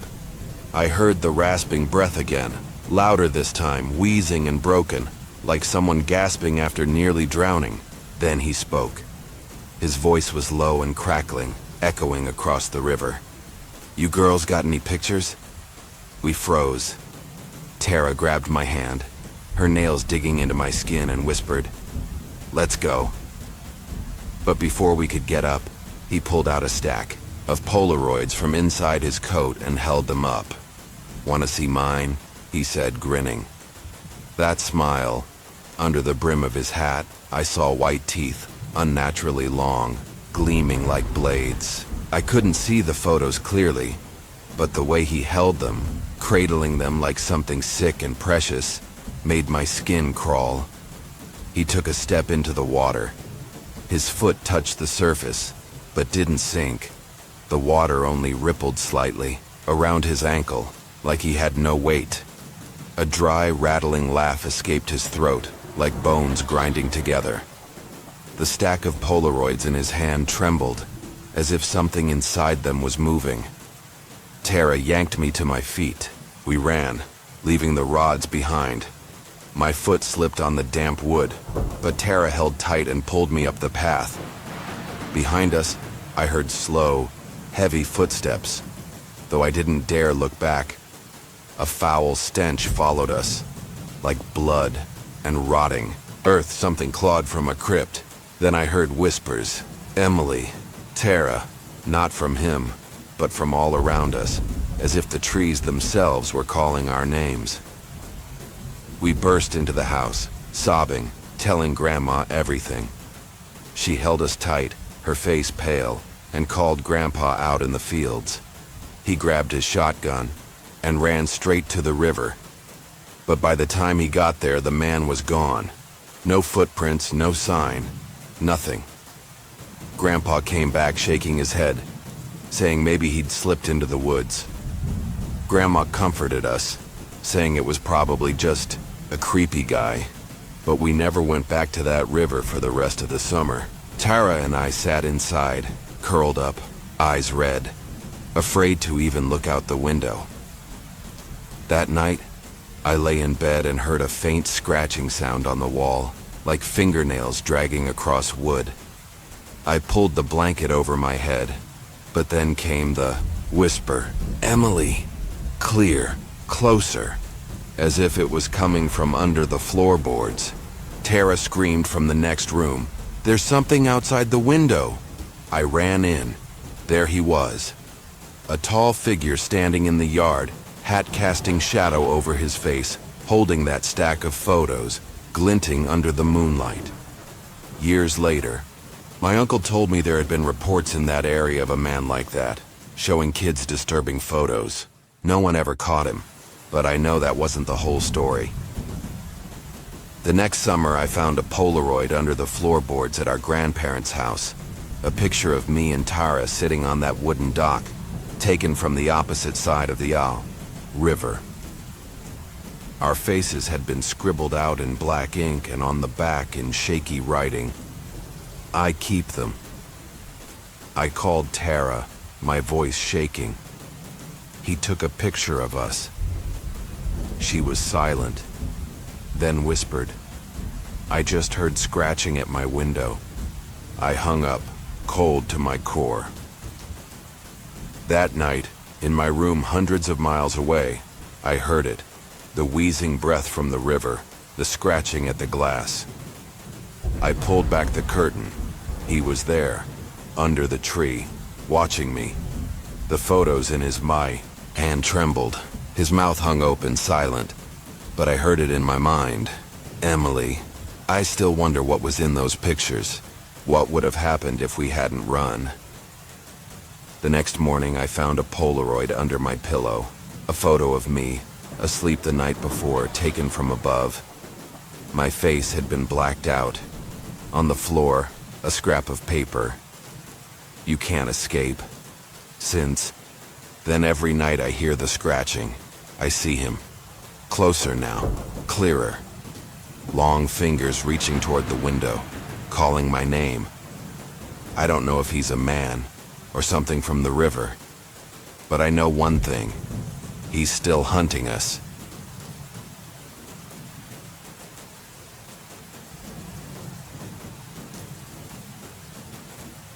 I heard the rasping breath again, louder this time, wheezing and broken, like someone gasping after nearly drowning. Then he spoke. His voice was low and crackling, echoing across the river. "You girls got any pictures?" We froze. Tara grabbed my hand, her nails digging into my skin, and whispered, "Let's go." But before we could get up, he pulled out a stack of Polaroids from inside his coat and held them up. "Want to see mine?" he said, grinning. That smile, under the brim of his hat, I saw white teeth, unnaturally long, gleaming like blades. I couldn't see the photos clearly, but the way he held them, cradling them like something sick and precious, made my skin crawl. He took a step into the water. His foot touched the surface, but didn't sink. The water only rippled slightly, around his ankle, like he had no weight. A dry, rattling laugh escaped his throat, like bones grinding together. The stack of Polaroids in his hand trembled, as if something inside them was moving. Tara yanked me to my feet. We ran, leaving the rods behind. My foot slipped on the damp wood, but Tara held tight and pulled me up the path. Behind us, I heard slow, heavy footsteps, though I didn't dare look back. A foul stench followed us, like blood and rotting earth, something clawed from a crypt. Then I heard whispers. Emily, Tara, not from him, but from all around us, as if the trees themselves were calling our names. We burst into the house, sobbing, telling Grandma everything. She held us tight, her face pale, and called Grandpa out in the fields. He grabbed his shotgun and ran straight to the river. But by the time he got there, the man was gone. No footprints, no sign, nothing. Grandpa came back shaking his head, saying maybe he'd slipped into the woods. Grandma comforted us, saying it was probably just a creepy guy, but we never went back to that river for the rest of the summer. Tara and I sat inside, curled up, eyes red, afraid to even look out the window. That night, I lay in bed and heard a faint scratching sound on the wall, like fingernails dragging across wood. I pulled the blanket over my head, but then came the whisper, "Emily," clear, closer, as if it was coming from under the floorboards. Tara screamed from the next room, "There's something outside the window." I ran in. There he was, a tall figure standing in the yard, hat casting shadow over his face, holding that stack of photos, glinting under the moonlight. Years later, My uncle told me there had been reports in that area of a man like that, showing kids disturbing photos. No one ever caught him, but I know that wasn't the whole story. The next summer, I found a Polaroid under the floorboards at our grandparents' house. A picture of me and Tara sitting on that wooden dock, taken from the opposite side of the river. Our faces had been scribbled out in black ink and on the back in shaky writing. I keep them. I called Tara, my voice shaking. He took a picture of us. She was silent, then whispered. I just heard scratching at my window. I hung up, cold to my core. That night, in my room hundreds of miles away, I heard it. The wheezing breath from the river, the scratching at the glass. I pulled back the curtain. He was there, under the tree, watching me. The photos in his hand trembled. His mouth hung open, silent. But I heard it in my mind. Emily. I still wonder what was in those pictures. What would have happened if we hadn't run? The next morning, I found a Polaroid under my pillow. A photo of me, asleep the night before, taken from above. My face had been blacked out. On the floor, a scrap of paper. You can't escape. Since then, every night I hear the scratching. I see him. Closer now, clearer. Long fingers reaching toward the window, calling my name. I don't know if he's a man or something from the river, but I know one thing. He's still hunting us.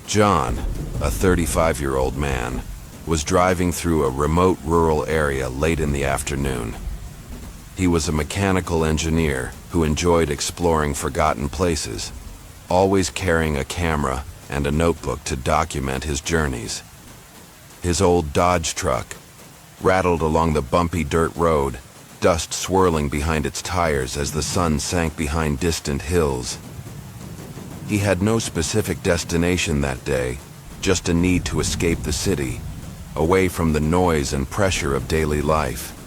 John, a 35-year-old man, was driving through a remote rural area late in the afternoon. He was a mechanical engineer who enjoyed exploring forgotten places, always carrying a camera and a notebook to document his journeys. His old Dodge truck rattled along the bumpy dirt road, dust swirling behind its tires as the sun sank behind distant hills. He had no specific destination that day, just a need to escape the city, away from the noise and pressure of daily life.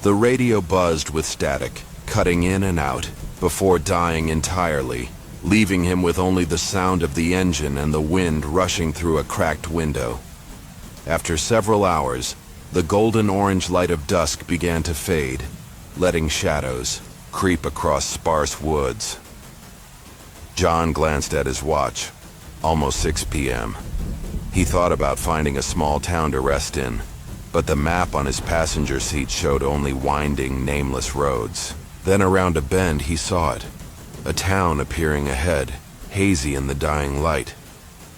The radio buzzed with static, cutting in and out, before dying entirely, leaving him with only the sound of the engine and the wind rushing through a cracked window. After several hours, the golden-orange light of dusk began to fade, letting shadows creep across sparse woods. John glanced at his watch. Almost 6 p.m. He thought about finding a small town to rest in, but the map on his passenger seat showed only winding, nameless roads. Then around a bend he saw it, a town appearing ahead, hazy in the dying light.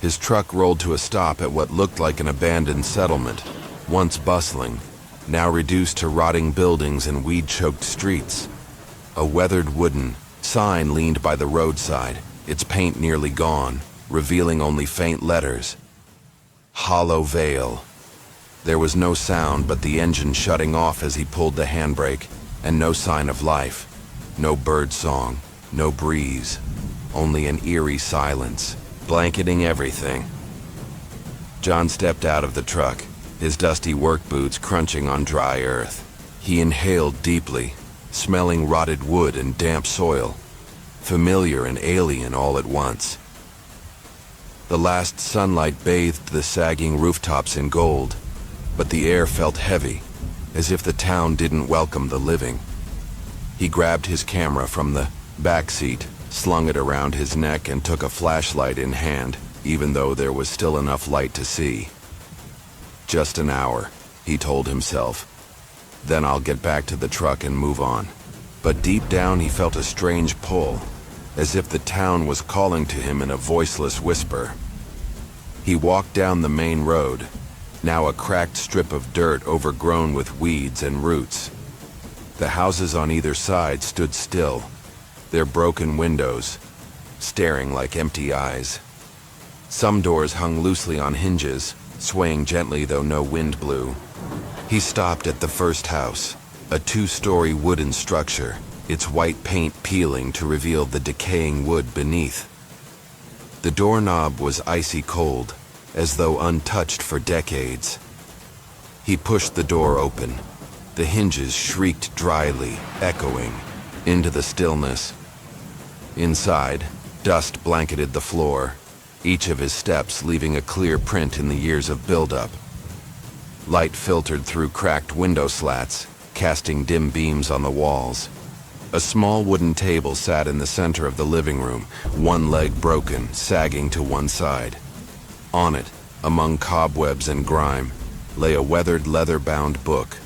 His truck rolled to a stop at what looked like an abandoned settlement, once bustling, now reduced to rotting buildings and weed-choked streets. A weathered wooden sign leaned by the roadside, its paint nearly gone, revealing only faint letters. Hollow Vale. There was no sound but the engine shutting off as he pulled the handbrake, and no sign of life. No bird song, no breeze, only an eerie silence, blanketing everything. John stepped out of the truck, his dusty work boots crunching on dry earth. He inhaled deeply, smelling rotted wood and damp soil, familiar and alien all at once. The last sunlight bathed the sagging rooftops in gold, but the air felt heavy, as if the town didn't welcome the living. He grabbed his camera from the back seat, slung it around his neck, and took a flashlight in hand, even though there was still enough light to see. Just an hour, he told himself. Then I'll get back to the truck and move on. But deep down he felt a strange pull, as if the town was calling to him in a voiceless whisper. He walked down the main road, now a cracked strip of dirt overgrown with weeds and roots. The houses on either side stood still, their broken windows staring like empty eyes. Some doors hung loosely on hinges, swaying gently though no wind blew. He stopped at the first house, a 2-story wooden structure, its white paint peeling to reveal the decaying wood beneath. The doorknob was icy cold, as though untouched for decades. He pushed the door open. The hinges shrieked dryly, echoing into the stillness. Inside, dust blanketed the floor, each of his steps leaving a clear print in the years of buildup. Light filtered through cracked window slats, casting dim beams on the walls. A small wooden table sat in the center of the living room, one leg broken, sagging to one side. On it, among cobwebs and grime, lay a weathered leather-bound book.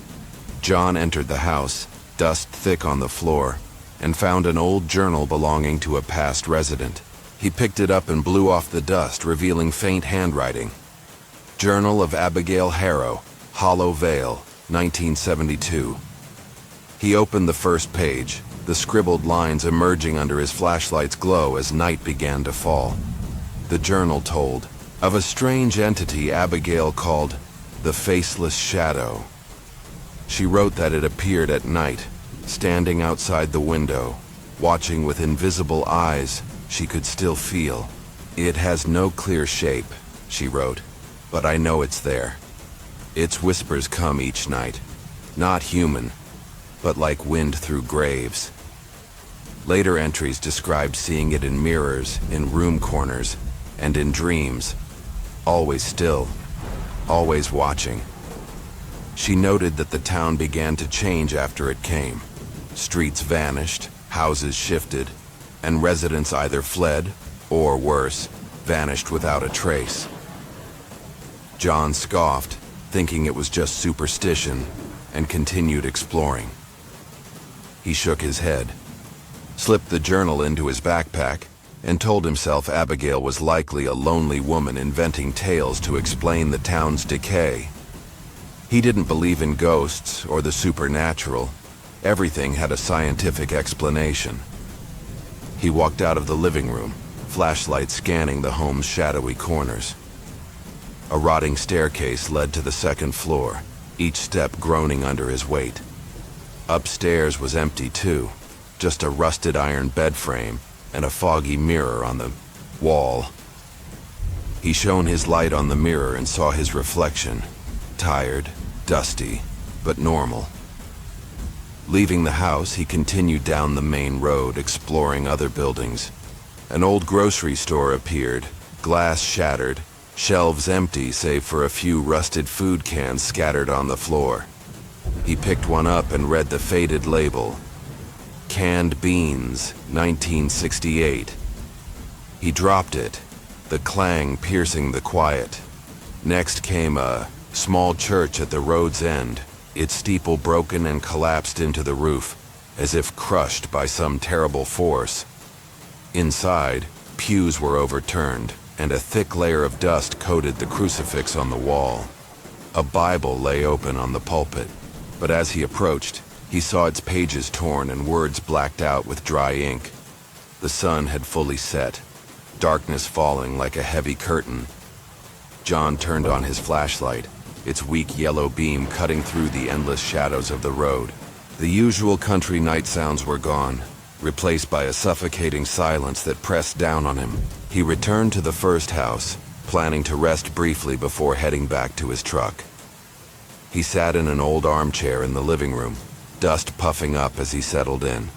John entered the house, dust thick on the floor, and found an old journal belonging to a past resident. He picked it up and blew off the dust, revealing faint handwriting. Journal of Abigail Harrow, Hollow Vale, 1972. He opened the first page, the scribbled lines emerging under his flashlight's glow as night began to fall. The journal told of a strange entity Abigail called the Faceless Shadow. She wrote that it appeared at night, standing outside the window, watching with invisible eyes she could still feel. "It has no clear shape," she wrote, "but I know it's there. Its whispers come each night, not human, but like wind through graves." Later entries described seeing it in mirrors, in room corners, and in dreams, always still, always watching. She noted that the town began to change after it came. Streets vanished, houses shifted, and residents either fled, or worse, vanished without a trace. John scoffed, thinking it was just superstition, and continued exploring. He shook his head, slipped the journal into his backpack, and told himself Abigail was likely a lonely woman inventing tales to explain the town's decay. He didn't believe in ghosts or the supernatural. Everything had a scientific explanation. He walked out of the living room, flashlight scanning the home's shadowy corners. A rotting staircase led to the second floor, each step groaning under his weight. Upstairs was empty too, just a rusted iron bed frame and a foggy mirror on the wall. He shone his light on the mirror and saw his reflection, tired, dusty, but normal. Leaving the house, he continued down the main road, exploring other buildings. An old grocery store appeared, glass shattered, shelves empty save for a few rusted food cans scattered on the floor. He picked one up and read the faded label, "Canned Beans, 1968. He dropped it, the clang piercing the quiet. Next came a small church at the road's end, its steeple broken and collapsed into the roof, as if crushed by some terrible force. Inside, pews were overturned, and a thick layer of dust coated the crucifix on the wall. A Bible lay open on the pulpit, but as he approached, he saw its pages torn and words blacked out with dry ink. The sun had fully set, darkness falling like a heavy curtain. John turned on his flashlight, its weak yellow beam cutting through the endless shadows of the road. The usual country night sounds were gone, replaced by a suffocating silence that pressed down on him. He returned to the first house, planning to rest briefly before heading back to his truck. He sat in an old armchair in the living room, dust puffing up as he settled in.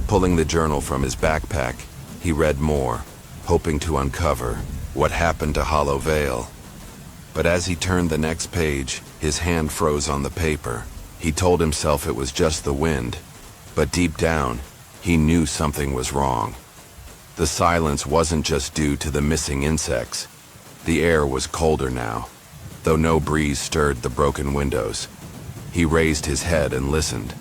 Pulling the journal from his backpack, he read more, hoping to uncover what happened to Hollow Vale. But as he turned the next page, his hand froze on the paper. He told himself it was just the wind, but deep down, he knew something was wrong. The silence wasn't just due to the missing insects. The air was colder now, though no breeze stirred the broken windows. He raised his head and listened.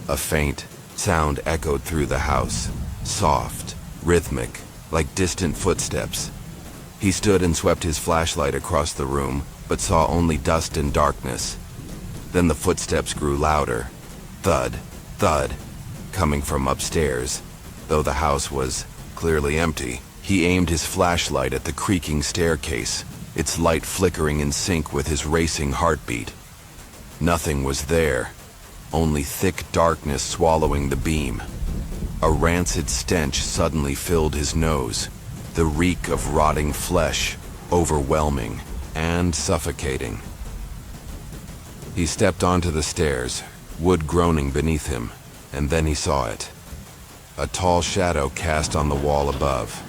A faint sound echoed through the house, soft, rhythmic, like distant footsteps. He stood and swept his flashlight across the room, but saw only dust and darkness. Then the footsteps grew louder, thud, thud, coming from upstairs. Though the house was clearly empty, he aimed his flashlight at the creaking staircase, its light flickering in sync with his racing heartbeat. Nothing was there, only thick darkness swallowing the beam. A rancid stench suddenly filled his nose. the reek of rotting flesh, overwhelming and suffocating. He stepped onto the stairs, wood groaning beneath him, and then he saw it. A tall shadow cast on the wall above,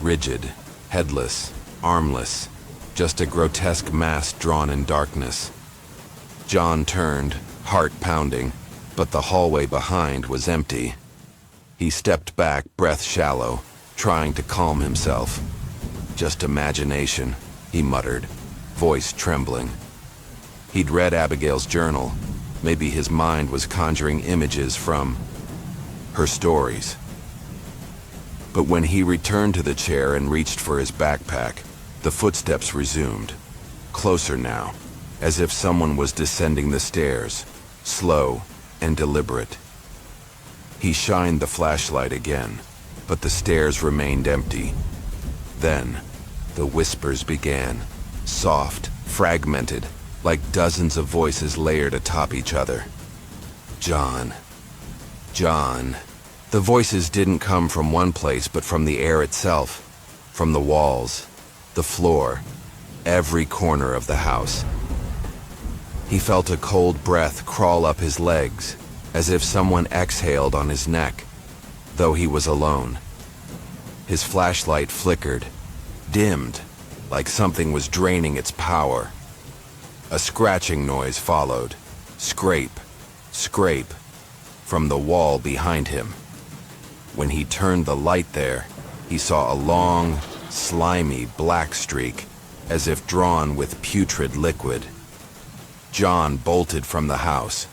rigid, headless, armless, just a grotesque mass drawn in darkness. John turned, heart pounding, but the hallway behind was empty. He stepped back, breath shallow, trying to calm himself. "Just imagination," he muttered, voice trembling. He'd read Abigail's journal. Maybe his mind was conjuring images from her stories. But when he returned to the chair and reached for his backpack, the footsteps resumed, closer now, as if someone was descending the stairs, slow and deliberate. He shined the flashlight again, but the stairs remained empty. Then, the whispers began, soft, fragmented, like dozens of voices layered atop each other. John. John. The voices didn't come from one place, but from the air itself, from the walls, the floor, every corner of the house. He felt a cold breath crawl up his legs, as if someone exhaled on his neck, though he was alone. His flashlight flickered, dimmed, like something was draining its power. A scratching noise followed, scrape, scrape, from the wall behind him. When he turned the light there, he saw a long, slimy black streak, as if drawn with putrid liquid. John bolted from the house,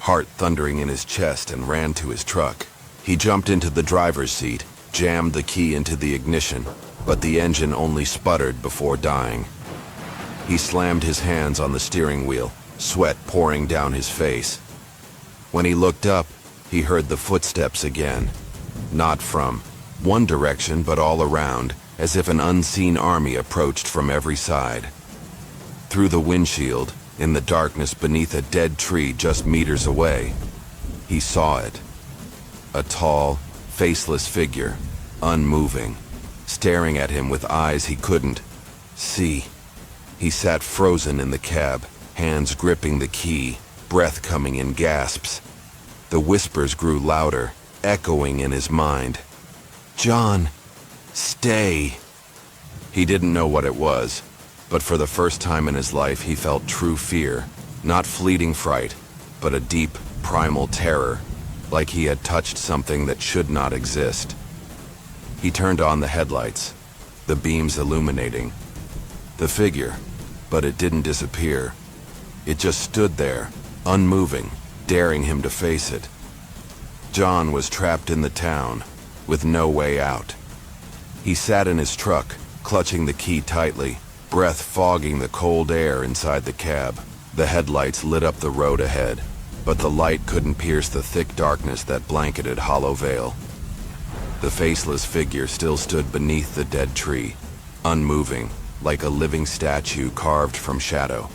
heart thundering in his chest, and ran to his truck. He jumped into the driver's seat, jammed the key into the ignition, but the engine only sputtered before dying. He slammed his hands on the steering wheel, sweat pouring down his face. When he looked up, he heard the footsteps again, not from one direction but all around, as if an unseen army approached from every side. Through the windshield, in the darkness beneath a dead tree just meters away, he saw it. A tall, faceless figure, unmoving, staring at him with eyes he couldn't see. He sat frozen in the cab, hands gripping the key, breath coming in gasps. The whispers grew louder, echoing in his mind. "John, stay." He didn't know what it was, but for the first time in his life he felt true fear, not fleeting fright, but a deep, primal terror, like he had touched something that should not exist. He turned on the headlights, the beams illuminating. The figure, but it didn't disappear. It just stood there, unmoving, daring him to face it. John was trapped in the town, with no way out. He sat in his truck, clutching the key tightly, breath fogging the cold air inside the cab. The headlights lit up the road ahead, but the light couldn't pierce the thick darkness that blanketed Hollow Vale. The faceless figure still stood beneath the dead tree, unmoving, like a living statue carved from shadow.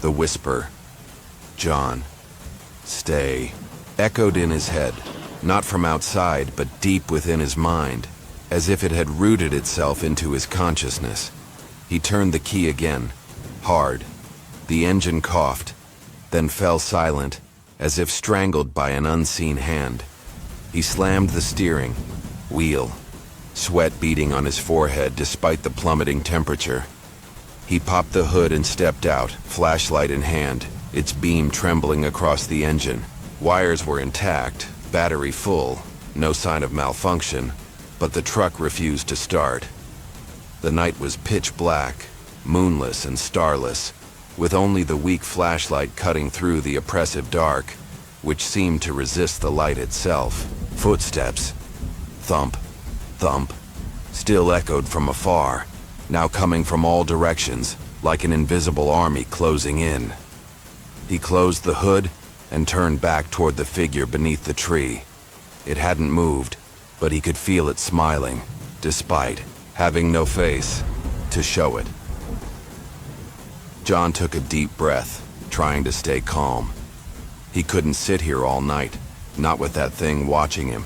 The whisper, "John, stay," echoed in his head, not from outside, but deep within his mind, as if it had rooted itself into his consciousness. He turned the key again, hard. The engine coughed, then fell silent, as if strangled by an unseen hand. He slammed the steering wheel, sweat beading on his forehead despite the plummeting temperature. He popped the hood and stepped out, flashlight in hand, its beam trembling across the engine. Wires were intact, battery full, no sign of malfunction, but the truck refused to start. The night was pitch black, moonless and starless, with only the weak flashlight cutting through the oppressive dark, which seemed to resist the light itself. Footsteps, thump, thump, still echoed from afar, now coming from all directions, like an invisible army closing in. He closed the hood and turned back toward the figure beneath the tree. It hadn't moved, but he could feel it smiling, despite having no face to show it. John took a deep breath, trying to stay calm. He couldn't sit here all night, not with that thing watching him.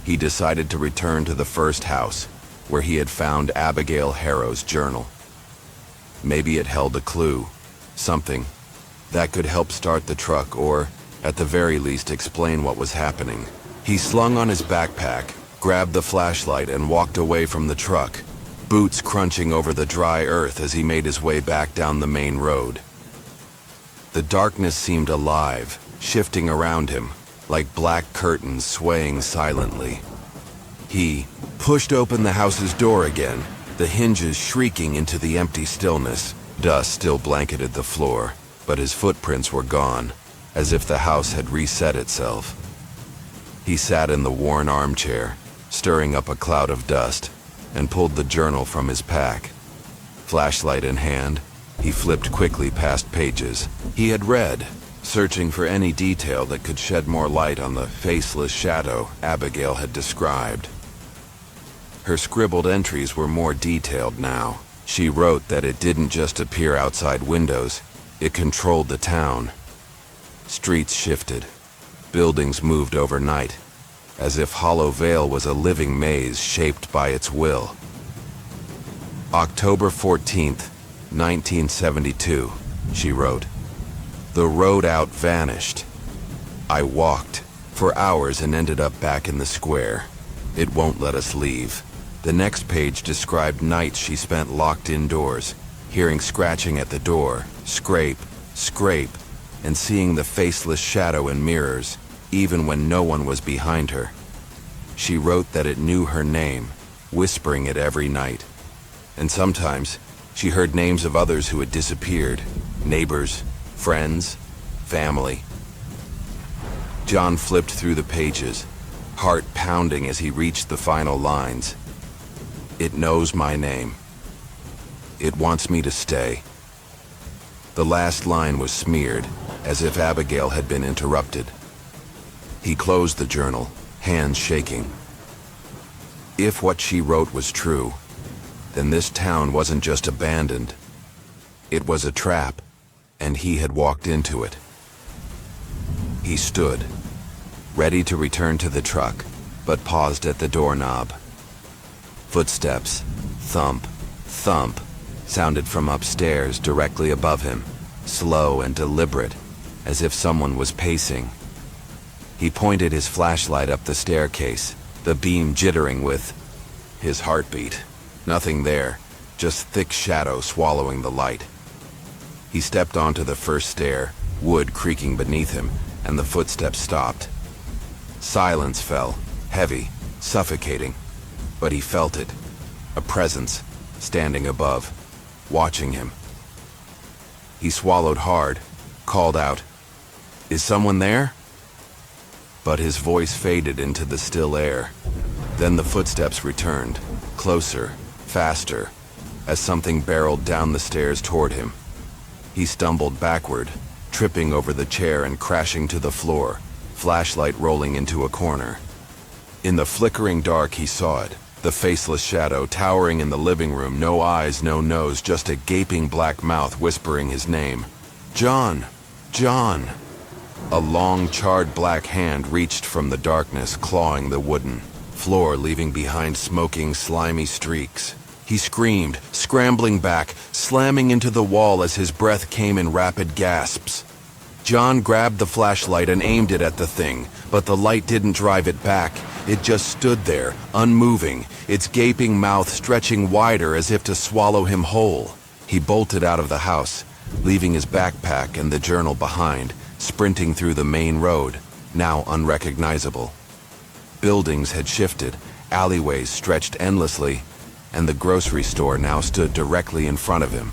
He decided to return to the first house, where he had found Abigail Harrow's journal. Maybe it held a clue, something that could help start the truck or, at the very least, explain what was happening. He slung on his backpack, grabbed the flashlight, and walked away from the truck, boots crunching over the dry earth as he made his way back down the main road. The darkness seemed alive, shifting around him, like black curtains swaying silently. He pushed open the house's door again, the hinges shrieking into the empty stillness. Dust still blanketed the floor, but his footprints were gone, as if the house had reset itself. He sat in the worn armchair, stirring up a cloud of dust, and pulled the journal from his pack. Flashlight in hand, he flipped quickly past pages he had read, searching for any detail that could shed more light on the faceless shadow Abigail had described. Her scribbled entries were more detailed now. She wrote that it didn't just appear outside windows, it controlled the town. Streets shifted, buildings moved overnight, as if Hollow Vale was a living maze shaped by its will. October 14th, 1972, she wrote. The road out vanished. I walked for hours and ended up back in the square. It won't let us leave. The next page described nights she spent locked indoors, hearing scratching at the door, scrape, scrape, and seeing the faceless shadow in mirrors, even when no one was behind her. She wrote that it knew her name, whispering it every night. And sometimes, she heard names of others who had disappeared, neighbors, friends, family. John flipped through the pages, heart pounding as he reached the final lines. It knows my name. It wants me to stay. The last line was smeared, as if Abigail had been interrupted. He closed the journal, hands shaking. If what she wrote was true, then this town wasn't just abandoned. It was a trap, and he had walked into it. He stood, ready to return to the truck, but paused at the doorknob. Footsteps, thump, thump, sounded from upstairs directly above him, slow and deliberate, as if someone was pacing. He pointed his flashlight up the staircase, the beam jittering with his heartbeat. Nothing there, just thick shadow swallowing the light. He stepped onto the first stair, wood creaking beneath him, and the footsteps stopped. Silence fell, heavy, suffocating, but he felt it, a presence, standing above, watching him. He swallowed hard, called out, "Is someone there?" But his voice faded into the still air. Then the footsteps returned, closer, faster, as something barreled down the stairs toward him. He stumbled backward, tripping over the chair and crashing to the floor, flashlight rolling into a corner. In the flickering dark he saw it, the faceless shadow towering in the living room, no eyes, no nose, just a gaping black mouth whispering his name. "John! John!" A long, charred black hand reached from the darkness, clawing the wooden floor, leaving behind smoking, slimy streaks. He screamed, scrambling back, slamming into the wall as his breath came in rapid gasps. John grabbed the flashlight and aimed it at the thing, but the light didn't drive it back. It just stood there, unmoving, its gaping mouth stretching wider as if to swallow him whole. He bolted out of the house, leaving his backpack and the journal behind, sprinting through the main road, now unrecognizable. Buildings had shifted, alleyways stretched endlessly, and the grocery store now stood directly in front of him,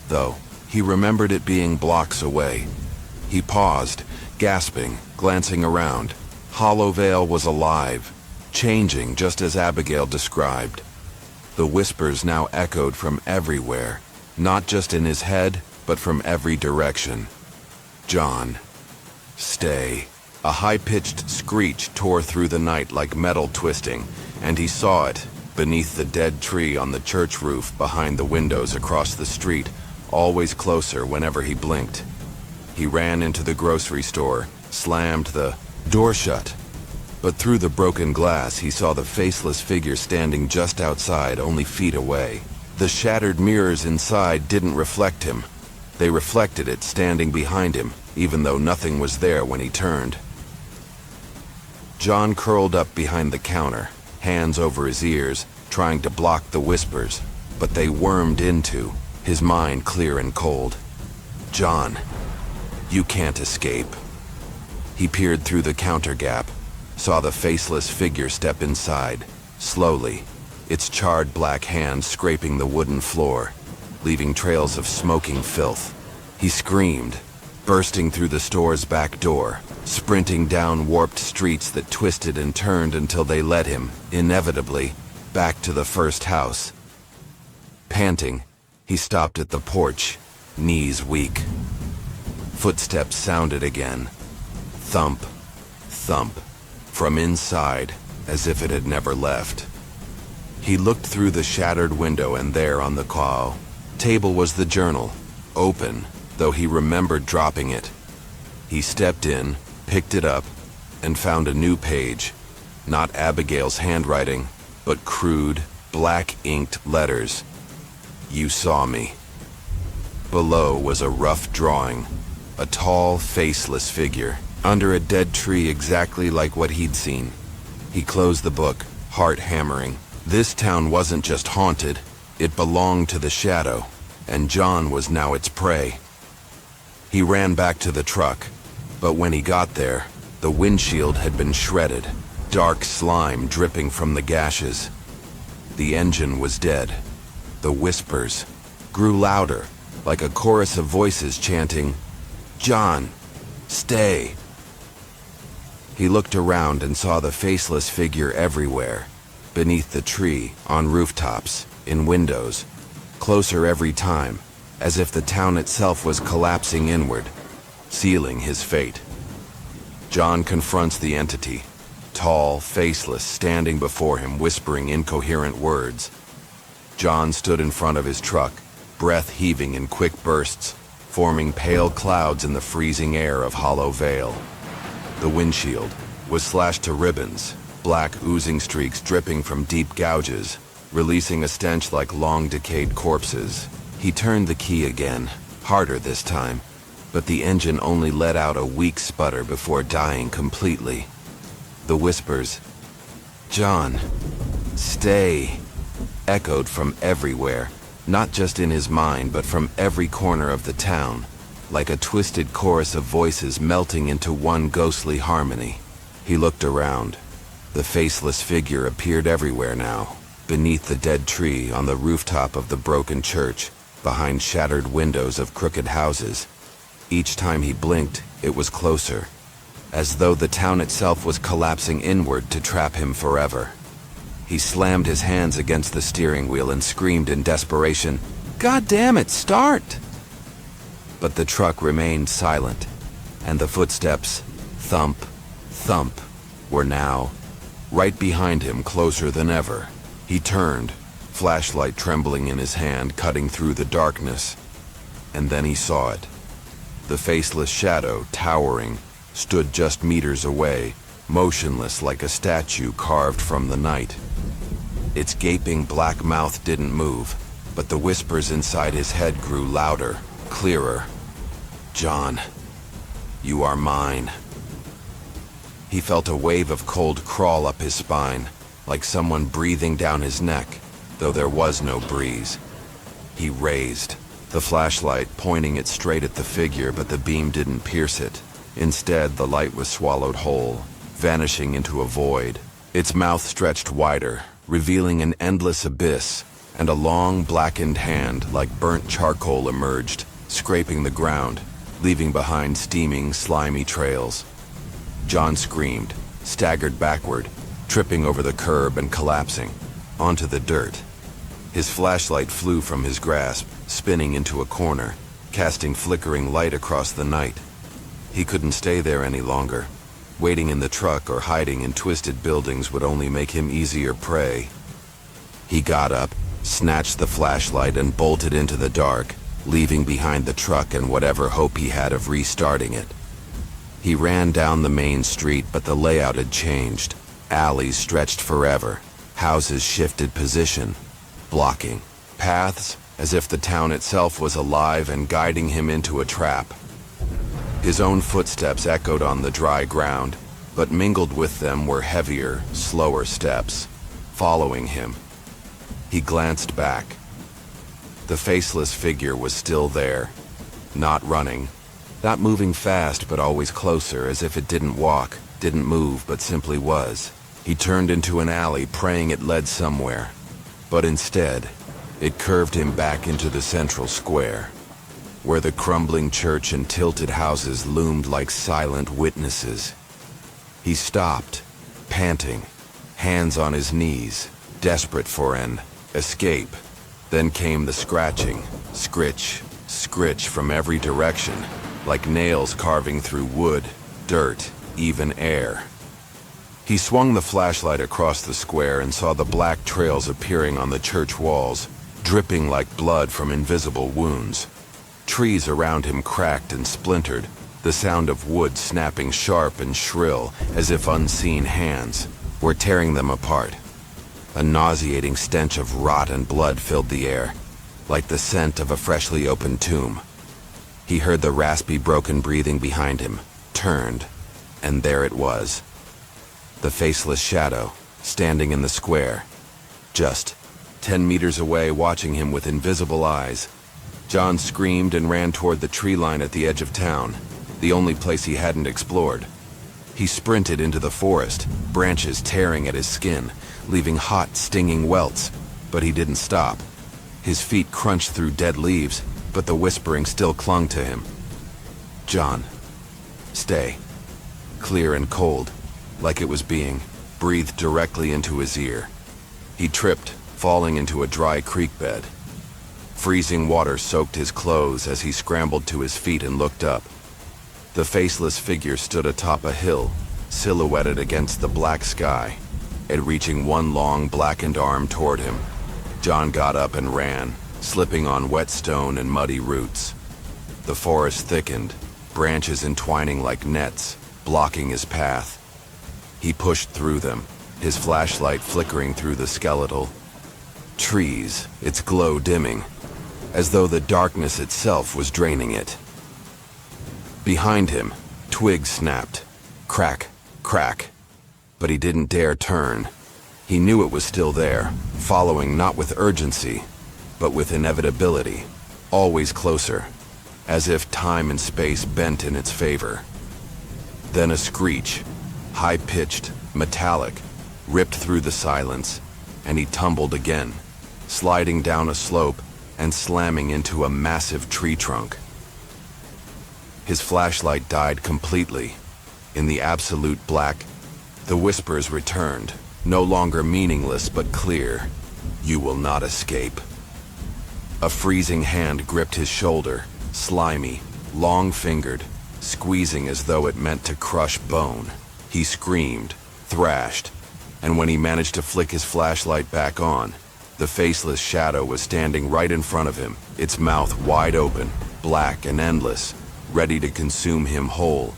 though he remembered it being blocks away. He paused, gasping, glancing around. Hollow Vale was alive, changing just as Abigail described. The whispers now echoed from everywhere, not just in his head, but from every direction. "John, stay." A high-pitched screech tore through the night like metal twisting, and he saw it, beneath the dead tree on the church roof behind the windows across the street, always closer whenever he blinked. He ran into the grocery store, slammed the door shut, But through the broken glass, he saw the faceless figure standing just outside, only feet away. The shattered mirrors inside didn't reflect him. They reflected it standing behind him, even though nothing was there when he turned. John curled up behind the counter, hands over his ears, trying to block the whispers, but they wormed into, his mind clear and cold. John, you can't escape. He peered through the counter gap, saw the faceless figure step inside, slowly, its charred black hand scraping the wooden floor, leaving trails of smoking filth. He screamed, bursting through the store's back door, sprinting down warped streets that twisted and turned until they led him, inevitably, back to the first house. Panting, he stopped at the porch, knees weak. Footsteps sounded again. Thump, thump, from inside, as if it had never left. He looked through the shattered window, and there on the table was the journal, open, though he remembered dropping it. He stepped in, picked it up, and found a new page. Not Abigail's handwriting, but crude, black-inked letters. You saw me. Below was a rough drawing, a tall, faceless figure, under a dead tree exactly like what he'd seen. He closed the book, heart hammering. This town wasn't just haunted, it belonged to the shadow, and John was now its prey. He ran back to the truck, but when he got there, the windshield had been shredded, dark slime dripping from the gashes. The engine was dead. The whispers grew louder, like a chorus of voices chanting, "John, stay." He looked around and saw the faceless figure everywhere, beneath the tree, on rooftops, in windows, closer every time, as if the town itself was collapsing inward, sealing his fate. John confronts the entity, tall, faceless, standing before him, whispering incoherent words. John stood in front of his truck, breath heaving in quick bursts, forming pale clouds in the freezing air of Hollow Vale. The windshield was slashed to ribbons, black oozing streaks dripping from deep gouges, releasing a stench like long-decayed corpses. He turned the key again, harder this time, but the engine only let out a weak sputter before dying completely. The whispers, "John, stay," echoed from everywhere, not just in his mind but from every corner of the town, like a twisted chorus of voices melting into one ghostly harmony. He looked around. The faceless figure appeared everywhere now, beneath the dead tree, on the rooftop of the broken church, behind shattered windows of crooked houses. Each time he blinked, it was closer, as though the town itself was collapsing inward to trap him forever. He slammed his hands against the steering wheel and screamed in desperation, "God damn it, start!" But the truck remained silent, and the footsteps, thump, thump, were now right behind him, closer than ever. He turned, flashlight trembling in his hand, cutting through the darkness. And then he saw it. The faceless shadow, towering, stood just meters away, motionless like a statue carved from the night. Its gaping black mouth didn't move, but the whispers inside his head grew louder, clearer. "John, you are mine." He felt a wave of cold crawl up his spine, like someone breathing down his neck, though there was no breeze. He raised, the flashlight pointing it straight at the figure, but the beam didn't pierce it. Instead, the light was swallowed whole, vanishing into a void. Its mouth stretched wider, revealing an endless abyss, and a long, blackened hand, like burnt charcoal, emerged, scraping the ground, leaving behind steaming, slimy trails. John screamed, staggered backward, tripping over the curb and collapsing onto the dirt. His flashlight flew from his grasp, spinning into a corner, casting flickering light across the night. He couldn't stay there any longer. Waiting in the truck or hiding in twisted buildings would only make him easier prey. He got up, snatched the flashlight, and bolted into the dark, leaving behind the truck and whatever hope he had of restarting it. He ran down the main street, but the layout had changed. Alleys stretched forever. Houses shifted position, blocking paths as if the town itself was alive and guiding him into a trap. His own footsteps echoed on the dry ground, but mingled with them were heavier, slower steps, following him. He glanced back. The faceless figure was still there, not running, not moving fast but always closer, as if it didn't walk, didn't move, but simply was. He turned into an alley, praying it led somewhere, but instead, it curved him back into the central square, where the crumbling church and tilted houses loomed like silent witnesses. He stopped, panting, hands on his knees, desperate for an escape. Then came the scratching, scritch, scritch from every direction, like nails carving through wood, dirt, even air. He swung the flashlight across the square and saw the black trails appearing on the church walls, dripping like blood from invisible wounds. Trees around him cracked and splintered, the sound of wood snapping sharp and shrill, as if unseen hands were tearing them apart. A nauseating stench of rot and blood filled the air, like the scent of a freshly opened tomb. He heard the raspy, broken breathing behind him, turned, and there it was. The faceless shadow, standing in the square, just 10 meters away, watching him with invisible eyes. John screamed and ran toward the tree line at the edge of town, the only place he hadn't explored. He sprinted into the forest, branches tearing at his skin, leaving hot, stinging welts, but he didn't stop. His feet crunched through dead leaves, but the whispering still clung to him. John, stay. Clear and cold, like it was being breathed directly into his ear. He tripped, falling into a dry creek bed. Freezing water soaked his clothes as he scrambled to his feet and looked up. The faceless figure stood atop a hill, silhouetted against the black sky, it reaching one long, blackened arm toward him. John got up and ran, slipping on wet stone and muddy roots. The forest thickened, branches entwining like nets, blocking his path. He pushed through them, his flashlight flickering through the skeletal trees, its glow dimming, as though the darkness itself was draining it. Behind him, twigs snapped. Crack, crack. But he didn't dare turn. He knew it was still there, following not with urgency, but with inevitability, always closer, as if time and space bent in its favor. Then a screech, high-pitched, metallic, ripped through the silence, and he tumbled again, sliding down a slope and slamming into a massive tree trunk. His flashlight died completely. In the absolute black, the whispers returned, no longer meaningless but clear. You will not escape. A freezing hand gripped his shoulder, slimy, long-fingered, squeezing as though it meant to crush bone. He screamed, thrashed, and when he managed to flick his flashlight back on, the faceless shadow was standing right in front of him, its mouth wide open, black and endless, ready to consume him whole.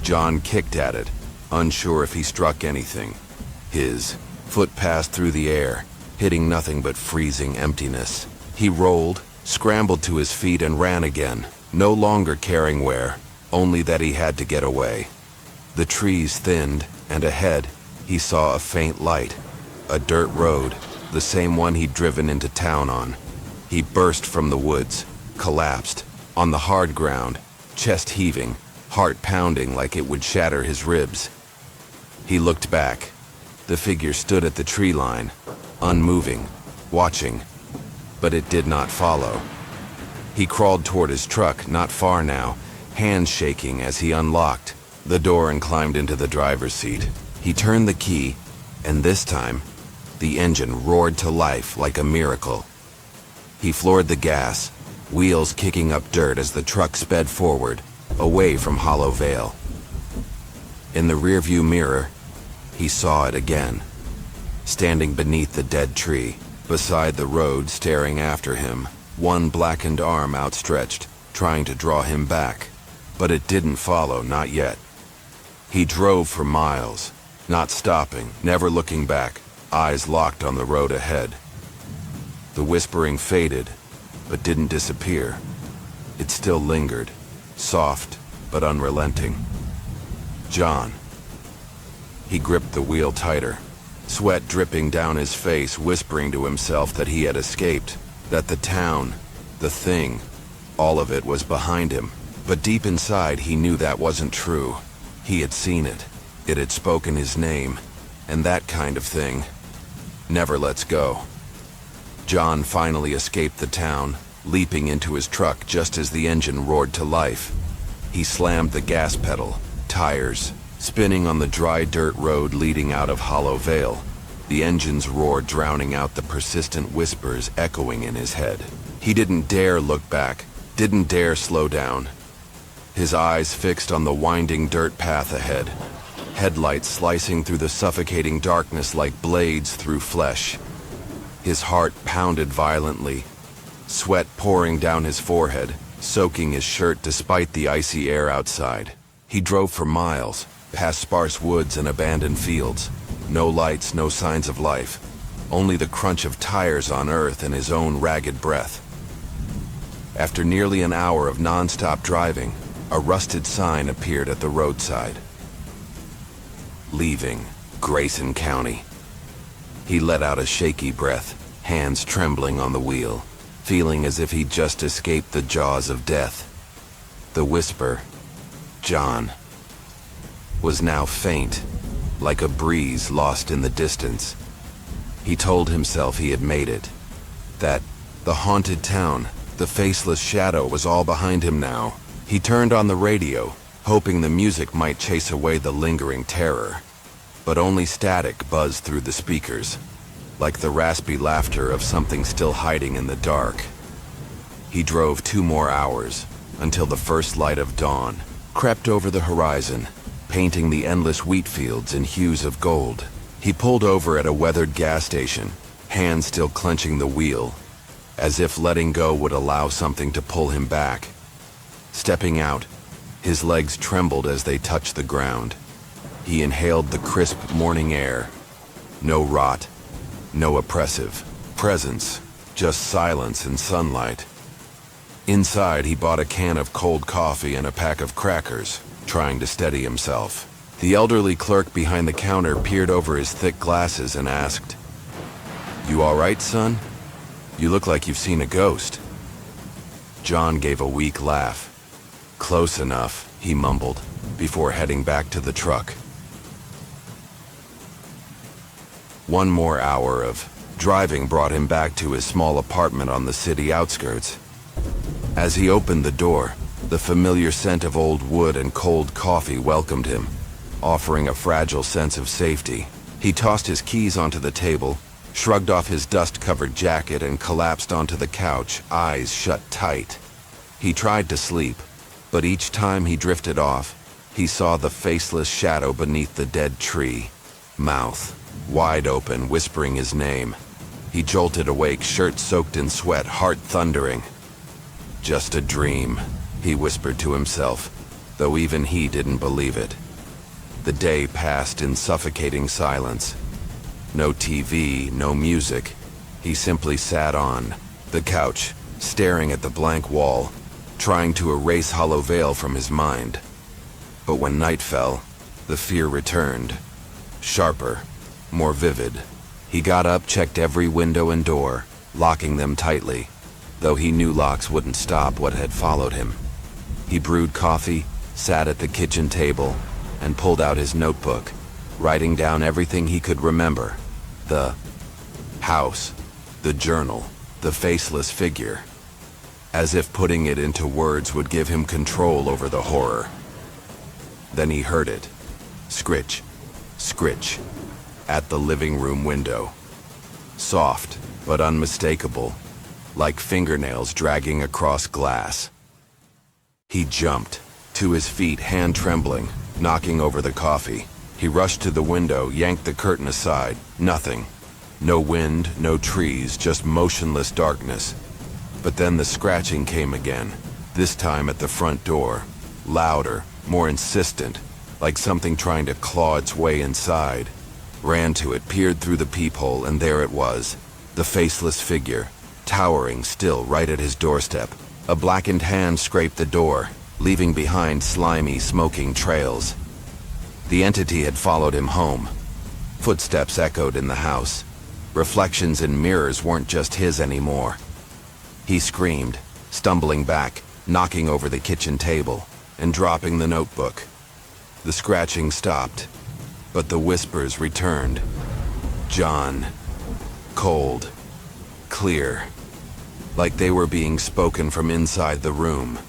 John kicked at it, unsure if he struck anything. His foot passed through the air, hitting nothing but freezing emptiness. He rolled, scrambled to his feet and ran again, no longer caring where, only that he had to get away. The trees thinned, and ahead, he saw a faint light, a dirt road, the same one he'd driven into town on. He burst from the woods, collapsed, on the hard ground, chest heaving, heart pounding like it would shatter his ribs. He looked back. The figure stood at the tree line, unmoving, watching, but it did not follow. He crawled toward his truck, not far now, hands shaking as he unlocked the door and climbed into the driver's seat. He turned the key, and this time, the engine roared to life like a miracle. He floored the gas, wheels kicking up dirt as the truck sped forward, away from Hollow Vale. In the rearview mirror, he saw it again, standing beneath the dead tree, beside the road, staring after him, one blackened arm outstretched, trying to draw him back. But it didn't follow, not yet. He drove for miles, not stopping, never looking back, eyes locked on the road ahead. The whispering faded, but didn't disappear. It still lingered, soft but unrelenting. John. He gripped the wheel tighter, sweat dripping down his face, whispering to himself that he had escaped, that the town, the thing, all of it was behind him. But deep inside he knew that wasn't true. He had seen it. It had spoken his name. And that kind of thing never lets go. John finally escaped the town, leaping into his truck just as the engine roared to life. He slammed the gas pedal, tires spinning on the dry dirt road leading out of Hollow Vale. The engine's roar drowning out the persistent whispers echoing in his head. He didn't dare look back, didn't dare slow down. His eyes fixed on the winding dirt path ahead, headlights slicing through the suffocating darkness like blades through flesh. His heart pounded violently, sweat pouring down his forehead, soaking his shirt despite the icy air outside. He drove for miles, past sparse woods and abandoned fields. No lights, no signs of life. Only the crunch of tires on earth and his own ragged breath. After nearly an hour of non-stop driving, a rusted sign appeared at the roadside. Leaving Grayson County. He let out a shaky breath, hands trembling on the wheel, feeling as if he'd just escaped the jaws of death. The whisper, John, was now faint, like a breeze lost in the distance. He told himself he had made it, that the haunted town, the faceless shadow was all behind him now. He turned on the radio, hoping the music might chase away the lingering terror. But only static buzzed through the speakers, like the raspy laughter of something still hiding in the dark. He drove 2 more hours, until the first light of dawn crept over the horizon, painting the endless wheat fields in hues of gold. He pulled over at a weathered gas station, hands still clenching the wheel, as if letting go would allow something to pull him back. Stepping out, his legs trembled as they touched the ground. He inhaled the crisp morning air. No rot, no oppressive presence, just silence and sunlight. Inside, he bought a can of cold coffee and a pack of crackers, trying to steady himself. The elderly clerk behind the counter peered over his thick glasses and asked, "You all right, son? You look like you've seen a ghost." John gave a weak laugh. "Close enough," he mumbled, before heading back to the truck. 1 more hour of driving brought him back to his small apartment on the city outskirts. As he opened the door, the familiar scent of old wood and cold coffee welcomed him, offering a fragile sense of safety. He tossed his keys onto the table, shrugged off his dust-covered jacket and collapsed onto the couch, eyes shut tight. He tried to sleep, but each time he drifted off, he saw the faceless shadow beneath the dead tree, mouth wide open, whispering his name. He jolted awake, shirt soaked in sweat, heart thundering. "Just a dream," he whispered to himself, though even he didn't believe it. The day passed in suffocating silence. No TV, no music. He simply sat on the couch, staring at the blank wall, trying to erase Hollow Vale from his mind. But when night fell, the fear returned, sharper, more vivid. He got up, checked every window and door, locking them tightly, though he knew locks wouldn't stop what had followed him. He brewed coffee, sat at the kitchen table, and pulled out his notebook, writing down everything he could remember. The house, the journal, the faceless figure. As if putting it into words would give him control over the horror. Then he heard it. Scritch, scritch, at the living room window. Soft, but unmistakable, like fingernails dragging across glass. He jumped, to his feet, hand trembling, knocking over the coffee. He rushed to the window, yanked the curtain aside. Nothing. No wind, no trees, just motionless darkness. But then the scratching came again, this time at the front door. louder, more insistent, like something trying to claw its way inside. Ran to it, peered through the peephole, and there it was, the faceless figure, towering still right at his doorstep. A blackened hand scraped the door, leaving behind slimy, smoking trails. The entity had followed him home. Footsteps echoed in the house. Reflections in mirrors weren't just his anymore. He screamed, stumbling back, knocking over the kitchen table, and dropping the notebook. The scratching stopped, but the whispers returned. John. Cold. Clear. Like they were being spoken from inside the room.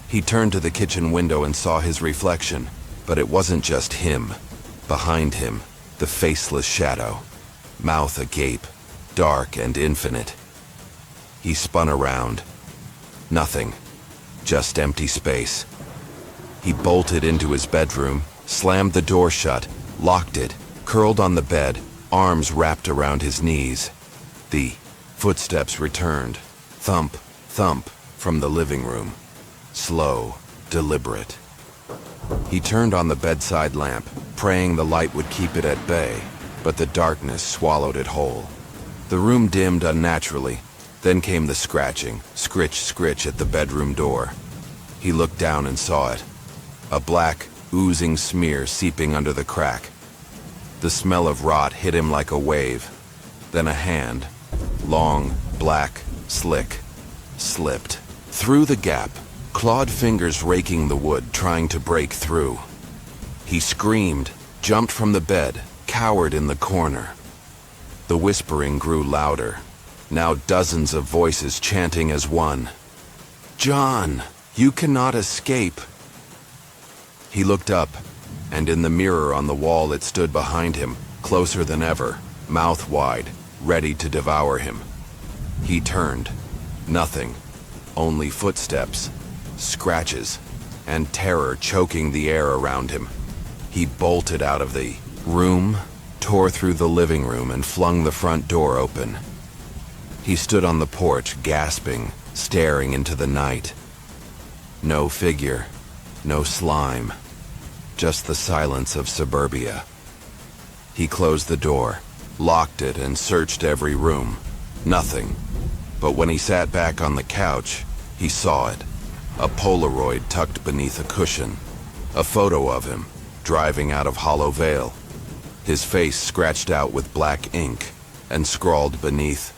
He turned to the kitchen window and saw his reflection, but it wasn't just him. Behind him, the faceless shadow, mouth agape, dark and infinite. He spun around. Nothing. Just empty space. He bolted into his bedroom, slammed the door shut, locked it, curled on the bed, arms wrapped around his knees. The footsteps returned, thump, thump, from the living room. Slow, deliberate. He turned on the bedside lamp, praying the light would keep it at bay, but the darkness swallowed it whole. The room dimmed unnaturally, then came the scratching, scritch, scritch at the bedroom door. He looked down and saw it. A black, oozing smear seeping under the crack. The smell of rot hit him like a wave. Then a hand, long, black, slick, slipped. Through the gap, clawed fingers raking the wood, trying to break through. He screamed, jumped from the bed, cowered in the corner. The whispering grew louder. Now dozens of voices chanting as one. John, you cannot escape. He looked up, and in the mirror on the wall it stood behind him, closer than ever, mouth wide, ready to devour him. He turned. Nothing. Only footsteps, scratches, and terror choking the air around him. He bolted out of the room, tore through the living room, and flung the front door open. He stood on the porch, gasping, staring into the night. No figure, no slime, just the silence of suburbia. He closed the door, locked it, and searched every room. Nothing. But when he sat back on the couch, he saw it. A Polaroid tucked beneath a cushion. A photo of him, driving out of Hollow Vale. His face scratched out with black ink, and scrawled beneath,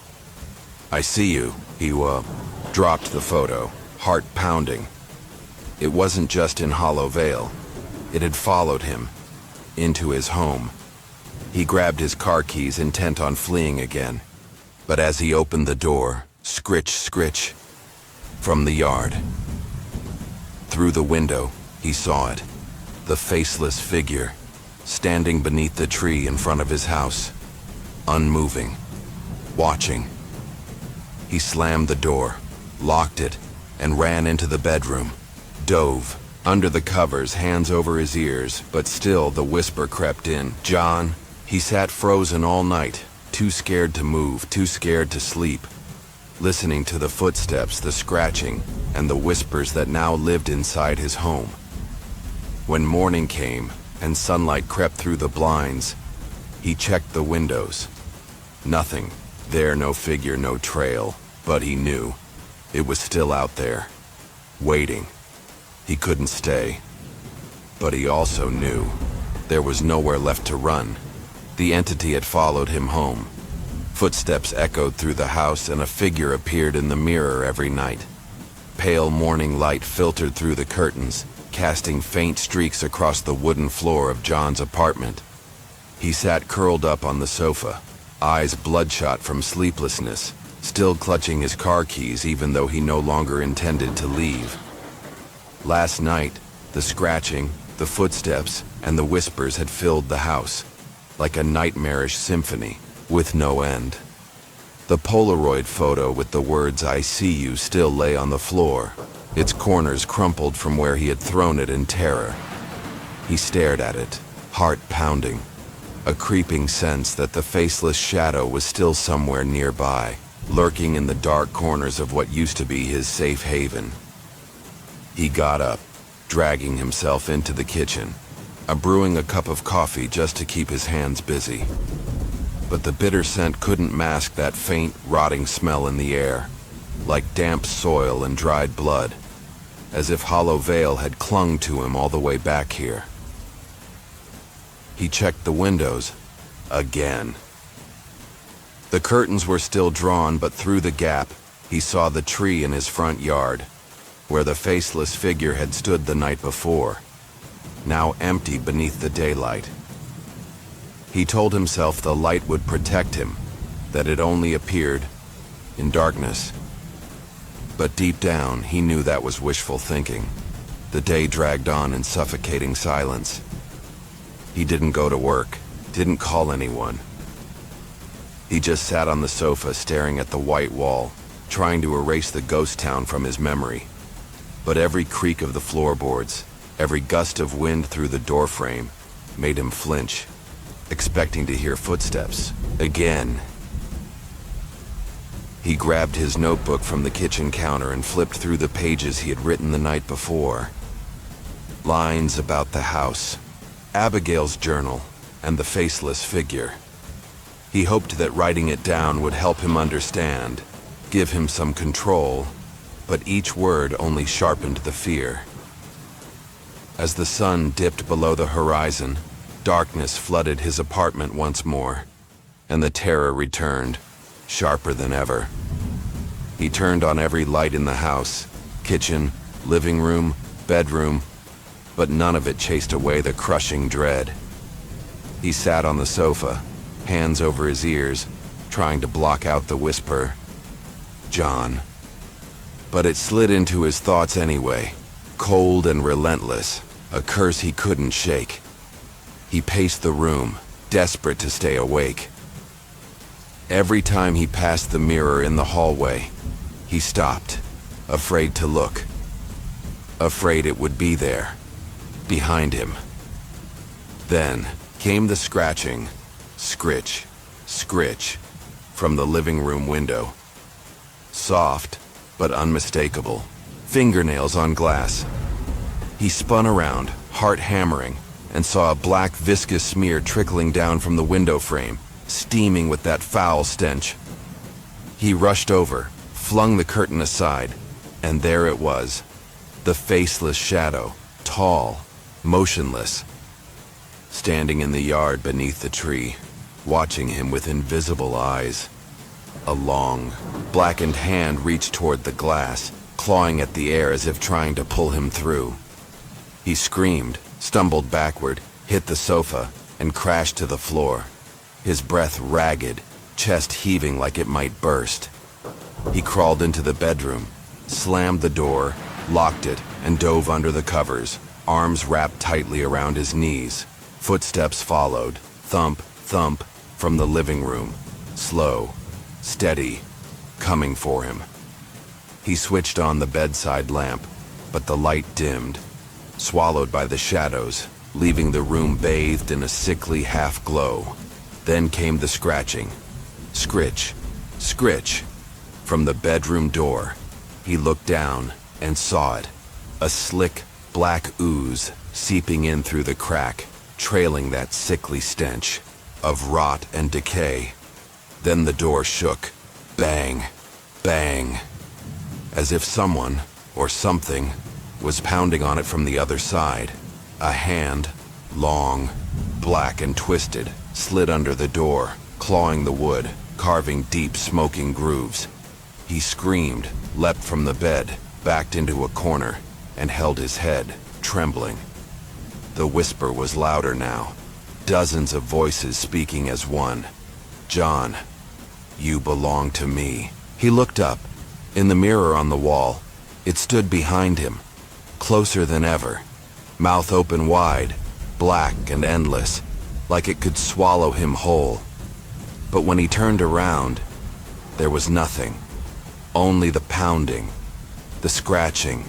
I see you. He dropped the photo, heart pounding. It wasn't just in Hollow Vale. It had followed him, into his home. He grabbed his car keys, intent on fleeing again. But as he opened the door, scritch, scritch, from the yard. Through the window, he saw it. The faceless figure, standing beneath the tree in front of his house, unmoving, watching. He slammed the door, locked it, and ran into the bedroom. Dove, under the covers, hands over his ears, but still the whisper crept in. John. He sat frozen all night, too scared to move, too scared to sleep, listening to the footsteps, the scratching, and the whispers that now lived inside his home. When morning came and sunlight crept through the blinds, he checked the windows. Nothing. There, no figure, no trail, but he knew. It was still out there, waiting. He couldn't stay. But he also knew there was nowhere left to run. The entity had followed him home. Footsteps echoed through the house, and a figure appeared in the mirror every night. Pale morning light filtered through the curtains, casting faint streaks across the wooden floor of John's apartment. He sat curled up on the sofa, eyes bloodshot from sleeplessness, still clutching his car keys even though he no longer intended to leave. Last night, the scratching, the footsteps, and the whispers had filled the house, like a nightmarish symphony, with no end. The Polaroid photo with the words "I see you" still lay on the floor, its corners crumpled from where he had thrown it in terror. He stared at it, heart pounding, a creeping sense that the faceless shadow was still somewhere nearby, lurking in the dark corners of what used to be his safe haven. He got up, dragging himself into the kitchen, brewing a cup of coffee just to keep his hands busy. But the bitter scent couldn't mask that faint, rotting smell in the air, like damp soil and dried blood, as if hollow veil had clung to him all the way back here. He checked the windows again. The curtains were still drawn, but through the gap, he saw the tree in his front yard, where the faceless figure had stood the night before, now empty beneath the daylight. He told himself the light would protect him, that it only appeared in darkness. But deep down, he knew that was wishful thinking. The day dragged on in suffocating silence. He didn't go to work, didn't call anyone. He just sat on the sofa staring at the white wall, trying to erase the ghost town from his memory. But every creak of the floorboards, every gust of wind through the doorframe, made him flinch, expecting to hear footsteps again. He grabbed his notebook from the kitchen counter and flipped through the pages he had written the night before. Lines about the house, Abigail's journal, and the faceless figure. He hoped that writing it down would help him understand, give him some control, but each word only sharpened the fear. As the sun dipped below the horizon, darkness flooded his apartment once more, and the terror returned, sharper than ever. He turned on every light in the house, kitchen, living room, bedroom, but none of it chased away the crushing dread. He sat on the sofa, hands over his ears, trying to block out the whisper, "John." But it slid into his thoughts anyway, cold and relentless, a curse he couldn't shake. He paced the room, desperate to stay awake. Every time he passed the mirror in the hallway, he stopped, afraid to look, afraid it would be there, behind him. Then came the scratching, scritch, scritch, from the living room window. Soft, but unmistakable, fingernails on glass. He spun around, heart hammering, and saw a black viscous smear trickling down from the window frame, steaming with that foul stench. He rushed over, flung the curtain aside, and there it was, the faceless shadow, tall, motionless, standing in the yard beneath the tree, watching him with invisible eyes. A long, blackened hand reached toward the glass, clawing at the air as if trying to pull him through. He screamed, stumbled backward, hit the sofa, and crashed to the floor, his breath ragged, chest heaving like it might burst. He crawled into the bedroom, slammed the door, locked it, and dove under the covers, arms wrapped tightly around his knees. Footsteps followed, thump, thump, from the living room, slow, steady, coming for him. He switched on the bedside lamp, but the light dimmed, swallowed by the shadows, leaving the room bathed in a sickly half-glow. Then came the scratching. Scritch, scritch, from the bedroom door. He looked down and saw it, a slick, black ooze seeping in through the crack, trailing that sickly stench of rot and decay. Then the door shook, bang, bang, as if someone, or something, was pounding on it from the other side. A hand, long, black and twisted, slid under the door, clawing the wood, carving deep, smoking grooves. He screamed, leapt from the bed, backed into a corner, and held his head, trembling. The whisper was louder now, dozens of voices speaking as one. "John, you belong to me." He looked up. In the mirror on the wall, it stood behind him, closer than ever, mouth open wide, black and endless, like it could swallow him whole. But when he turned around, there was nothing, only the pounding, the scratching,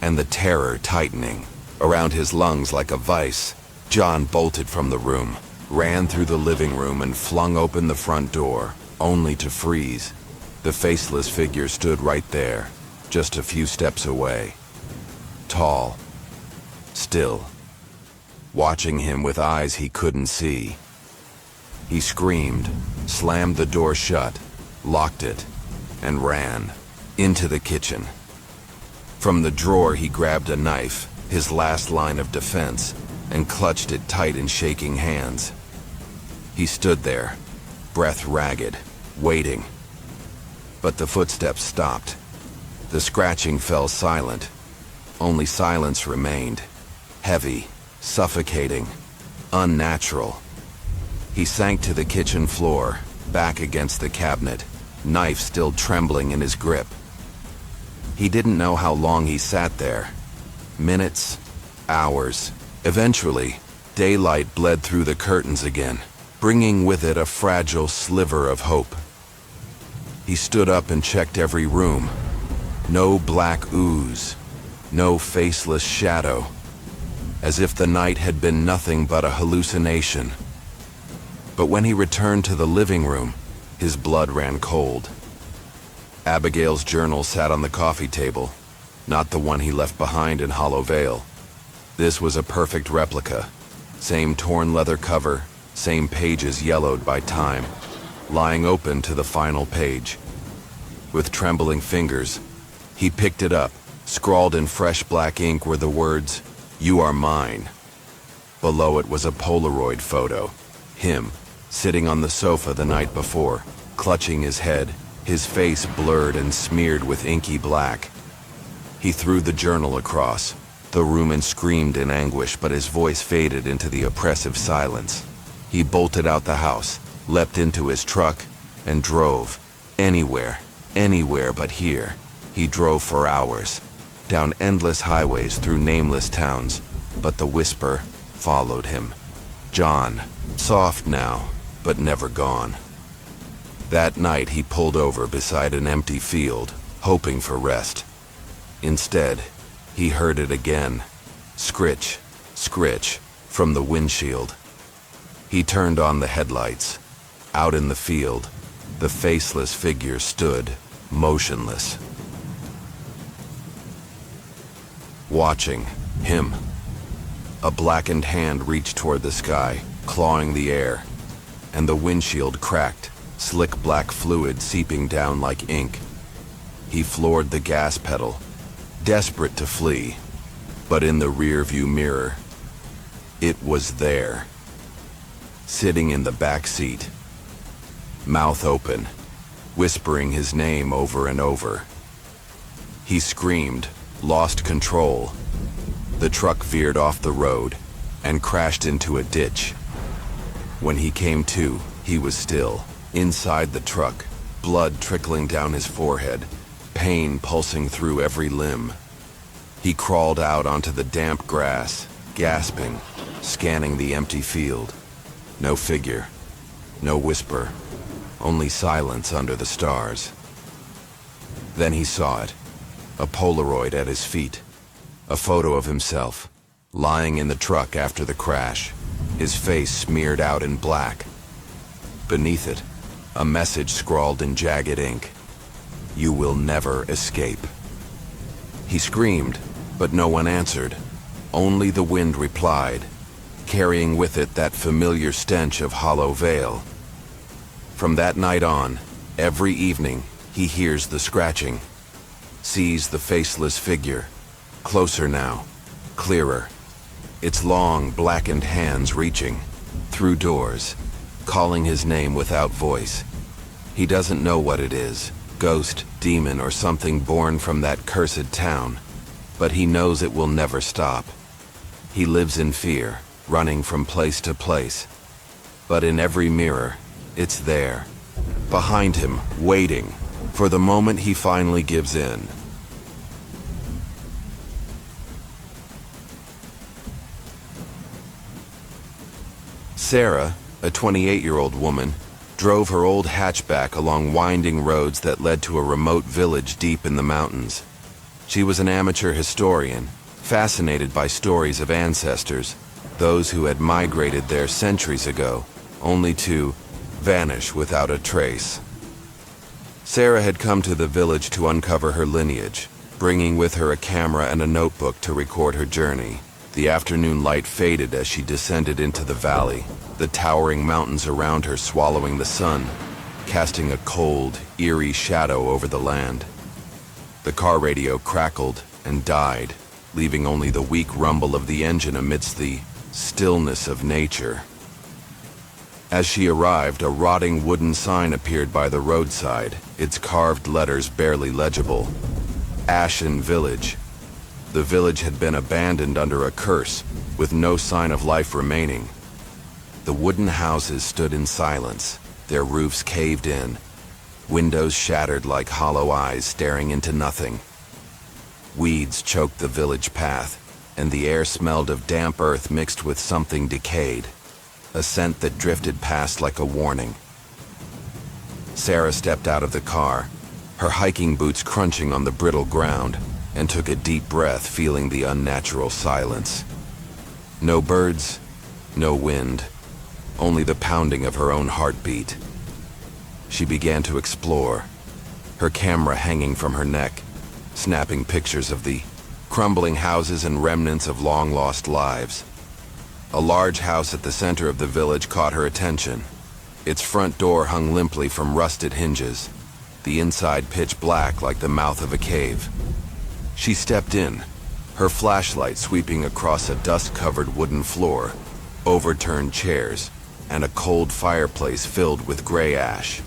and the terror tightening around his lungs like a vice. John bolted from the room, ran through the living room and flung open the front door, only to freeze. The faceless figure stood right there, just a few steps away. Tall, still, watching him with eyes he couldn't see. He screamed, slammed the door shut, locked it, and ran into the kitchen. From the drawer he grabbed a knife, his last line of defense, and clutched it tight in shaking hands. He stood there, breath ragged, waiting. But the footsteps stopped. The scratching fell silent. Only silence remained, heavy, suffocating, unnatural. He sank to the kitchen floor, back against the cabinet, knife still trembling in his grip. He didn't know how long he sat there. Minutes, hours. Eventually, daylight bled through the curtains again, bringing with it a fragile sliver of hope. He stood up and checked every room. No black ooze, no faceless shadow, as if the night had been nothing but a hallucination. But when he returned to the living room, his blood ran cold. Abigail's journal sat on the coffee table, not the one he left behind in Hollow Vale. This was a perfect replica. Same torn leather cover, same pages yellowed by time, lying open to the final page. With trembling fingers, he picked it up. Scrawled in fresh black ink were the words, "You are mine." Below it was a Polaroid photo. Him, sitting on the sofa the night before, clutching his head, his face blurred and smeared with inky black. He threw the journal across the room and screamed in anguish, but his voice faded into the oppressive silence. He bolted out the house, leapt into his truck, and drove. Anywhere but here. He drove for hours, down endless highways through nameless towns, but the whisper followed him. John, soft now, but never gone. That night he pulled over beside an empty field, hoping for rest. Instead, he heard it again. Scritch, scritch, from the windshield. He turned on the headlights. Out in the field, the faceless figure stood, motionless. Watching him. A blackened hand reached toward the sky, clawing the air, and the windshield cracked, slick black fluid seeping down like ink. He floored the gas pedal, desperate to flee, but in the rearview mirror, it was there. Sitting in the back seat, mouth open, whispering his name over and over. He screamed, lost control. The truck veered off the road and crashed into a ditch. When he came to, he was still, inside the truck, blood trickling down his forehead, pain pulsing through every limb. He crawled out onto the damp grass, gasping, scanning the empty field. No figure, no whisper, only silence under the stars. Then he saw it, a Polaroid at his feet, a photo of himself, lying in the truck after the crash, his face smeared out in black. Beneath it, a message scrawled in jagged ink, "You will never escape." He screamed, but no one answered. Only the wind replied, carrying with it that familiar stench of Hollow Vale. From that night on, every evening, he hears the scratching, sees the faceless figure, closer now, clearer, its long, blackened hands reaching, through doors, calling his name without voice. He doesn't know what it is, ghost, demon, or something born from that cursed town, but he knows it will never stop. He lives in fear, running from place to place, but in every mirror, it's there, behind him, waiting, for the moment he finally gives in. Sarah, a 28-year-old woman, drove her old hatchback along winding roads that led to a remote village deep in the mountains. She was an amateur historian, fascinated by stories of ancestors, those who had migrated there centuries ago, only to vanish without a trace. Sarah had come to the village to uncover her lineage, bringing with her a camera and a notebook to record her journey, The afternoon light faded as she descended into the valley, the towering mountains around her swallowing the sun, casting a cold, eerie shadow over the land. The car radio crackled and died, leaving only the weak rumble of the engine amidst the stillness of nature. As she arrived, a rotting wooden sign appeared by the roadside, its carved letters barely legible. Ashen Village. The village had been abandoned under a curse, with no sign of life remaining. The wooden houses stood in silence, their roofs caved in, windows shattered like hollow eyes staring into nothing. Weeds choked the village path, and the air smelled of damp earth mixed with something decayed, a scent that drifted past like a warning. Sarah stepped out of the car, her hiking boots crunching on the brittle ground, and took a deep breath, feeling the unnatural silence. No birds, no wind, only the pounding of her own heartbeat. She began to explore, her camera hanging from her neck, snapping pictures of the crumbling houses and remnants of long-lost lives. A large house at the center of the village caught her attention. Its front door hung limply from rusted hinges, the inside pitch black like the mouth of a cave. She stepped in, her flashlight sweeping across a dust-covered wooden floor, overturned chairs, and a cold fireplace filled with gray ash.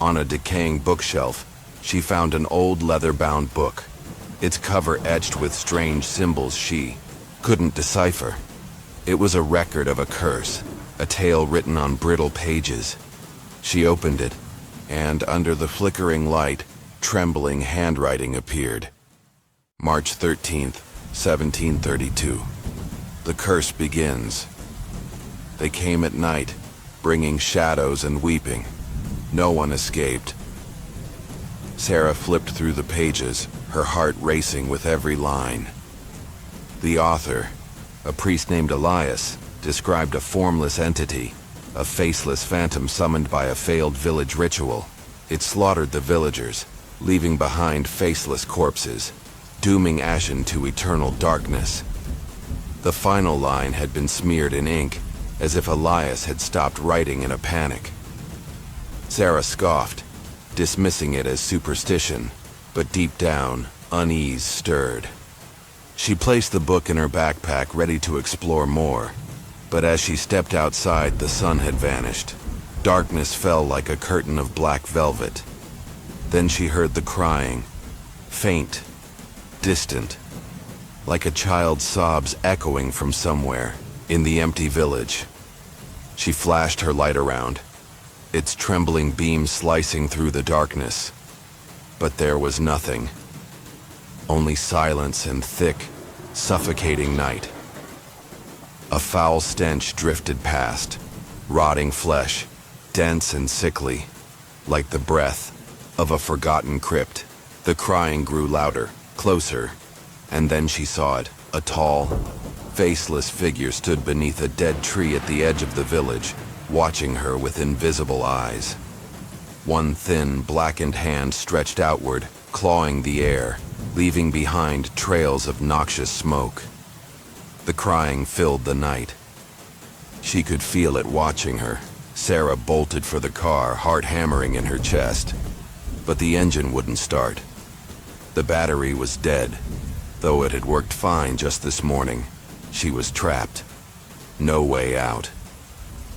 On a decaying bookshelf, she found an old leather-bound book, its cover etched with strange symbols she couldn't decipher. It was a record of a curse, a tale written on brittle pages. She opened it, and under the flickering light, trembling handwriting appeared. March 13th, 1732. The curse begins. They came at night, bringing shadows and weeping. No one escaped. Sarah flipped through the pages, her heart racing with every line. The author, a priest named Elias, described a formless entity, a faceless phantom summoned by a failed village ritual. It slaughtered the villagers, leaving behind faceless corpses, dooming Ashen to eternal darkness. The final line had been smeared in ink, as if Elias had stopped writing in a panic. Sarah scoffed, dismissing it as superstition, but deep down, unease stirred. She placed the book in her backpack, ready to explore more, but as she stepped outside, the sun had vanished. Darkness fell like a curtain of black velvet. Then she heard the crying, faint, distant, like a child's sobs echoing from somewhere in the empty village. She flashed her light around, its trembling beam slicing through the darkness. But there was nothing. Only silence and thick, suffocating night. A foul stench drifted past, rotting flesh, dense and sickly, like the breath of a forgotten crypt. The crying grew louder, closer, and then she saw it. A tall, faceless figure stood beneath a dead tree at the edge of the village, watching her with invisible eyes. One thin, blackened hand stretched outward, clawing the air, leaving behind trails of noxious smoke. The crying filled the night. She could feel it watching her. Sarah bolted for the car, heart hammering in her chest. But the engine wouldn't start. The battery was dead. Though it had worked fine just this morning, she was trapped. No way out.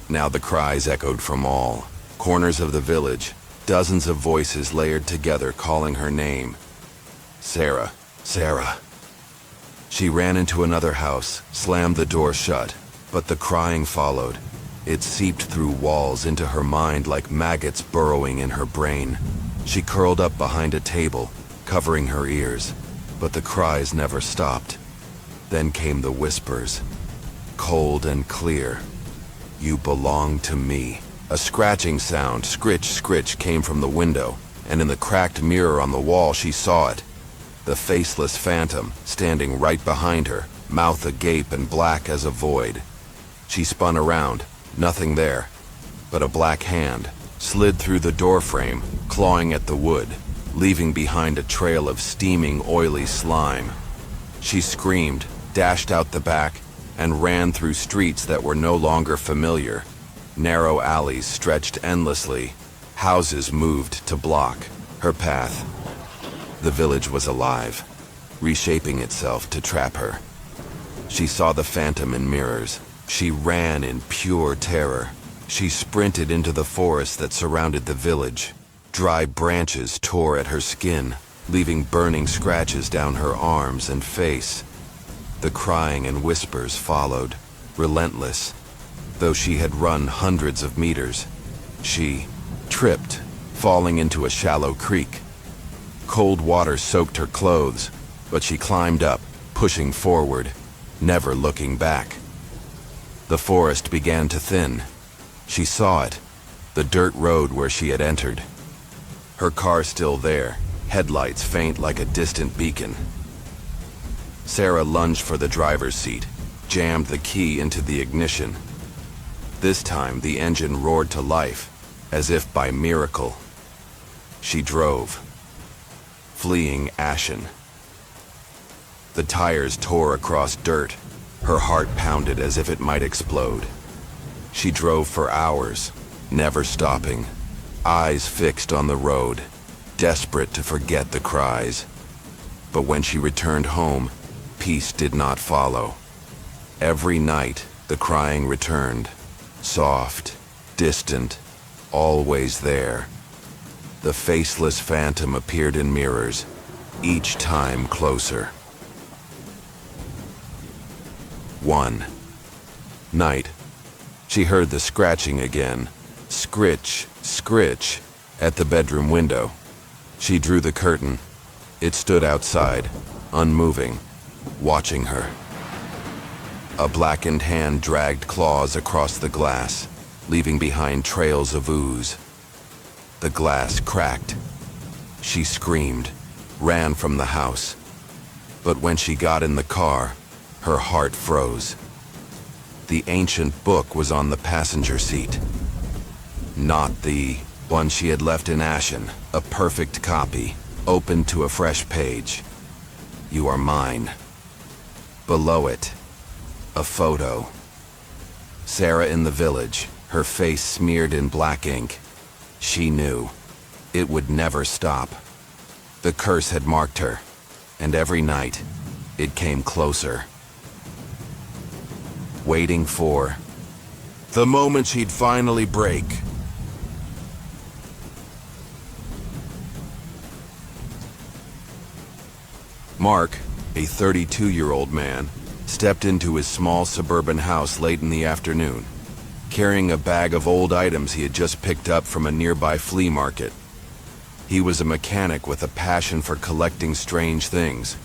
Now the cries echoed from all corners of the village, dozens of voices layered together calling her name. Sarah, Sarah. She ran into another house, slammed the door shut, but the crying followed. It seeped through walls into her mind like maggots burrowing in her brain. She curled up behind a table, covering her ears, but the cries never stopped. Then came the whispers, cold and clear. You belong to me. A scratching sound, scritch, scritch, came from the window, and in the cracked mirror on the wall she saw it. The faceless phantom, standing right behind her, mouth agape and black as a void. She spun around, nothing there, but a black hand slid through the doorframe, clawing at the wood, leaving behind a trail of steaming, oily slime. She screamed, dashed out the back, and ran through streets that were no longer familiar. Narrow alleys stretched endlessly. Houses moved to block her path. The village was alive, reshaping itself to trap her. She saw the phantom in mirrors. She ran in pure terror. She sprinted into the forest that surrounded the village. Dry branches tore at her skin, leaving burning scratches down her arms and face. The crying and whispers followed, relentless. Though she had run hundreds of meters, she tripped, falling into a shallow creek. Cold water soaked her clothes, but she climbed up, pushing forward, never looking back. The forest began to thin. She saw it, the dirt road where she had entered. Her car still there, headlights faint like a distant beacon. Sarah lunged for the driver's seat, jammed the key into the ignition. This time the engine roared to life, as if by miracle. She drove, fleeing ashen. The tires tore across dirt. Her heart pounded as if it might explode. She drove for hours, never stopping, eyes fixed on the road, desperate to forget the cries. But when she returned home, peace did not follow. Every night, the crying returned, soft, distant, always there. The faceless phantom appeared in mirrors, each time closer. One night, she heard the scratching again, scritch, scritch, at the bedroom window. She drew the curtain. It stood outside, unmoving, watching her. A blackened hand dragged claws across the glass, leaving behind trails of ooze. The glass cracked. She screamed, ran from the house. But when she got in the car, her heart froze. The ancient book was on the passenger seat. Not the one she had left in ashen, a perfect copy, open to a fresh page. You are mine. Below it, a photo. Sarah in the village, her face smeared in black ink. She knew it would never stop. The curse had marked her, and every night, it came closer. Waiting for the moment she'd finally break. Mark, a 32-year-old man, stepped into his small suburban house late in the afternoon, carrying a bag of old items he had just picked up from a nearby flea market. He was a mechanic with a passion for collecting strange things,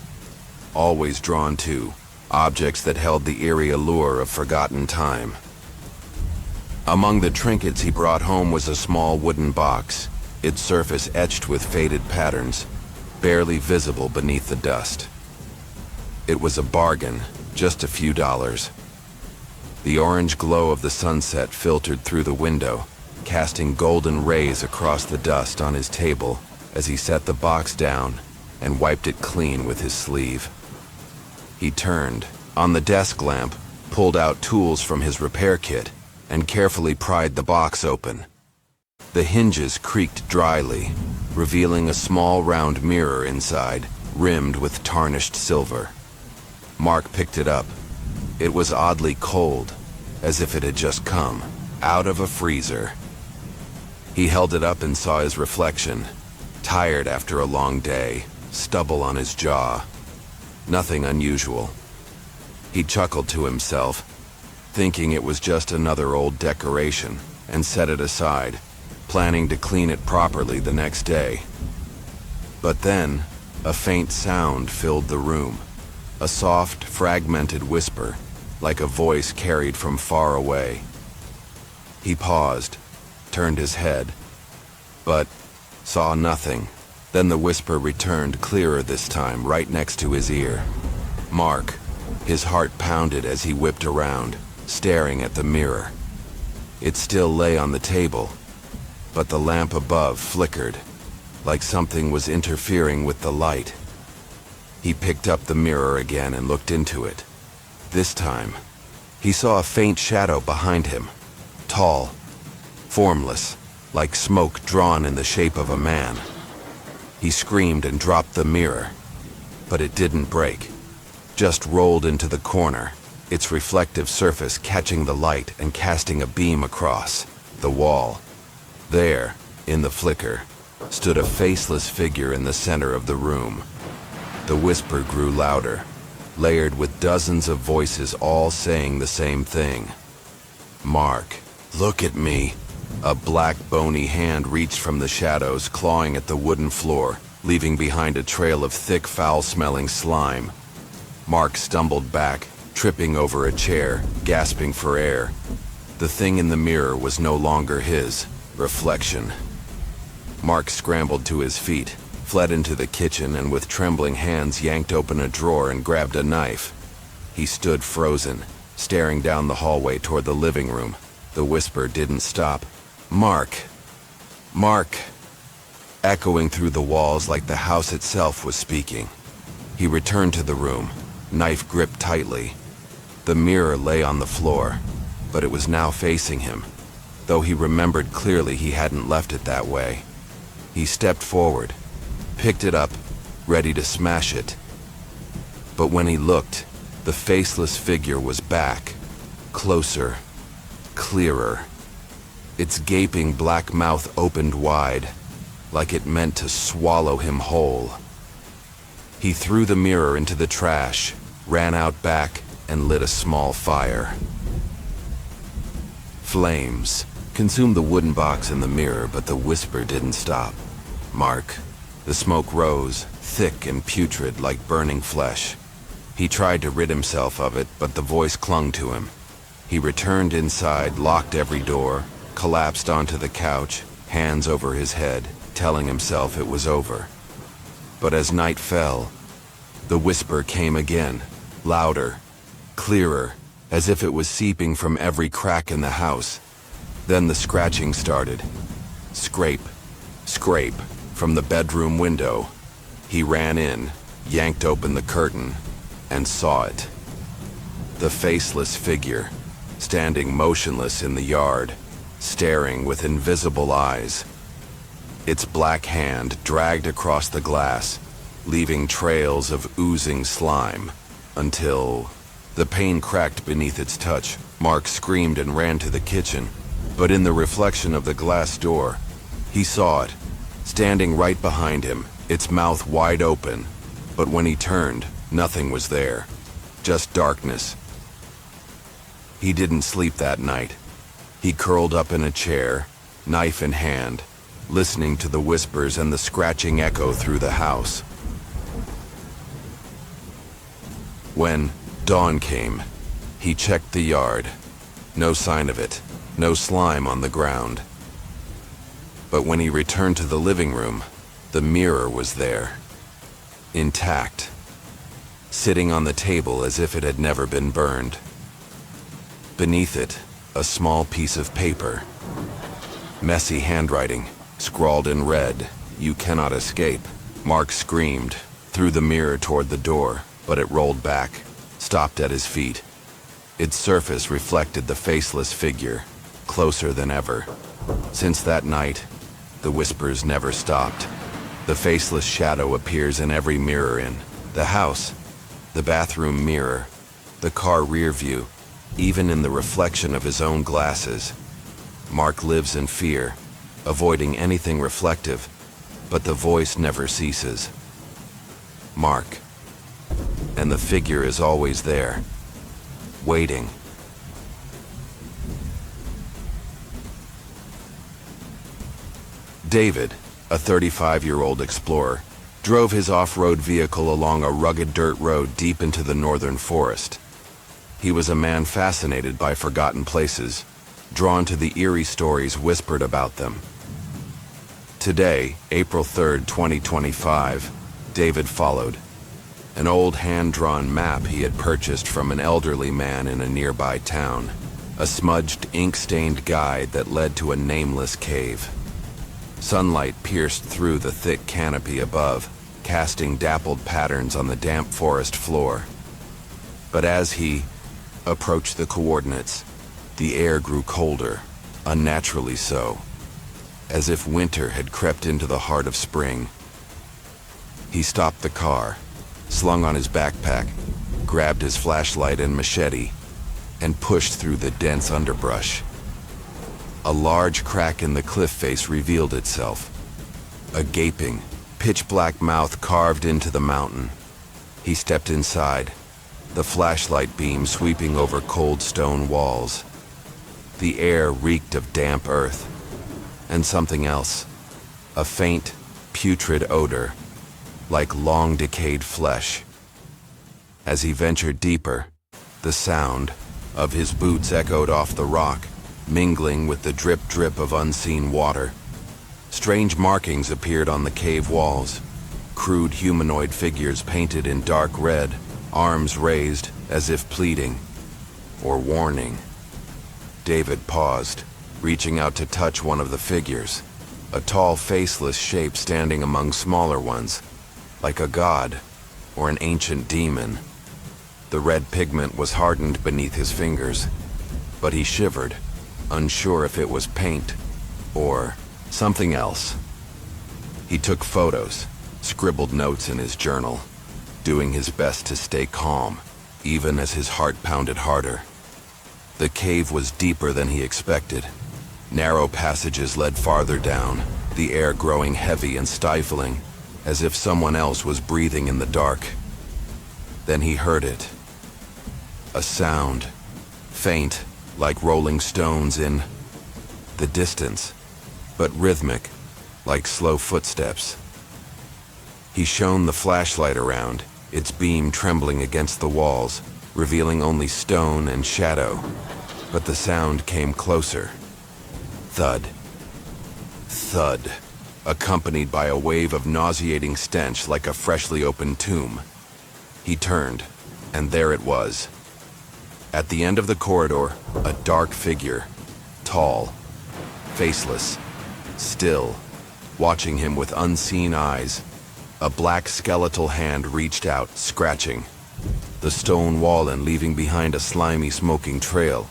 always drawn to objects that held the eerie allure of forgotten time. Among the trinkets he brought home was a small wooden box, its surface etched with faded patterns, barely visible beneath the dust. It was a bargain, just a few dollars. The orange glow of the sunset filtered through the window, casting golden rays across the dust on his table as he set the box down and wiped it clean with his sleeve. He turned, on the desk lamp, pulled out tools from his repair kit, and carefully pried the box open. The hinges creaked dryly, revealing a small round mirror inside, rimmed with tarnished silver. Mark picked it up. It was oddly cold, as if it had just come out of a freezer. He held it up and saw his reflection, tired after a long day, stubble on his jaw. Nothing unusual. He chuckled to himself, thinking it was just another old decoration, and set it aside, planning to clean it properly the next day. But then, a faint sound filled the room, a soft, fragmented whisper, like a voice carried from far away. He paused, turned his head, but saw nothing. Then the whisper returned, clearer this time, right next to his ear. Mark, his heart pounded as he whipped around, staring at the mirror. It still lay on the table, but the lamp above flickered, like something was interfering with the light. He picked up the mirror again and looked into it. This time, he saw a faint shadow behind him, tall, formless, like smoke drawn in the shape of a man. He screamed and dropped the mirror, but it didn't break, just rolled into the corner, its reflective surface catching the light and casting a beam across the wall. There, in the flicker, stood a faceless figure in the center of the room. The whisper grew louder, layered with dozens of voices all saying the same thing. "Mark, look at me." A black, bony hand reached from the shadows, clawing at the wooden floor, leaving behind a trail of thick, foul-smelling slime. Mark stumbled back, tripping over a chair, gasping for air. The thing in the mirror was no longer his reflection. Mark scrambled to his feet, fled into the kitchen, and with trembling hands yanked open a drawer and grabbed a knife. He stood frozen, staring down the hallway toward the living room. The whisper didn't stop. "Mark! Mark!" Echoing through the walls like the house itself was speaking. He returned to the room, knife gripped tightly. The mirror lay on the floor, but it was now facing him, though he remembered clearly he hadn't left it that way. He stepped forward, picked it up, ready to smash it. But when he looked, the faceless figure was back, closer, clearer. Its gaping black mouth opened wide, like it meant to swallow him whole. He threw the mirror into the trash, ran out back, and lit a small fire. Flames consumed the wooden box in the mirror, but the whisper didn't stop. "Mark." The smoke rose, thick and putrid like burning flesh. He tried to rid himself of it, but the voice clung to him. He returned inside, locked every door, collapsed onto the couch, hands over his head, telling himself it was over. But as night fell, the whisper came again, louder, clearer, as if it was seeping from every crack in the house. Then the scratching started. Scrape, scrape, from the bedroom window. He ran in, yanked open the curtain, and saw it. The faceless figure, standing motionless in the yard, staring with invisible eyes. Its black hand dragged across the glass, leaving trails of oozing slime, until the pane cracked beneath its touch. Mark screamed and ran to the kitchen, but in the reflection of the glass door, he saw it, standing right behind him, its mouth wide open. But when he turned, nothing was there, just darkness. He didn't sleep that night. He curled up in a chair, knife in hand, listening to the whispers and the scratching echo through the house. When dawn came, he checked the yard. No sign of it, no slime on the ground. But when he returned to the living room, the mirror was there, intact, sitting on the table as if it had never been burned. Beneath it, a small piece of paper. Messy handwriting, scrawled in red, "You cannot escape." Mark screamed, threw the mirror toward the door, but it rolled back, stopped at his feet. Its surface reflected the faceless figure, closer than ever. Since that night, the whispers never stopped. The faceless shadow appears in every mirror in the house, the bathroom mirror, the car rear view, even in the reflection of his own glasses. Mark lives in fear, avoiding anything reflective, but the voice never ceases. Mark. And the figure is always there, waiting. David, a 35-year-old explorer, drove his off-road vehicle along a rugged dirt road deep into the northern forest. He was a man fascinated by forgotten places, drawn to the eerie stories whispered about them. Today, April 3rd, 2025, David followed. An old hand-drawn map he had purchased from an elderly man in a nearby town. A smudged, ink-stained guide that led to a nameless cave. Sunlight pierced through the thick canopy above, casting dappled patterns on the damp forest floor. But as he approached the coordinates. The air grew colder, unnaturally so, as if winter had crept into the heart of spring. He stopped the car, slung on his backpack, grabbed his flashlight and machete, and pushed through the dense underbrush. A large crack in the cliff face revealed itself. A gaping, pitch-black mouth carved into the mountain. He stepped inside, the flashlight beam sweeping over cold stone walls. The air reeked of damp earth, and something else, a faint, putrid odor, like long-decayed flesh. As he ventured deeper, the sound of his boots echoed off the rock, mingling with the drip-drip of unseen water. Strange markings appeared on the cave walls, crude humanoid figures painted in dark red, arms raised as if pleading or warning. David paused, reaching out to touch one of the figures, a tall, faceless shape standing among smaller ones, like a god or an ancient demon. The red pigment was hardened beneath his fingers, but he shivered, unsure if it was paint or something else. He took photos, scribbled notes in his journal, doing his best to stay calm, even as his heart pounded harder. The cave was deeper than he expected. Narrow passages led farther down, the air growing heavy and stifling, as if someone else was breathing in the dark. Then he heard it. A sound, faint, like rolling stones in the distance, but rhythmic, like slow footsteps. He shone the flashlight around, its beam trembling against the walls, revealing only stone and shadow. But the sound came closer. Thud. Thud, accompanied by a wave of nauseating stench like a freshly opened tomb. He turned, and there it was. At the end of the corridor, a dark figure, tall, faceless, still, watching him with unseen eyes. A black skeletal hand reached out, scratching the stone wall and leaving behind a slimy, smoking trail.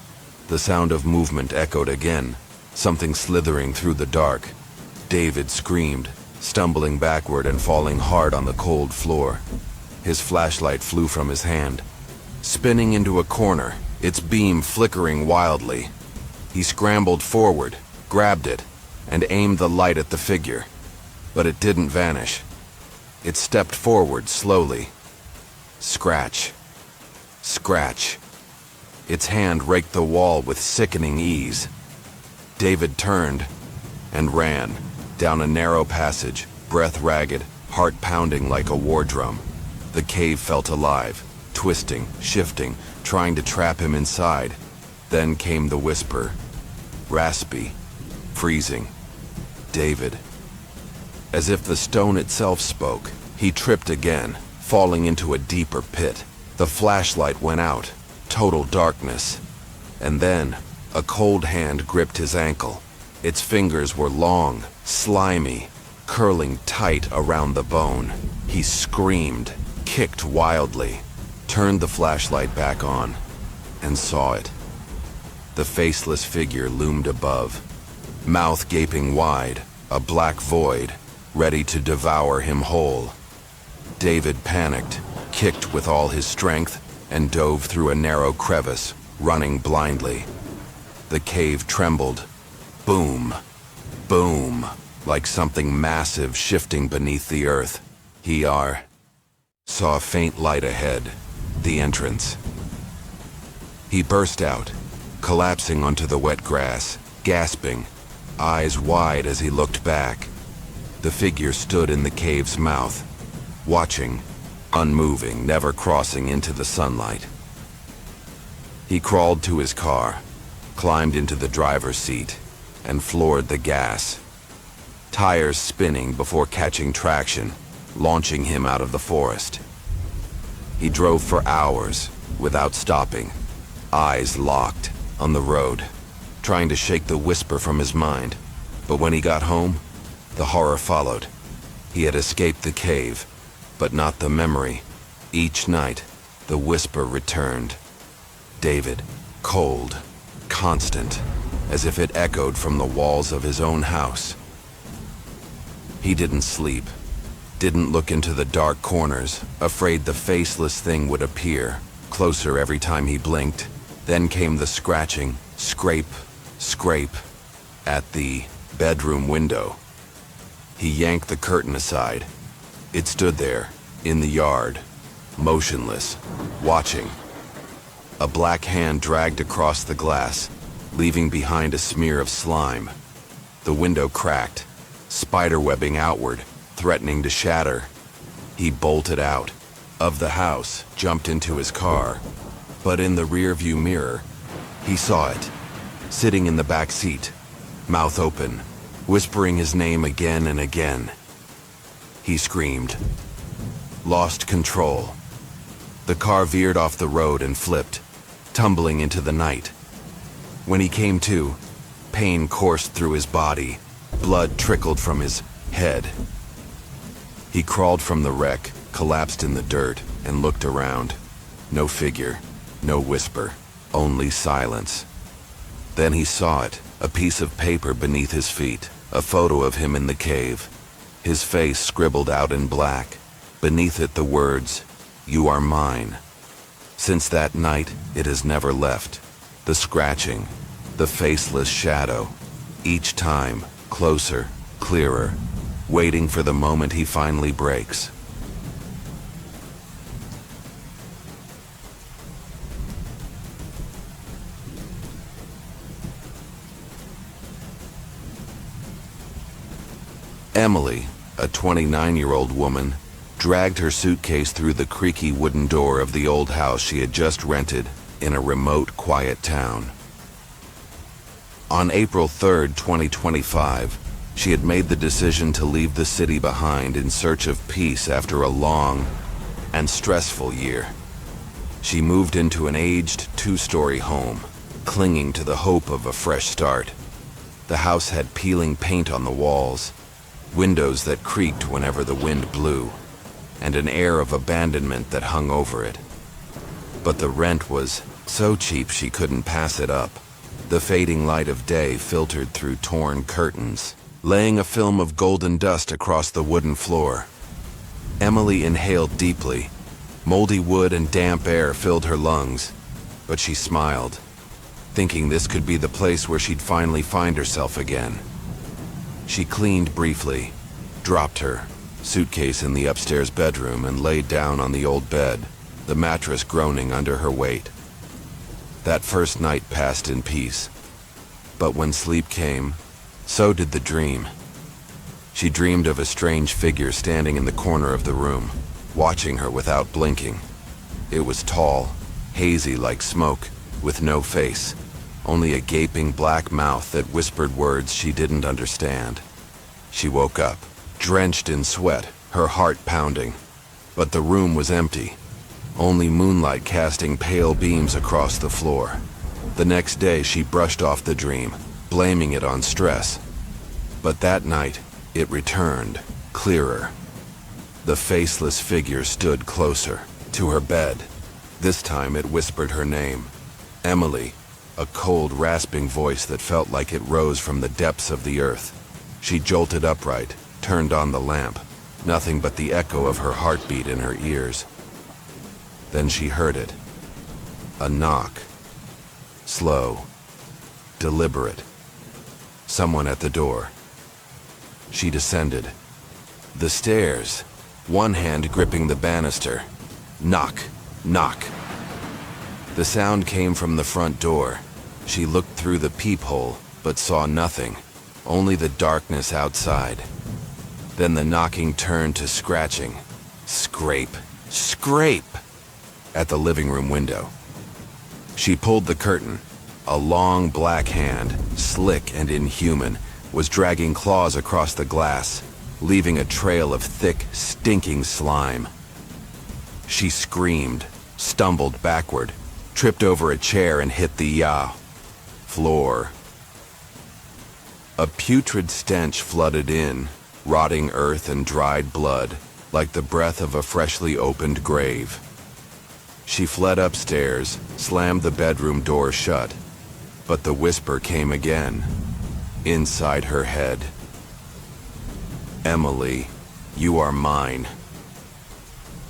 The sound of movement echoed again, something slithering through the dark. David screamed, stumbling backward and falling hard on the cold floor. His flashlight flew from his hand, spinning into a corner, its beam flickering wildly. He scrambled forward, grabbed it, and aimed the light at the figure. But it didn't vanish. It stepped forward slowly. Scratch. Scratch. Its hand raked the wall with sickening ease. David turned and ran down a narrow passage, breath ragged, heart pounding like a war drum. The cave felt alive, twisting, shifting, trying to trap him inside. Then came the whisper, raspy, freezing. David. As if the stone itself spoke, he tripped again, falling into a deeper pit. The flashlight went out, total darkness. And then, a cold hand gripped his ankle. Its fingers were long, slimy, curling tight around the bone. He screamed, kicked wildly, turned the flashlight back on, and saw it. The faceless figure loomed above, mouth gaping wide, a black void, ready to devour him whole. David panicked, kicked with all his strength, and dove through a narrow crevice, running blindly. The cave trembled. Boom, boom, like something massive shifting beneath the earth. He saw a faint light ahead, the entrance. He burst out, collapsing onto the wet grass, gasping, eyes wide as he looked back. The figure stood in the cave's mouth, watching, unmoving, never crossing into the sunlight. He crawled to his car, climbed into the driver's seat, and floored the gas. Tires spinning before catching traction, launching him out of the forest. He drove for hours without stopping, eyes locked on the road, trying to shake the whisper from his mind. But when he got home, the horror followed. He had escaped the cave, but not the memory. Each night, the whisper returned. David, cold, constant, as if it echoed from the walls of his own house. He didn't sleep, didn't look into the dark corners, afraid the faceless thing would appear, closer every time he blinked. Then came the scratching, scrape, scrape, at the bedroom window. He yanked the curtain aside. It stood there, in the yard, motionless, watching. A black hand dragged across the glass, leaving behind a smear of slime. The window cracked, spiderwebbing outward, threatening to shatter. He bolted out of the house, jumped into his car, but in the rearview mirror, he saw it, sitting in the back seat, mouth open, whispering his name again and again. He screamed, lost control. The car veered off the road and flipped, tumbling into the night. When he came to, pain coursed through his body, blood trickled from his head. He crawled from the wreck, collapsed in the dirt, and looked around. No figure, no whisper, only silence. Then he saw it, a piece of paper beneath his feet, a photo of him in the cave, his face scribbled out in black. Beneath it the words, "You are mine." Since that night, it has never left. The scratching, the faceless shadow, each time closer, clearer, waiting for the moment he finally breaks. Emily, a 29-year-old woman, dragged her suitcase through the creaky wooden door of the old house she had just rented in a remote, quiet town. On April 3rd, 2025, she had made the decision to leave the city behind in search of peace after a long and stressful year. She moved into an aged two-story home, clinging to the hope of a fresh start. The house had peeling paint on the walls, windows that creaked whenever the wind blew, and an air of abandonment that hung over it. But the rent was so cheap she couldn't pass it up. The fading light of day filtered through torn curtains, laying a film of golden dust across the wooden floor. Emily inhaled deeply. Moldy wood and damp air filled her lungs, but she smiled, thinking this could be the place where she'd finally find herself again. She cleaned briefly, dropped her suitcase in the upstairs bedroom, and laid down on the old bed, the mattress groaning under her weight. That first night passed in peace, but when sleep came, so did the dream. She dreamed of a strange figure standing in the corner of the room, watching her without blinking. It was tall, hazy like smoke, with no face, only a gaping black mouth that whispered words she didn't understand. She woke up, drenched in sweat, her heart pounding. But the room was empty, only moonlight casting pale beams across the floor. The next day she brushed off the dream, blaming it on stress. But that night, it returned, clearer. The faceless figure stood closer, to her bed. This time it whispered her name, Emily, a cold, rasping voice that felt like it rose from the depths of the earth. She jolted upright, turned on the lamp, nothing but the echo of her heartbeat in her ears. Then she heard it. A knock. Slow, deliberate. Someone at the door. She descended. The stairs, one hand gripping the banister. Knock, knock. The sound came from the front door. She looked through the peephole, but saw nothing, only the darkness outside. Then the knocking turned to scratching. Scrape, scrape, at the living room window. She pulled the curtain. A long black hand, slick and inhuman, was dragging claws across the glass, leaving a trail of thick, stinking slime. She screamed, stumbled backward, tripped over a chair and hit the floor. A putrid stench flooded in, rotting earth and dried blood, like the breath of a freshly opened grave. She fled upstairs, slammed the bedroom door shut, but the whisper came again, inside her head. "Emily, you are mine."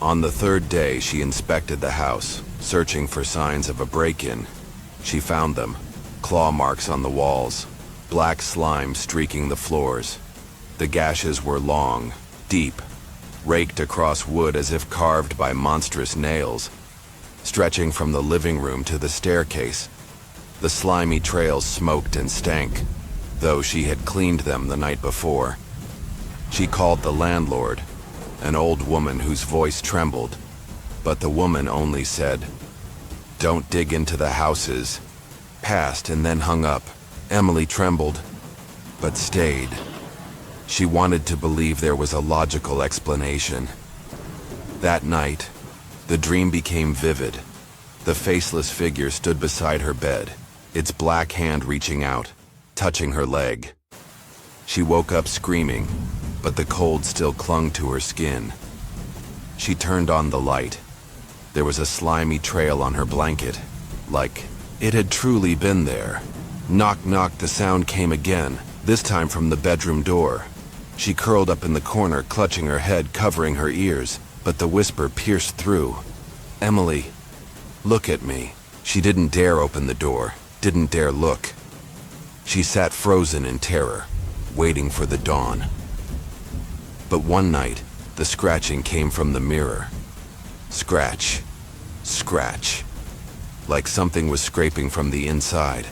On the third day, she inspected the house, searching for signs of a break-in. She found them: claw marks on the walls, black slime streaking the floors. The gashes were long, deep, raked across wood as if carved by monstrous nails, stretching from the living room to the staircase. The slimy trails smoked and stank, though she had cleaned them the night before. She called the landlord, an old woman whose voice trembled, but the woman only said, "Don't dig into the houses," passed and then hung up. Emily trembled, but stayed. She wanted to believe there was a logical explanation. That night, the dream became vivid. The faceless figure stood beside her bed, its black hand reaching out, touching her leg. She woke up screaming, but the cold still clung to her skin. She turned on the light. There was a slimy trail on her blanket, like it had truly been there. Knock, knock, the sound came again, this time from the bedroom door. She curled up in the corner, clutching her head, covering her ears, but the whisper pierced through. "Emily, look at me." She didn't dare open the door, didn't dare look. She sat frozen in terror, waiting for the dawn. But one night, the scratching came from the mirror. Scratch, scratch, like something was scraping from the inside.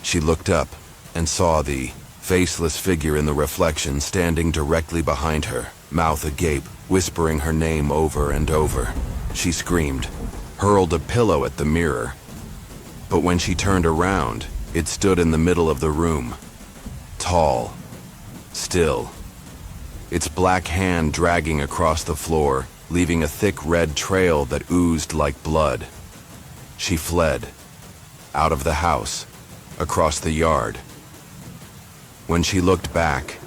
She looked up and saw the faceless figure in the reflection standing directly behind her, mouth agape, whispering her name over and over. She screamed, hurled a pillow at the mirror. But when she turned around, it stood in the middle of the room, tall, still, its black hand dragging across the floor, leaving a thick red trail that oozed like blood. She fled, out of the house, across the yard. When she looked back,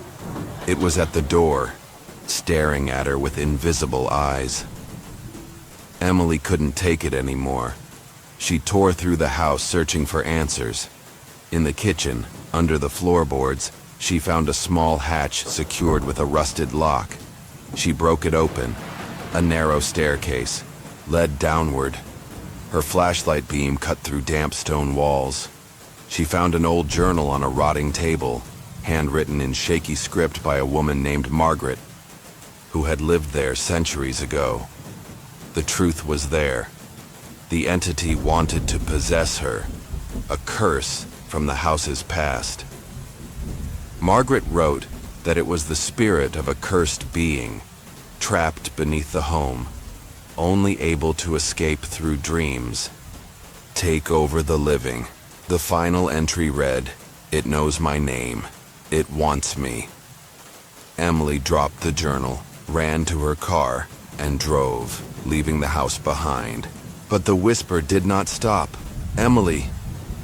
it was at the door, staring at her with invisible eyes. Emily couldn't take it anymore. She tore through the house searching for answers. In the kitchen, under the floorboards, she found a small hatch secured with a rusted lock. She broke it open. A narrow staircase led downward. Her flashlight beam cut through damp stone walls. She found an old journal on a rotting table, handwritten in shaky script by a woman named Margaret, who had lived there centuries ago. The truth was there. The entity wanted to possess her, a curse from the house's past. Margaret wrote that it was the spirit of a cursed being, trapped beneath the home, only able to escape through dreams. Take over the living. The final entry read, "It knows my name. It wants me." Emily dropped the journal, ran to her car, and drove, leaving the house behind. But the whisper did not stop. "Emily."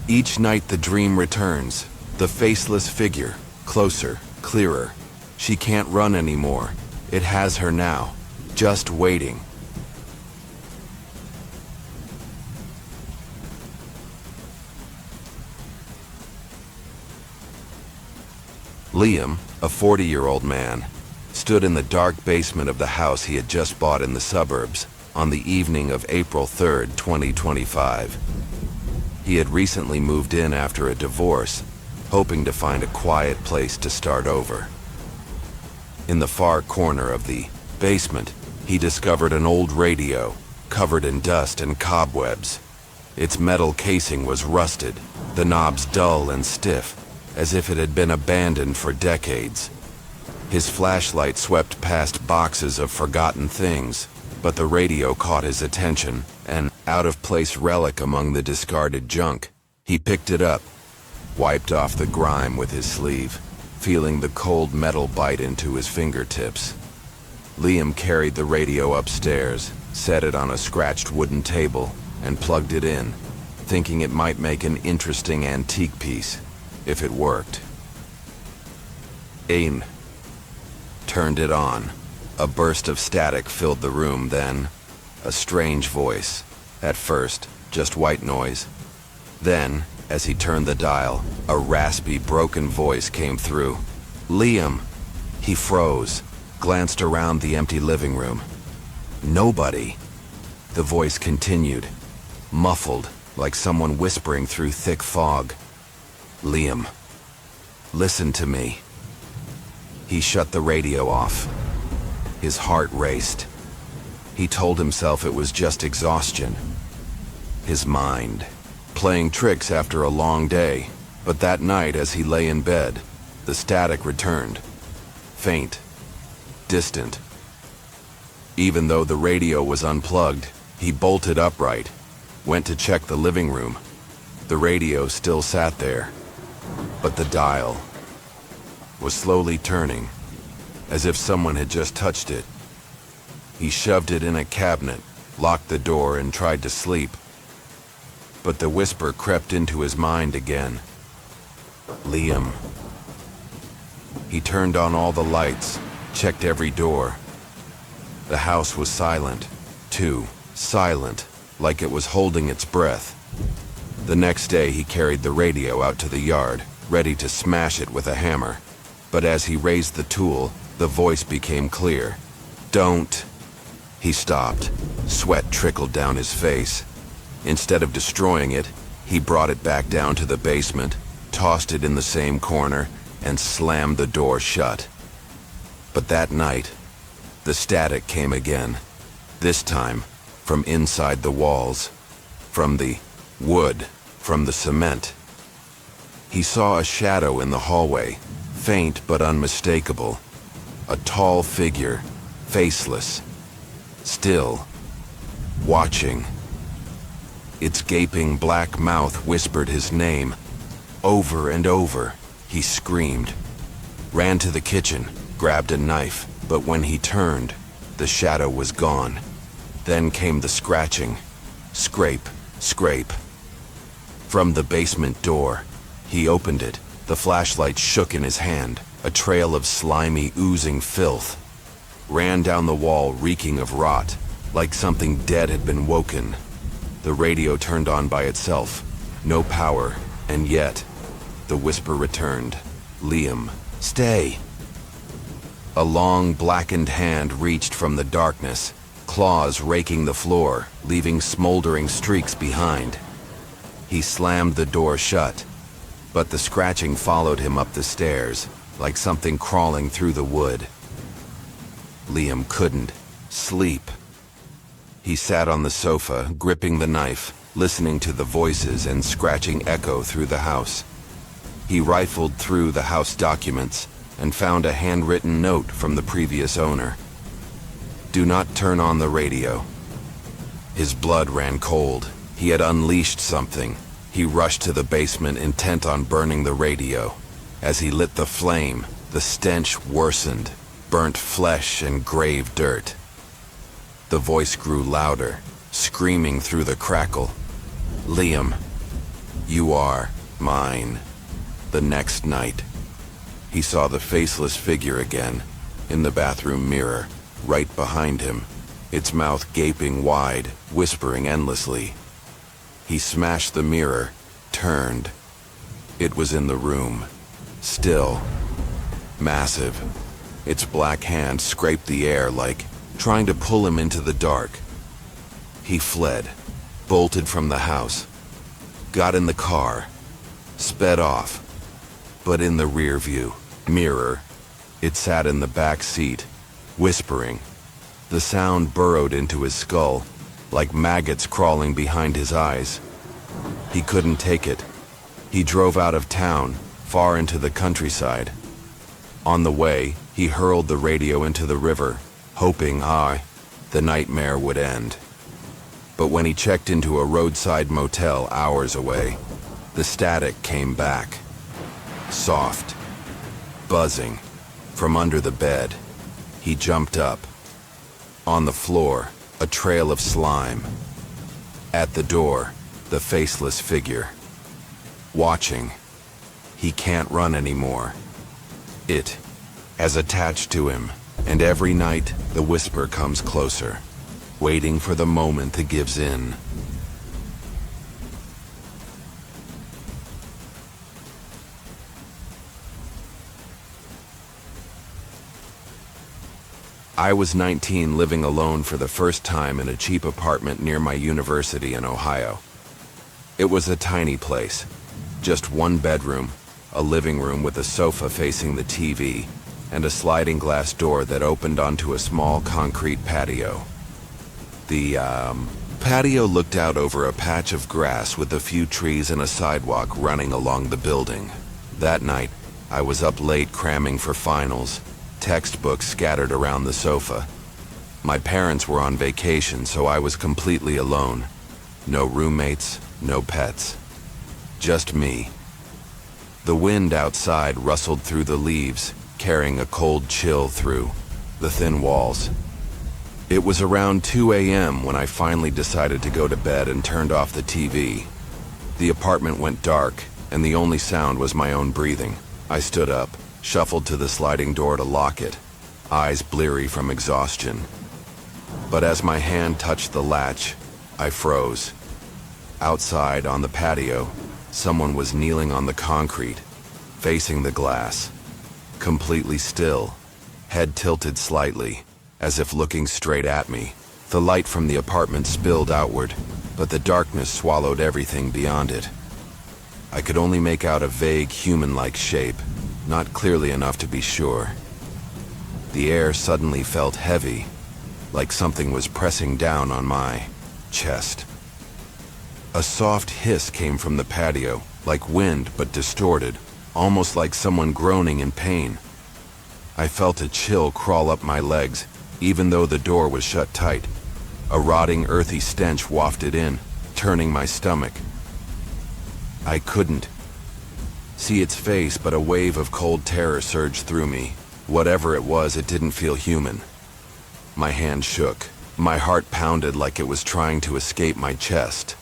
Each night the dream returns, the faceless figure, closer, clearer. She can't run anymore. It has her now, just waiting. Liam, a 40-year-old man, stood in the dark basement of the house he had just bought in the suburbs on the evening of April 3rd, 2025. He had recently moved in after a divorce, hoping to find a quiet place to start over. In the far corner of the basement, he discovered an old radio, covered in dust and cobwebs. Its metal casing was rusted, the knobs dull and stiff, as if it had been abandoned for decades. His flashlight swept past boxes of forgotten things, but the radio caught his attention, an out-of-place relic among the discarded junk. He picked it up, wiped off the grime with his sleeve, feeling the cold metal bite into his fingertips. Liam carried the radio upstairs, set it on a scratched wooden table, and plugged it in, thinking it might make an interesting antique piece, if it worked. Ain turned it on. A burst of static filled the room, then a strange voice, At first, just white noise. Then, as he turned the dial, a raspy, broken voice came through. "Liam!" He froze, glanced around the empty living room. "Nobody." The voice continued, muffled, like someone whispering through thick fog. "Liam, listen to me." He shut the radio off. His heart raced. He told himself it was just exhaustion. His mind, playing tricks after a long day. But that night, as he lay in bed, the static returned. Faint, distant. Even though the radio was unplugged, he bolted upright, went to check the living room. The radio still sat there, but the dial was slowly turning, as if someone had just touched it. He shoved it in a cabinet, locked the door, and tried to sleep. But the whisper crept into his mind again. "Liam." He turned on all the lights, checked every door. The house was silent, too silent, like it was holding its breath. The next day he carried the radio out to the yard, ready to smash it with a hammer. But as he raised the tool, the voice became clear. "Don't." He stopped. Sweat trickled down his face. Instead of destroying it, he brought it back down to the basement, tossed it in the same corner, and slammed the door shut. But that night, the static came again. This time, from inside the walls, from the wood, from the cement. He saw a shadow in the hallway, faint but unmistakable. A tall figure, faceless, still, watching. Its gaping black mouth whispered his name. Over and over, he screamed. Ran to the kitchen, grabbed a knife, but when he turned, the shadow was gone. Then came the scratching. Scrape, scrape. From the basement door, he opened it. The flashlight shook in his hand, a trail of slimy, oozing filth. Ran down the wall, reeking of rot, like something dead had been woken. The radio turned on by itself. No power, and yet, the whisper returned. "Liam, stay." A long, blackened hand reached from the darkness, claws raking the floor, leaving smoldering streaks behind. He slammed the door shut, but the scratching followed him up the stairs, like something crawling through the wood. Liam couldn't sleep. He sat on the sofa, gripping the knife, listening to the voices and scratching echo through the house. He rifled through the house documents and found a handwritten note from the previous owner. "Do not turn on the radio." His blood ran cold. He had unleashed something. He rushed to the basement, intent on burning the radio. As he lit the flame, the stench worsened. Burnt flesh and grave dirt. The voice grew louder, screaming through the crackle. "Liam, you are mine." The next night, he saw the faceless figure again, in the bathroom mirror, right behind him, its mouth gaping wide, whispering endlessly. He smashed the mirror, turned. It was in the room, still, massive. Its black hand scraped the air like trying to pull him into the dark. He fled, bolted from the house, got in the car, sped off. But in the rearview mirror, it sat in the back seat, whispering. The sound burrowed into his skull, like maggots crawling behind his eyes. He couldn't take it. He drove out of town, far into the countryside. On the way, he hurled the radio into the river, hoping the nightmare would end. But when he checked into a roadside motel hours away, the static came back. Soft, buzzing, from under the bed. He jumped up. On the floor, a trail of slime. At the door, the faceless figure. Watching. He can't run anymore. It has attached to him, and every night the whisper comes closer, waiting for the moment that gives in. I was 19, living alone for the first time in a cheap apartment near my university in Ohio. It was a tiny place, just one bedroom, a living room with a sofa facing the TV, and a sliding glass door that opened onto a small concrete patio. The patio looked out over a patch of grass with a few trees and a sidewalk running along the building. That night, I was up late cramming for finals, textbooks scattered around the sofa. My parents were on vacation, so I was completely alone. No roommates, no pets. Just me. The wind outside rustled through the leaves, carrying a cold chill through the thin walls. It was around 2 a.m. when I finally decided to go to bed and turned off the TV. The apartment went dark, and the only sound was my own breathing. I stood up, shuffled to the sliding door to lock it, eyes bleary from exhaustion. But as my hand touched the latch, I froze. Outside, on the patio, someone was kneeling on the concrete, facing the glass, completely still, head tilted slightly, as if looking straight at me. The light from the apartment spilled outward, but the darkness swallowed everything beyond it. I could only make out a vague human-like shape, not clearly enough to be sure. The air suddenly felt heavy, like something was pressing down on my chest. A soft hiss came from the patio, like wind but distorted, almost like someone groaning in pain. I felt a chill crawl up my legs, even though the door was shut tight. A rotting, earthy stench wafted in, turning my stomach. I couldn't see its face, but a wave of cold terror surged through me. Whatever it was, it didn't feel human. My hand shook. My heart pounded like it was trying to escape my chest.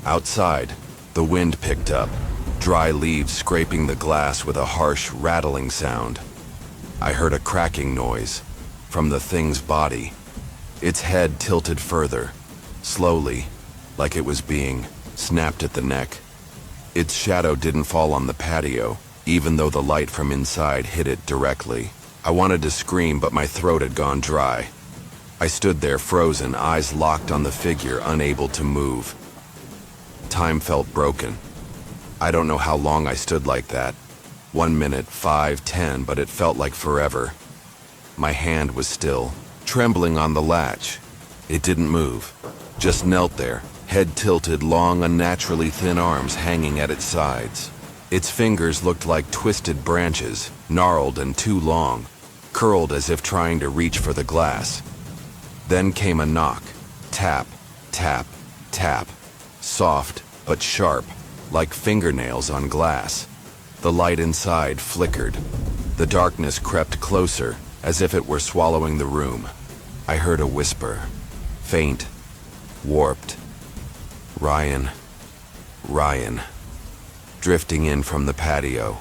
Outside, the wind picked up, dry leaves scraping the glass with a harsh, rattling sound. I heard a cracking noise from the thing's body. Its head tilted further, slowly, like it was being snapped at the neck. Its shadow didn't fall on the patio, even though the light from inside hit it directly. I wanted to scream, but my throat had gone dry. I stood there frozen, eyes locked on the figure, unable to move. Time felt broken. I don't know how long I stood like that. 1 minute, 5, 10, but it felt like forever. My hand was still, trembling on the latch. It didn't move, just knelt there, head tilted, long, unnaturally thin arms hanging at its sides. Its fingers looked like twisted branches, gnarled and too long, curled as if trying to reach for the glass. Then came a knock. Tap, tap, tap. Soft, but sharp, like fingernails on glass. The light inside flickered. The darkness crept closer, as if it were swallowing the room. I heard a whisper, faint, warped. Ryan, Ryan, drifting in from the patio.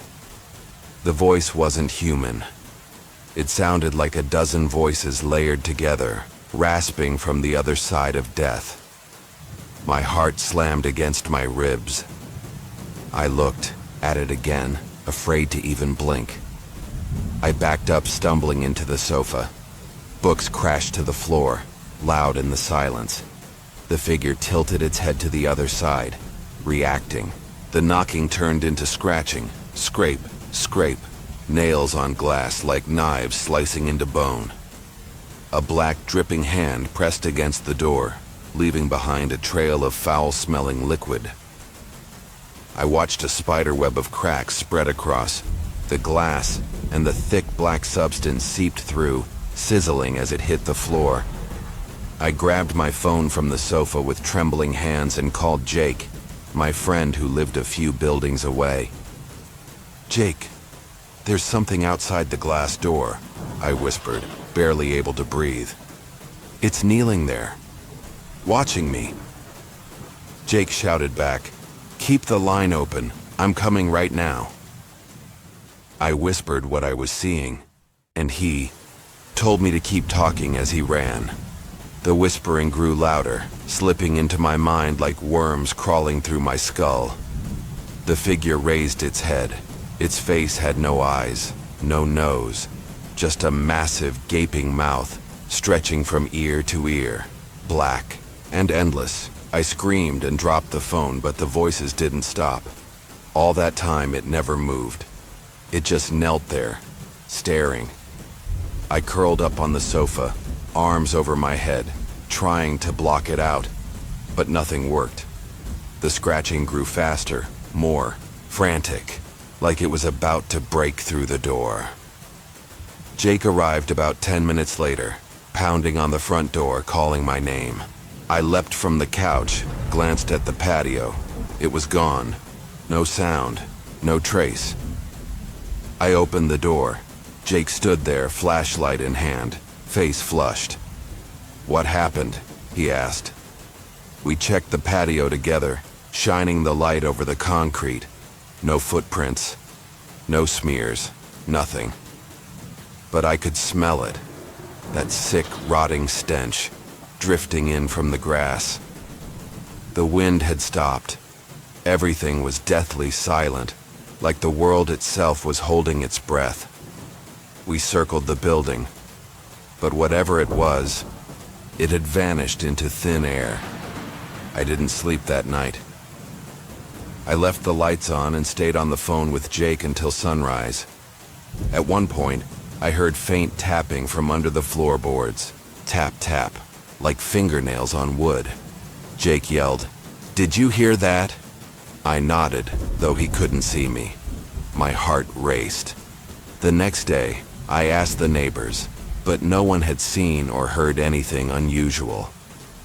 The voice wasn't human. It sounded like a dozen voices layered together, rasping from the other side of death. My heart slammed against my ribs. I looked at it again, afraid to even blink. I backed up, stumbling into the sofa. Books crashed to the floor, loud in the silence. The figure tilted its head to the other side, reacting. The knocking turned into scratching, scrape, scrape, nails on glass like knives slicing into bone. A black, dripping hand pressed against the door, leaving behind a trail of foul-smelling liquid. I watched a spiderweb of cracks spread across the glass, and the thick black substance seeped through, sizzling as it hit the floor. I grabbed my phone from the sofa with trembling hands and called Jake, my friend who lived a few buildings away. "Jake, there's something outside the glass door," I whispered, barely able to breathe. "It's kneeling there, watching me." Jake shouted back, "Keep the line open, I'm coming right now." I whispered what I was seeing, and he told me to keep talking as he ran. The whispering grew louder, slipping into my mind like worms crawling through my skull. The figure raised its head. Its face had no eyes, no nose, just a massive, gaping mouth, stretching from ear to ear, black and endless. I screamed and dropped the phone, but the voices didn't stop. All that time, it never moved. It just knelt there, staring. I curled up on the sofa, arms over my head, trying to block it out, but nothing worked. The scratching grew faster, more frantic, like it was about to break through the door. Jake arrived about 10 minutes later, pounding on the front door, calling my name. I leapt from the couch, glanced at the patio. It was gone. No sound, no trace. I opened the door. Jake stood there, flashlight in hand, face flushed. "What happened?" he asked. We checked the patio together, shining the light over the concrete. No footprints, no smears, nothing. But I could smell it, that sick, rotting stench, drifting in from the grass. The wind had stopped. Everything was deathly silent, like the world itself was holding its breath. We circled the building, but whatever it was, it had vanished into thin air. I didn't sleep that night. I left the lights on and stayed on the phone with Jake until sunrise. At one point, I heard faint tapping from under the floorboards. Tap, tap, like fingernails on wood. Jake yelled, "Did you hear that?" I nodded, though he couldn't see me. My heart raced. The next day, I asked the neighbors, but no one had seen or heard anything unusual.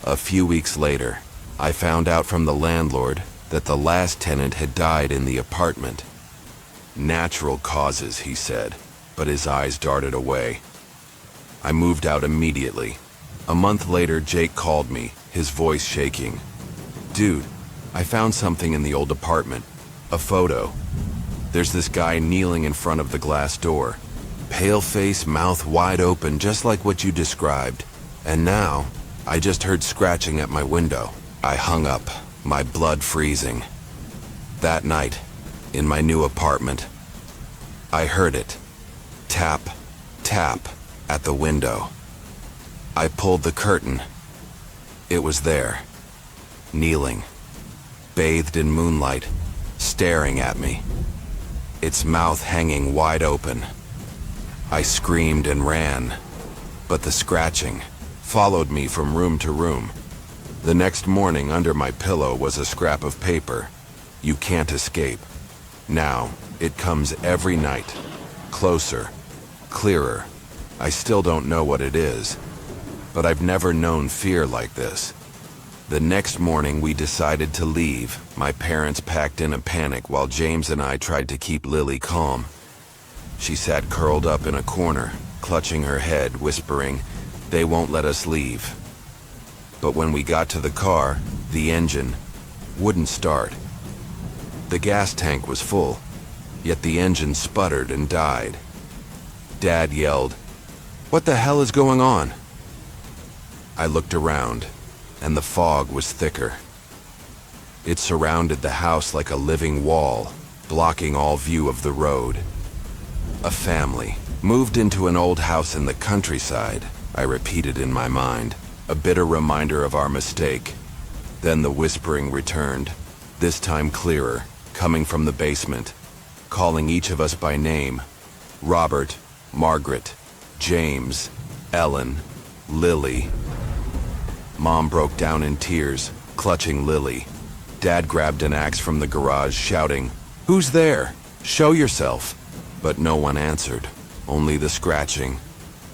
A few weeks later, I found out from the landlord that the last tenant had died in the apartment. Natural causes, he said, but his eyes darted away. I moved out immediately. A month later, Jake called me, his voice shaking. "Dude, I found something in the old apartment. A photo. There's this guy kneeling in front of the glass door. Pale face, mouth wide open, just like what you described. And now, I just heard scratching at my window." I hung up, my blood freezing. That night, in my new apartment, I heard it. Tap, tap, at the window. I pulled the curtain. It was there, kneeling, bathed in moonlight, staring at me, its mouth hanging wide open. I screamed and ran, but the scratching followed me from room to room. The next morning, under my pillow was a scrap of paper. "You can't escape. Now, it comes every night. Closer, clearer. I still don't know what it is, but I've never known fear like this." The next morning, we decided to leave. My parents packed in a panic while James and I tried to keep Lily calm. She sat curled up in a corner, clutching her head, whispering, "They won't let us leave." But when we got to the car, the engine wouldn't start. The gas tank was full, yet the engine sputtered and died. Dad yelled, "What the hell is going on?" I looked around, and the fog was thicker. It surrounded the house like a living wall, blocking all view of the road. "A family moved into an old house in the countryside," I repeated in my mind, a bitter reminder of our mistake. Then the whispering returned, this time clearer, coming from the basement, calling each of us by name. Robert, Margaret, James, Ellen, Lily. Mom broke down in tears, clutching Lily. Dad grabbed an axe from the garage, shouting, "Who's there? Show yourself!" But no one answered, only the scratching,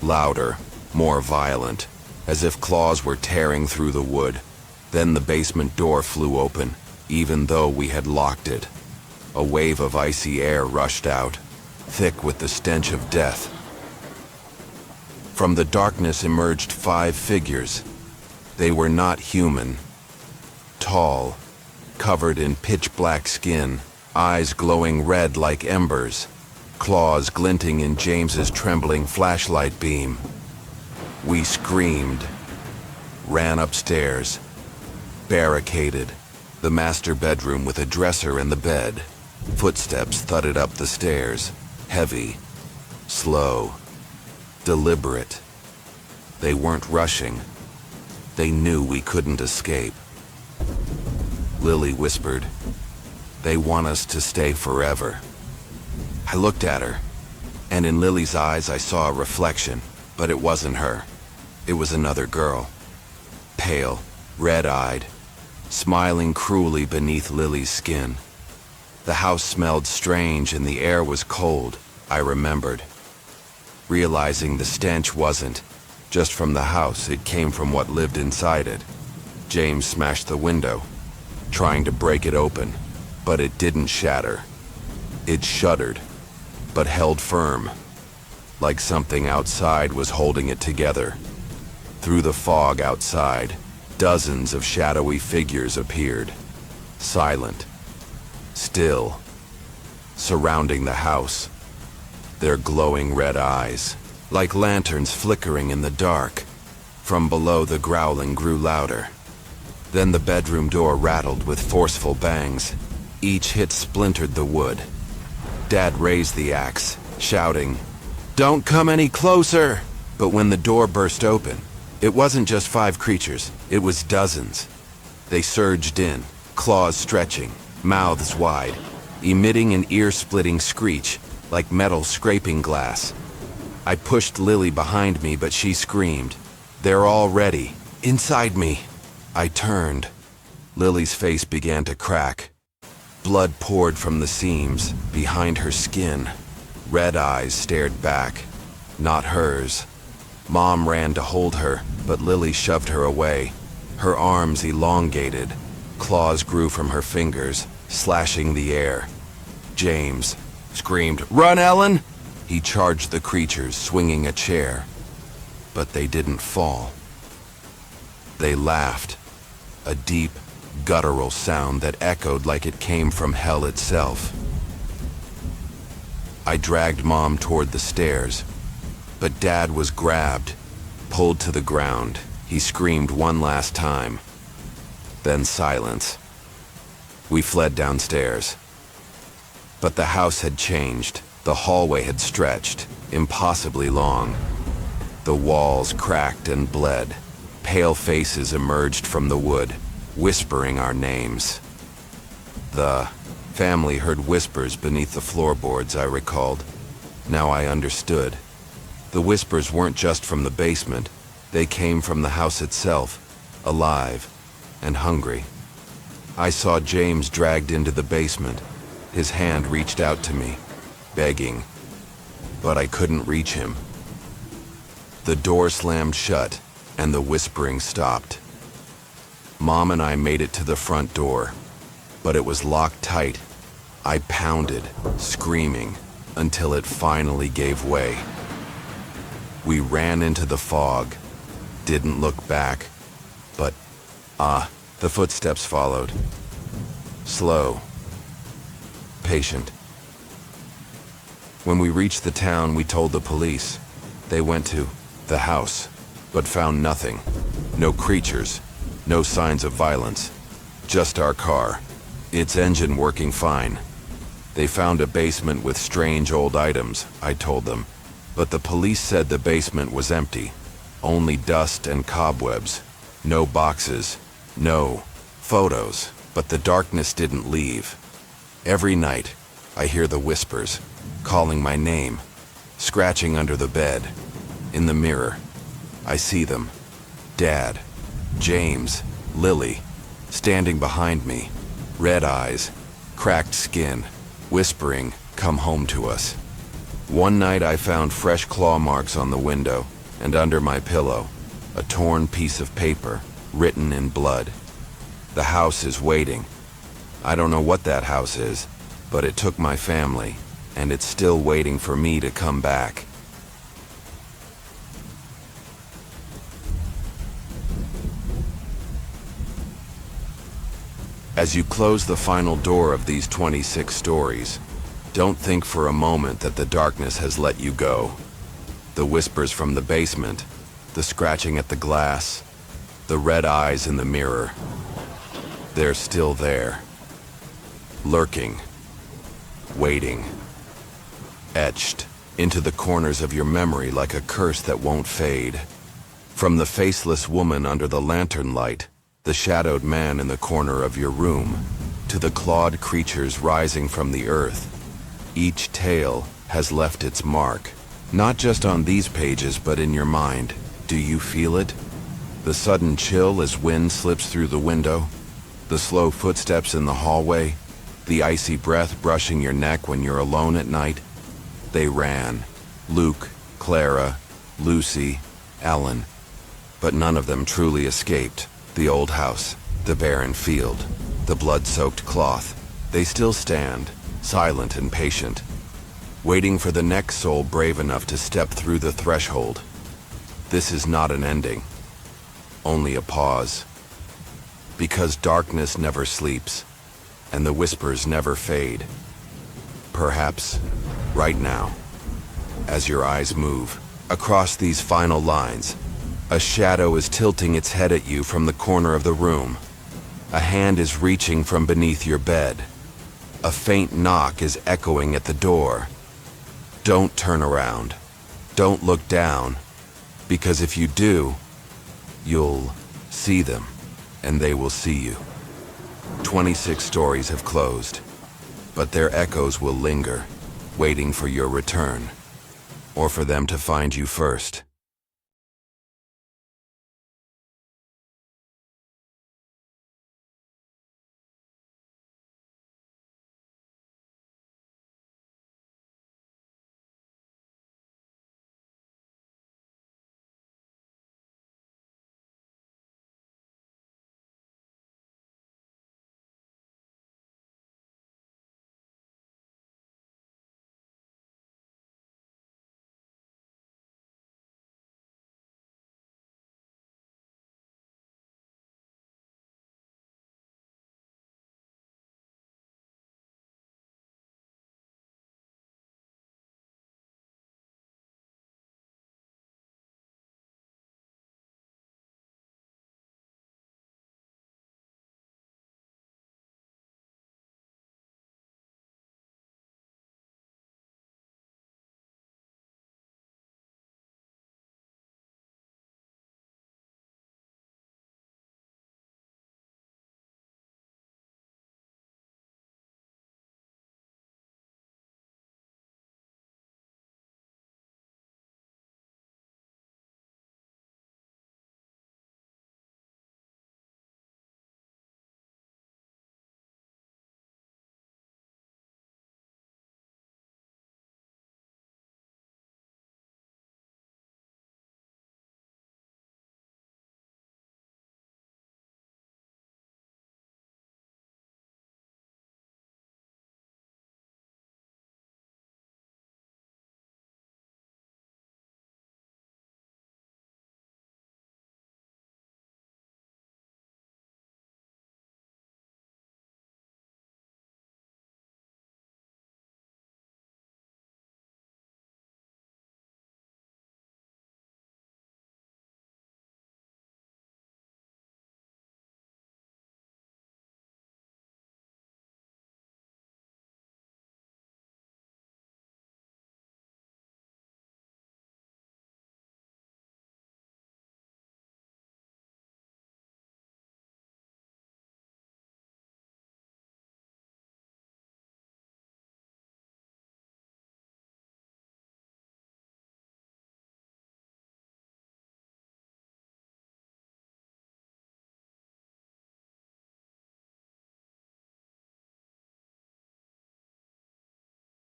louder, more violent, as if claws were tearing through the wood. Then the basement door flew open, even though we had locked it. A wave of icy air rushed out, thick with the stench of death. From the darkness emerged 5 figures. They were not human. Tall, covered in pitch-black skin, eyes glowing red like embers, claws glinting in James's trembling flashlight beam. We screamed, ran upstairs, barricaded the master bedroom with a dresser and the bed. Footsteps thudded up the stairs, heavy, slow. deliberate. They weren't rushing. They knew we couldn't escape. Lily whispered, "They want us to stay forever." I looked at her, and in Lily's eyes I saw a reflection, but it wasn't her. It was another girl. Pale, red-eyed, smiling cruelly beneath Lily's skin. The house smelled strange and the air was cold, I remembered. Realizing the stench wasn't just from the house, it came from what lived inside it. James smashed the window, trying to break it open, but it didn't shatter. It shuddered, but held firm, like something outside was holding it together. Through the fog outside, dozens of shadowy figures appeared, silent, still, surrounding the house, their glowing red eyes, like lanterns flickering in the dark. From below, the growling grew louder. Then the bedroom door rattled with forceful bangs. Each hit splintered the wood. Dad raised the axe, shouting, "Don't come any closer!" But when the door burst open, it wasn't just 5 creatures, it was dozens. They surged in, claws stretching, mouths wide, emitting an ear-splitting screech, like metal scraping glass. I pushed Lily behind me, but she screamed, "They're already inside me!" I turned. Lily's face began to crack. Blood poured from the seams, behind her skin. Red eyes stared back, not hers. Mom ran to hold her, but Lily shoved her away. Her arms elongated. Claws grew from her fingers, slashing the air. James screamed, "Run, Ellen!" He charged the creatures, swinging a chair. But they didn't fall. They laughed, a deep, guttural sound that echoed like it came from hell itself. I dragged Mom toward the stairs, but Dad was grabbed, pulled to the ground. He screamed one last time. Then silence. We fled downstairs. But the house had changed. The hallway had stretched, impossibly long. The walls cracked and bled. Pale faces emerged from the wood, whispering our names. The family heard whispers beneath the floorboards, I recalled. Now I understood. The whispers weren't just from the basement. They came from the house itself, alive and hungry. I saw James dragged into the basement. His hand reached out to me, begging, but I couldn't reach him. The door slammed shut, and the whispering stopped. Mom and I made it to the front door, but it was locked tight. I pounded, screaming, until it finally gave way. We ran into the fog, didn't look back, but, the footsteps followed. Slow, patient. When we reached the town, we told the police. They went to the house, but found nothing. No creatures, no signs of violence. Just our car, its engine working fine. They found a basement with strange old items, I told them. But the police said the basement was empty. Only dust and cobwebs. No boxes, no photos. But the darkness didn't leave. Every night, I hear the whispers, calling my name, scratching under the bed. In the mirror, I see them. Dad, James, Lily, standing behind me. Red eyes, cracked skin, whispering, "Come home to us." One night I found fresh claw marks on the window, and under my pillow, a torn piece of paper, written in blood. The house is waiting. I don't know what that house is, but it took my family, and it's still waiting for me to come back. As you close the final door of these 26 stories, don't think for a moment that the darkness has let you go. The whispers from the basement, the scratching at the glass, the red eyes in the mirror, they're still there, lurking, waiting, etched into the corners of your memory like a curse that won't fade. From the faceless woman under the lantern light, the shadowed man in the corner of your room, to the clawed creatures rising from the earth, each tale has left its mark, not just on these pages but in your mind. Do you feel it? The sudden chill as wind slips through the window, the slow footsteps in the hallway, the icy breath brushing your neck when you're alone at night. They ran. Luke, Clara, Lucy, Ellen. But none of them truly escaped. The old house, the barren field, the blood-soaked cloth. They still stand, silent and patient, waiting for the next soul brave enough to step through the threshold. This is not an ending, only a pause. Because darkness never sleeps, and the whispers never fade. Perhaps, right now, as your eyes move across these final lines, a shadow is tilting its head at you from the corner of the room. A hand is reaching from beneath your bed. A faint knock is echoing at the door. Don't turn around. Don't look down, because if you do, you'll see them, and they will see you. 26 stories have closed, but their echoes will linger, waiting for your return, or for them to find you first.